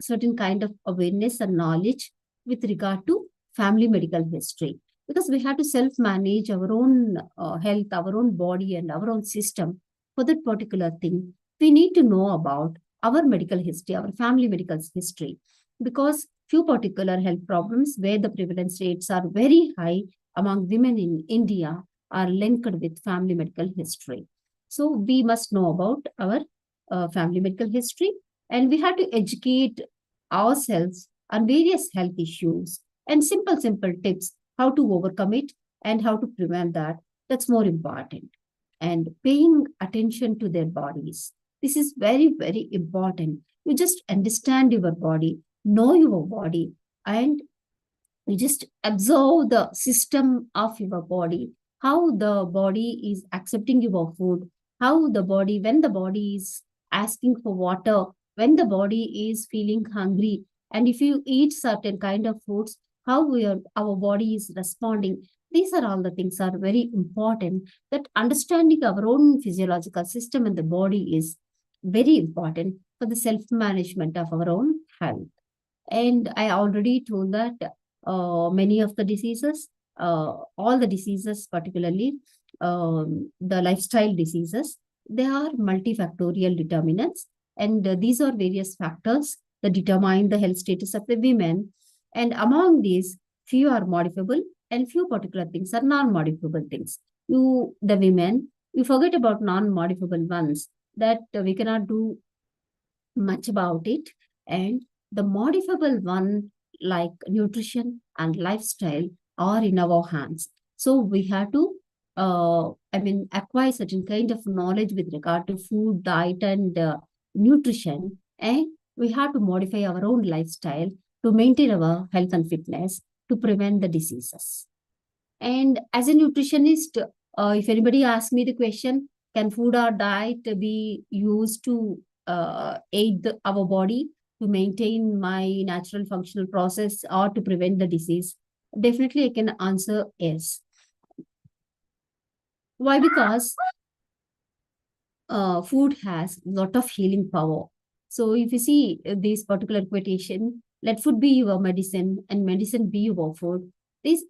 certain kind of awareness and knowledge with regard to family medical history, because we have to self-manage our own health, our own body and our own system for that particular thing. We need to know about our medical history, our family medical history, because few particular health problems where the prevalence rates are very high among women in India are linked with family medical history. So we must know about our family medical history, and we have to educate ourselves on various health issues and simple tips how to overcome it and how to prevent that. That's more important. And paying attention to their bodies. This is very, very important. You just understand your body, know your body, and you just observe the system of your body, how the body is accepting your food, how the body, when the body is asking for water, when the body is feeling hungry, and if you eat certain kind of foods, how our body is responding. These are all the things are very important, that understanding our own physiological system and the body is very important for the self-management of our own health. And I already told that many of the diseases, all the diseases, particularly the lifestyle diseases, they are multifactorial determinants. And these are various factors that determine the health status of the women. And among these, few are modifiable and few particular things are non-modifiable things. the women, you forget about non-modifiable ones that we cannot do much about it. And the modifiable one, like nutrition and lifestyle, are in our hands. So we have to, acquire certain kind of knowledge with regard to food, diet, and nutrition. And we have to modify our own lifestyle to maintain our health and fitness to prevent the diseases. And as a nutritionist, if anybody asks me the question, can food or diet be used to aid our body to maintain my natural functional process or to prevent the disease? Definitely, I can answer yes. Why? Because food has a lot of healing power. So if you see this particular quotation, let food be your medicine and medicine be your food. This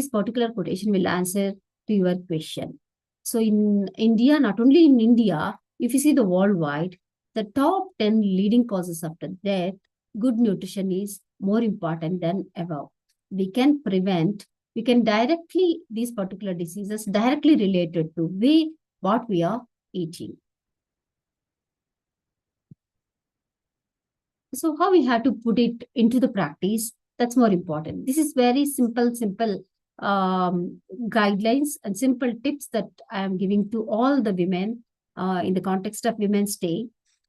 particular quotation will answer to your question. So in India, not only in India, if you see the worldwide, the top 10 leading causes of death, good nutrition is more important than ever. We can directly, these particular diseases directly related to what we are eating. So how we have to put it into the practice, that's more important. This is very simple guidelines and simple tips that I am giving to all the women in the context of Women's Day.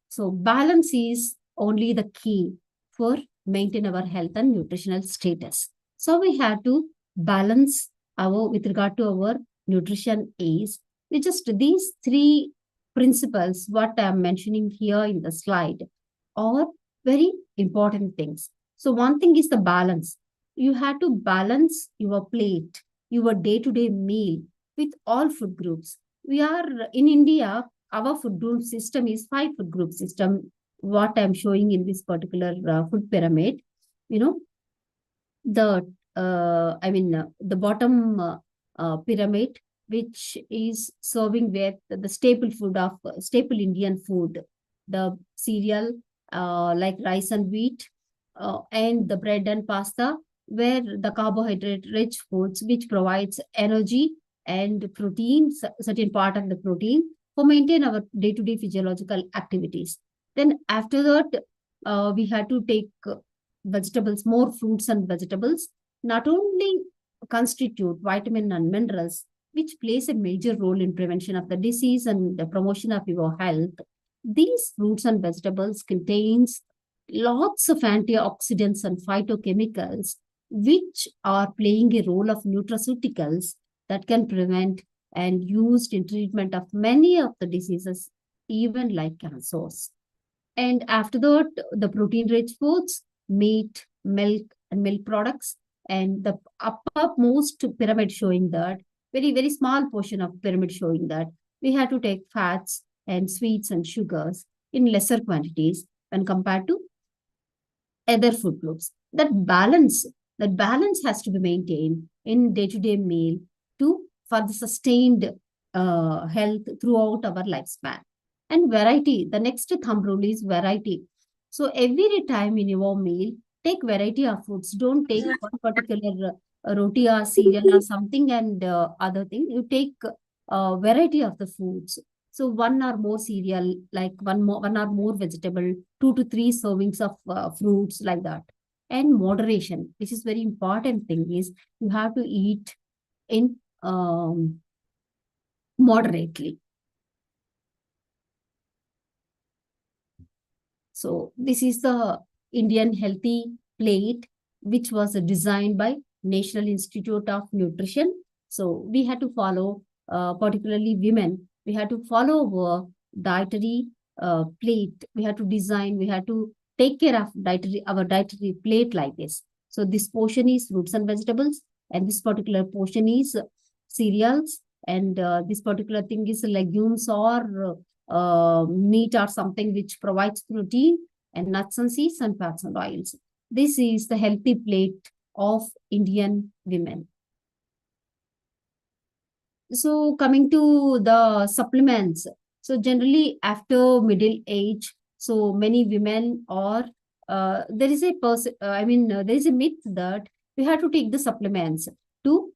So balance is only the key for maintain our health and nutritional status. So we have to balance with regard to our nutrition is with just these three principles, what I am mentioning here in the slide, are very important things. So one thing is the balance. You have to balance your plate, your day-to-day meal with all food groups. We are in India, our food group system is 5 food group system, what I'm showing in this particular food pyramid. You know, the bottom pyramid, which is serving with the staple food of staple Indian food, the cereal like rice and wheat, and the bread and pasta, where the carbohydrate rich foods which provides energy and protein, certain part of the protein for maintain our day-to-day physiological activities. Then after that, we had to take vegetables, more fruits and vegetables, not only constitute vitamin and minerals, which plays a major role in prevention of the disease and the promotion of your health. These fruits and vegetables contains lots of antioxidants and phytochemicals, which are playing a role of nutraceuticals that can prevent and used in treatment of many of the diseases, even like cancers. And after that, the protein-rich foods, meat, milk, and milk products, and the uppermost pyramid showing that, very, very small portion of pyramid showing that we have to take fats and sweets and sugars in lesser quantities when compared to other food groups. That balance has to be maintained in day-to-day meal for the sustained health throughout our lifespan. And variety, the next thumb rule is variety. So every time in your meal, take variety of foods. Don't take one particular roti or cereal or something and other thing. You take variety of the foods. So one or more cereal, like one or more vegetable, 2 to 3 servings of fruits, like that. And moderation, which is very important thing, is you have to eat in moderately. So this is the Indian Healthy Plate, which was designed by National Institute of Nutrition. So we had to follow, particularly women, we had to follow our dietary plate. We had to design, we had to take care of our dietary plate like this. So this portion is fruits and vegetables, and this particular portion is cereals, and this particular thing is legumes or meat or something which provides protein, and nuts and seeds and fats and oils. This is the healthy plate of Indian women. So coming to the supplements. So generally after middle age, so many women are, there is a there is a myth that we have to take the supplements to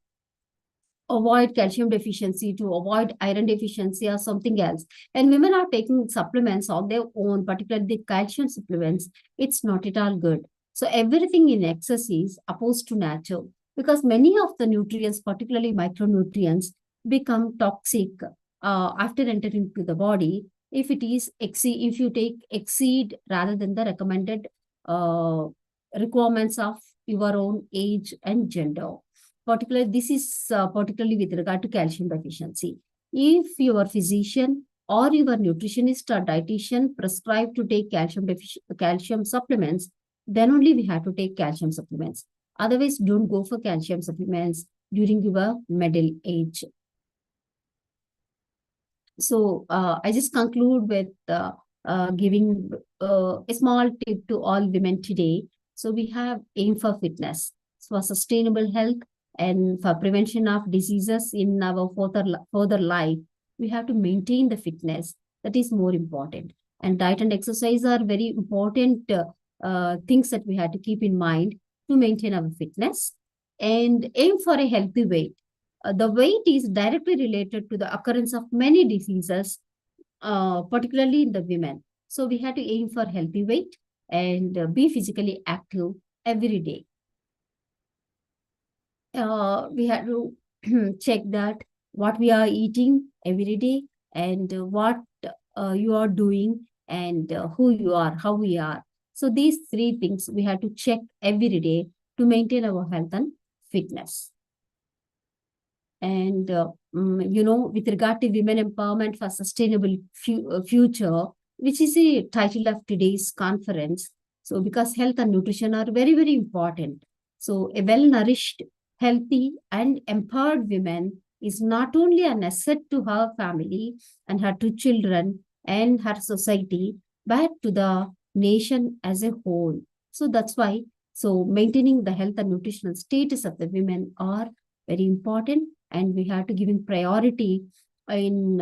avoid calcium deficiency, to avoid iron deficiency or something else. And women are taking supplements on their own, particularly the calcium supplements. It's not at all good. So everything in excess is opposed to nature, because many of the nutrients, particularly micronutrients, become toxic after entering into the body if it is if you take exceed rather than the recommended requirements of your own age and gender. Particularly, this is particularly with regard to calcium deficiency. If your physician or your nutritionist or dietitian prescribe to take calcium supplements, then only we have to take calcium supplements. Otherwise, don't go for calcium supplements during your middle age. So I just conclude with giving a small tip to all women today. So we have aim for fitness, for sustainable health, and for prevention of diseases in our further life. We have to maintain the fitness. That is more important. And diet and exercise are very important things that we have to keep in mind to maintain our fitness. And aim for a healthy weight. The weight is directly related to the occurrence of many diseases, particularly in the women. So we have to aim for healthy weight and be physically active every day. We have to check that what we are eating every day and what you are doing and who you are, how we are. So these three things we have to check every day to maintain our health and fitness. And, with regard to women empowerment for sustainable future, which is the title of today's conference. So because health and nutrition are very, very important. So a well-nourished, healthy and empowered woman is not only an asset to her family and her two children and her society, but to the nation as a whole. So that's why, maintaining the health and nutritional status of the women are very important, and we have to give in priority in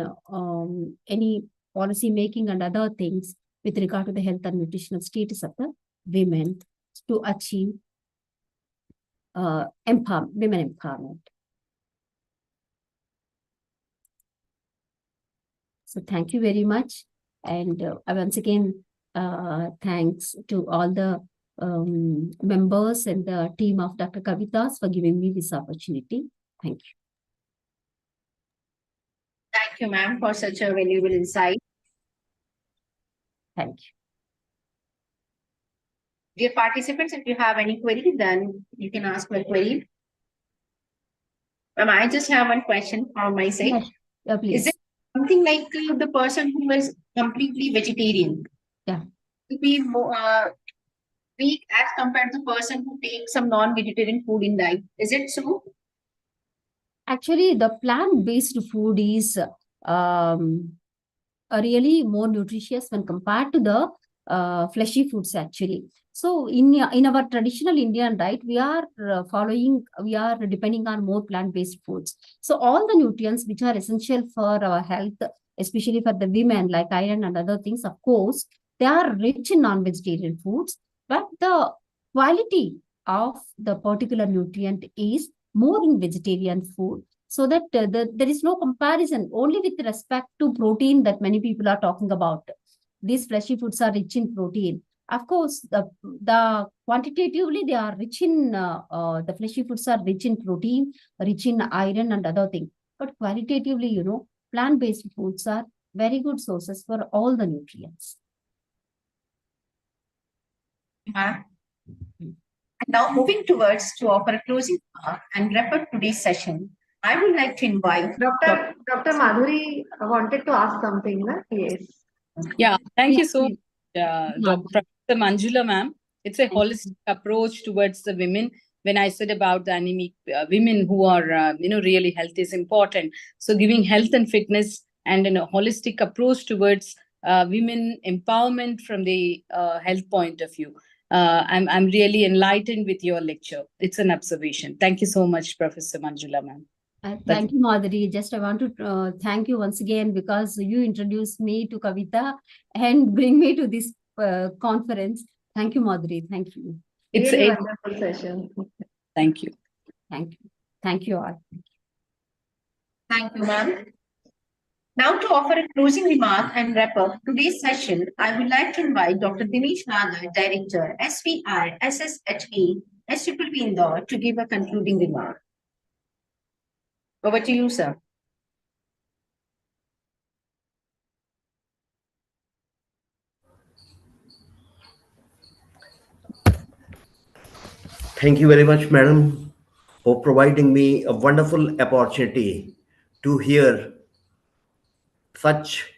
any policy making and other things with regard to the health and nutritional status of the women to achieve women empowerment. So thank you very much. And once again, thanks to all the members and the team of Dr. Kavitas for giving me this opportunity. Thank you. Thank you, ma'am, for such a valuable insight. Thank you. Dear participants, if you have any query, then you can ask your query. Ma'am, I just have one question from my side. Yes. Yeah, please. Is it something like the person who is completely vegetarian? Yeah. To be more weak as compared to the person who takes some non-vegetarian food in diet? Is it so? Actually, the plant-based food is really more nutritious when compared to the fleshy foods, actually. So in our traditional Indian diet, we are depending on more plant-based foods. So all the nutrients which are essential for our health, especially for the women, like iron and other things, of course, they are rich in non-vegetarian foods, but the quality of the particular nutrient is more in vegetarian food, so that there is no comparison only with respect to protein that many people are talking about. These fleshy foods are rich in protein. Of course, the quantitatively they are rich in, the fleshy foods are rich in protein, rich in iron and other things. But qualitatively, plant-based foods are very good sources for all the nutrients. Now, moving towards to offer a closing remark and wrap up today's session, I would like to invite Dr. Madhuri wanted to ask something. Yes. Yeah, thank you so much, Dr. Manjula, ma'am. It's a holistic approach towards the women. When I said about the anemic women who are, really health is important. So giving health and fitness and a holistic approach towards women empowerment from the health point of view. I'm really enlightened with your lecture. It's an observation. Thank you so much, Professor Manjula, ma'am. Thank you, Madhuri. Just I want to thank you once again because you introduced me to Kavita and bring me to this conference. Thank you, Madhuri. Thank you. It's a wonderful session. Thank you. Thank you. Thank you all. Thank you, ma'am. Now, to offer a closing remark and wrap up today's session, I would like to invite Dr. Dinesh Nagar, Director, SVI, SSHE, SPPP Indore, to give a concluding remark. Over to you, sir. Thank you very much, madam, for providing me a wonderful opportunity to hear such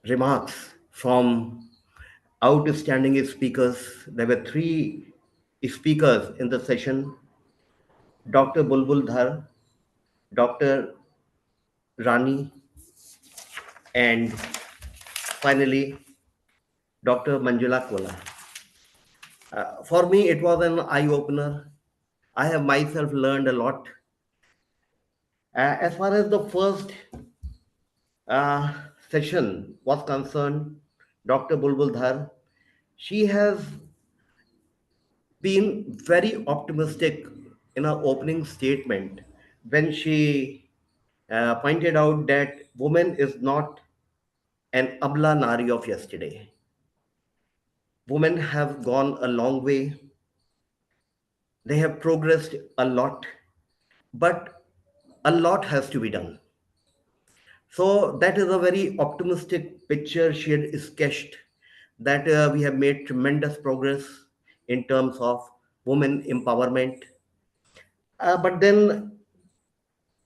remarks from outstanding speakers. There were three speakers in the session: Dr. Bulbul Dhar, Dr. Rani, and finally Dr. Manjula Kola. For me, it was an eye opener. I have myself learned a lot. As far as the first session was concerned, Dr. Bulbul Dhar, she has been very optimistic in her opening statement when she pointed out that woman is not an abla nari of yesterday. Women have gone a long way. They have progressed a lot, but a lot has to be done. So that is a very optimistic picture she had sketched, that we have made tremendous progress in terms of women empowerment. But then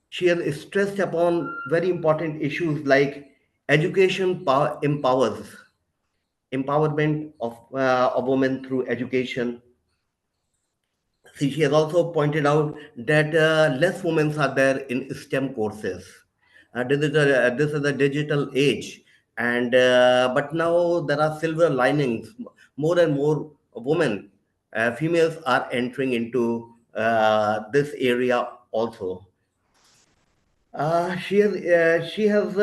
she has stressed upon very important issues like education empowers, empowerment of a woman through education. See, she has also pointed out that less women are there in STEM courses. This is a digital age, and but now there are silver linings. More and more women, females, are entering into this area also. She has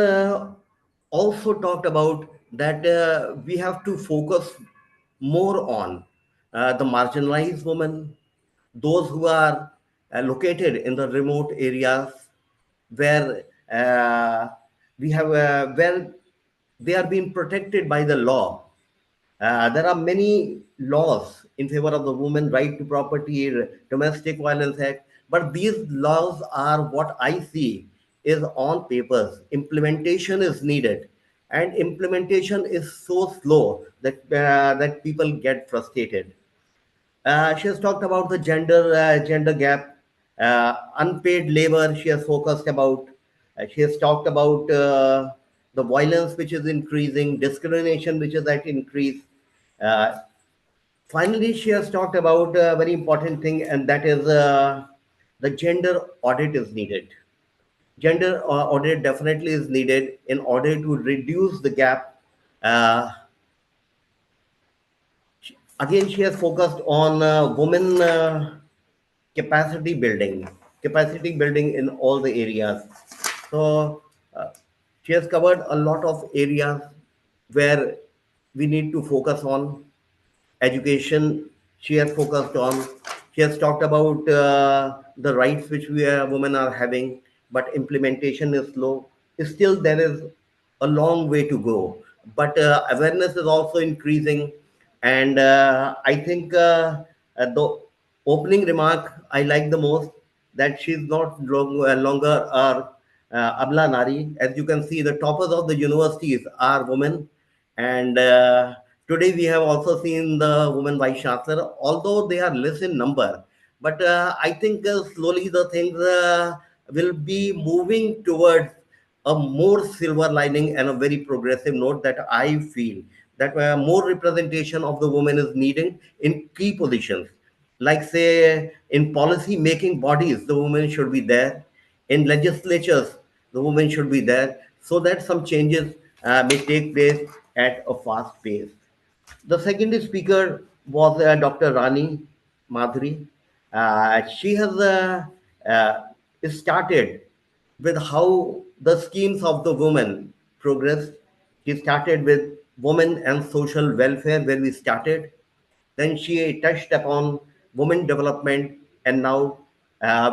also talked about that we have to focus more on the marginalized women, those who are located in the remote areas where we have where they are being protected by the law. There are many laws in favor of the woman, right to property, domestic violence act, but these laws are what I see is on papers. Implementation is needed, and implementation is so slow that that people get frustrated. She has talked about the gender gap, unpaid labor. She has focused about. She has talked about the violence which is increasing, discrimination which is at increase. Uh, Finally, she has talked about a very important thing, and that is the gender audit is needed. Gender audit definitely is needed in order to reduce the gap. Uh, Again, she has focused on women capacity building in all the areas. So she has covered a lot of areas where we need to focus on. Education she has focused on. She has talked about the rights which women are having, but implementation is slow. Still, there is a long way to go. But awareness is also increasing. And I think the opening remark I like the most, that she's not longer our Abla Nari. As you can see, the toppers of the universities are women. And today we have also seen the women vice chancellor, although they are less in number. But I think slowly the things will be moving towards a more silver lining and a very progressive note, that I feel that more representation of the women is needed in key positions. Like say in policy making bodies, the women should be there. In legislatures, the women should be there, so that some changes may take place at a fast pace. The second speaker was Dr. Rani Madhuri. She has started with how the schemes of the women progressed. She started with women and social welfare, where we started. Then she touched upon women development, and now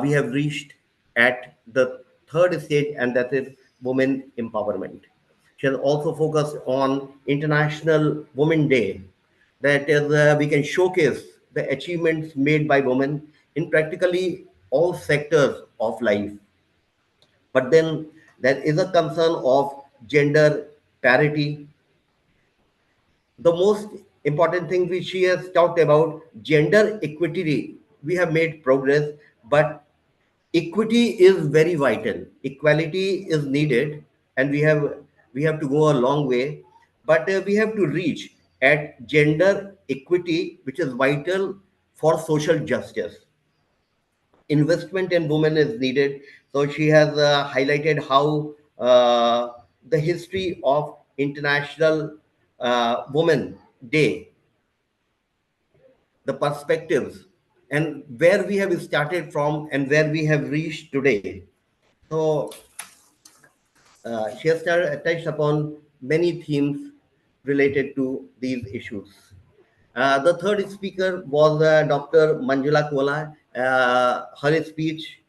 we have reached at the third stage, and that is women empowerment. She has also focused on International Women Day. That is, we can showcase the achievements made by women in practically all sectors of life. But then there is a concern of gender parity. The most important thing which she has talked about, gender equity. We have made progress, but equity is very vital. Equality is needed, and we have to go a long way, but we have to reach at gender equity, which is vital for social justice. Investment in women is needed. So she has highlighted how the history of International Women Day, the perspectives, and where we have started from and where we have reached today. So she has touched upon many themes related to these issues. The third speaker was Dr. Manjula Kola. Her speech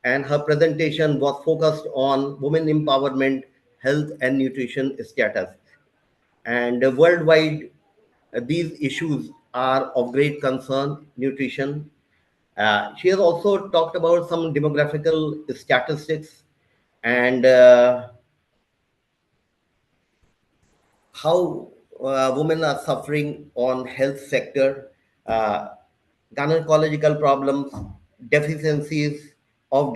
and her presentation was focused on women empowerment, health, and nutrition status. And worldwide, these issues are of great concern, nutrition. She has also talked about some demographical statistics and how women are suffering on health sector, uh, gynecological problems, deficiencies of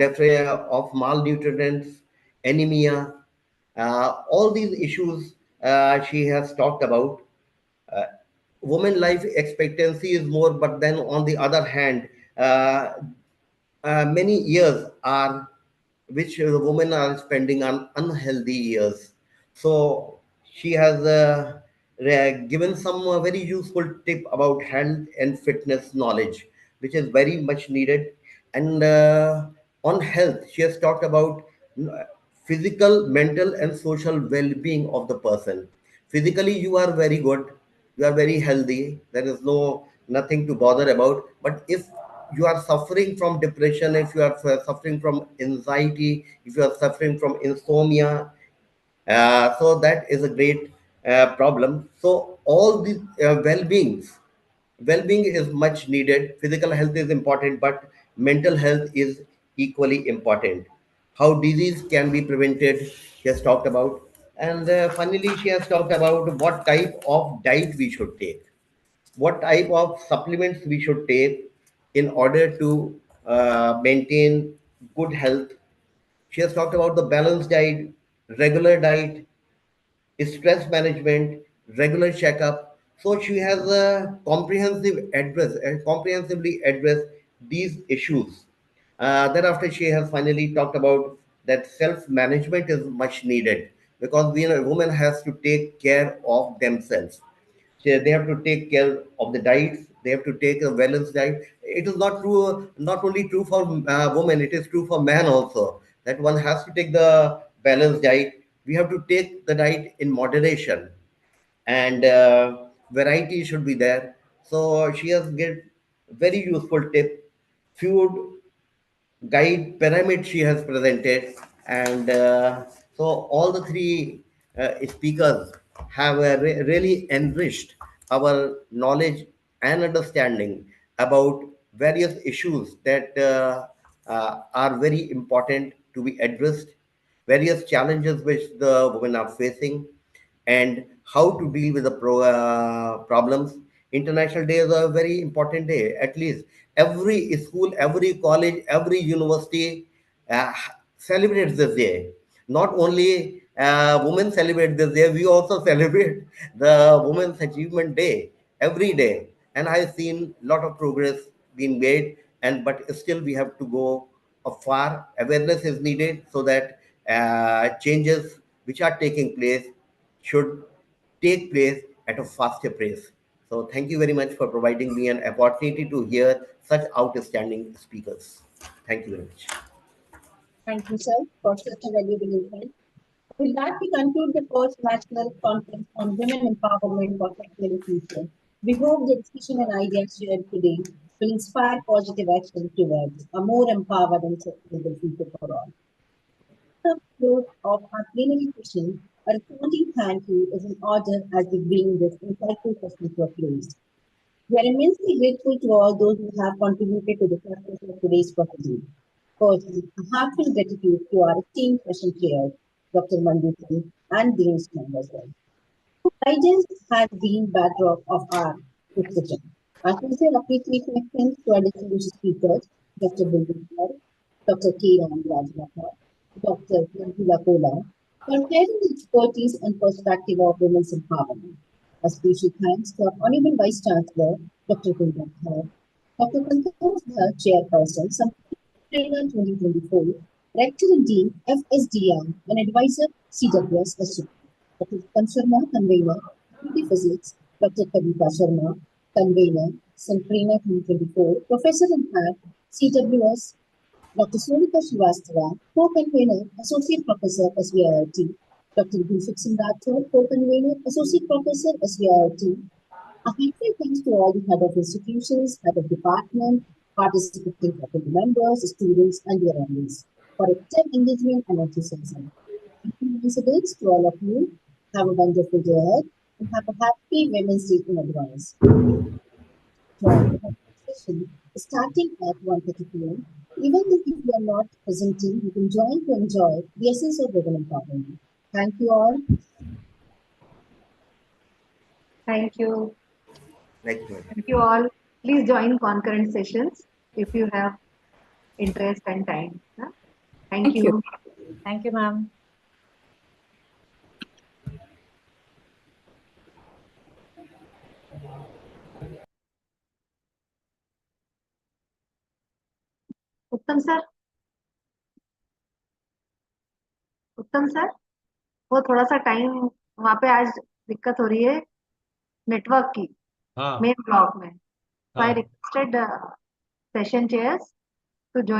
malnutrients, anemia, all these issues she has talked about. Uh, Women life expectancy is more, but then on the other hand, many years are which women are spending on unhealthy years. So she has given some very useful tip about health and fitness knowledge, which is very much needed. And on health, she has talked about physical, mental, and social well-being of the person. Physically, you are very good, you are very healthy. There is nothing to bother about. But if you are suffering from depression, if you are suffering from anxiety, if you are suffering from insomnia, so that is a great problem. So all these well-being is much needed. Physical health is important, but mental health is equally important. How disease can be prevented, she has talked about. And finally, she has talked about what type of diet we should take, what type of supplements we should take in order to maintain good health. She has talked about the balanced diet, regular diet, stress management, regular checkup. So she has a comprehensively addressed these issues. Thereafter, she has finally talked about that self-management is much needed, because women has to take care of themselves. So they have to take care of the diets. They have to take a balanced diet. It is not true, not only true for women, it is true for man also, that one has to take the balanced diet. We have to take the diet in moderation, and variety should be there. So she has get very useful tip. Food guide pyramid she has presented, and so all the three speakers have really enriched our knowledge and understanding about various issues that are very important to be addressed, various challenges which the women are facing, and how to deal with the problems. International Day is a very important day. At least every school, every college, every university celebrates this day. Not only women celebrate this day, we also celebrate the Women's Achievement Day every day. And I've seen a lot of progress being made, and but still we have to go far. Awareness is needed so that changes which are taking place should take place at a faster pace. So thank you very much for providing me an opportunity to hear such outstanding speakers. Thank you very much. Thank you, sir, for such a valuable insight. With that, we conclude the first national conference on women empowerment for technical future. We hope the discussion and ideas shared today to inspire positive action towards a more empowered and sustainable future for all. The close of our plenary session, a reporting thank you is in order as we bring this insightful session to a close. We are immensely grateful to all those who have contributed to the success of today's proceeding. Firstly, a heartfelt gratitude to our esteemed session chairs, Dr. Mandeep Singh and Dinesh members. Guidance has been backdrop of our discussion. Our sincere appreciation extends to our distinguished speakers, Dr. Bulbul Kaur, Dr. K. Rajmakar, Dr. Nandula Kola, for sharing the expertise and perspective of women's empowerment. A special thanks to our Honorable Vice Chancellor, Dr. Kulban Khair, Dr. Santosh Dhar, Chairperson, Trainer 2024, Rector and Dean, FSDM, and Advisor, CWS, SU. Dr. Uttam Sharma, Convener, Community Physics, Dr. Kavita Sharma, Convener, Santrina 2024, Professor in Art, CWS, Dr. Sonika Srivastava, Co-Convener, Associate Professor, SVIIT, Dr. Bhushan Singh Rathore, Co-Convener, Associate Professor, SVIIT. A heartfelt thanks to all the head of institutions, head of department, participating faculty members, students, and their families for active engagement and enthusiasm. Thank you once again to all of you. Have a wonderful day ahead and have a happy Women's Day in advance. Join the session starting at 1:30 p.m. Even if you are not presenting, you can join to enjoy the essence of women empowerment. Thank you all. Thank you. Thank you. Thank you all. Please join concurrent sessions if you have interest and time. Huh? Thank you. Thank you, ma'am. उत्तम sir, उत्तम sir, वो थोड़ा सा time वहाँ पे आज दिक्कत हो रही है नेटवर्क की हाँ मेन ब्लॉक में. So I हाँ requested session chairs to join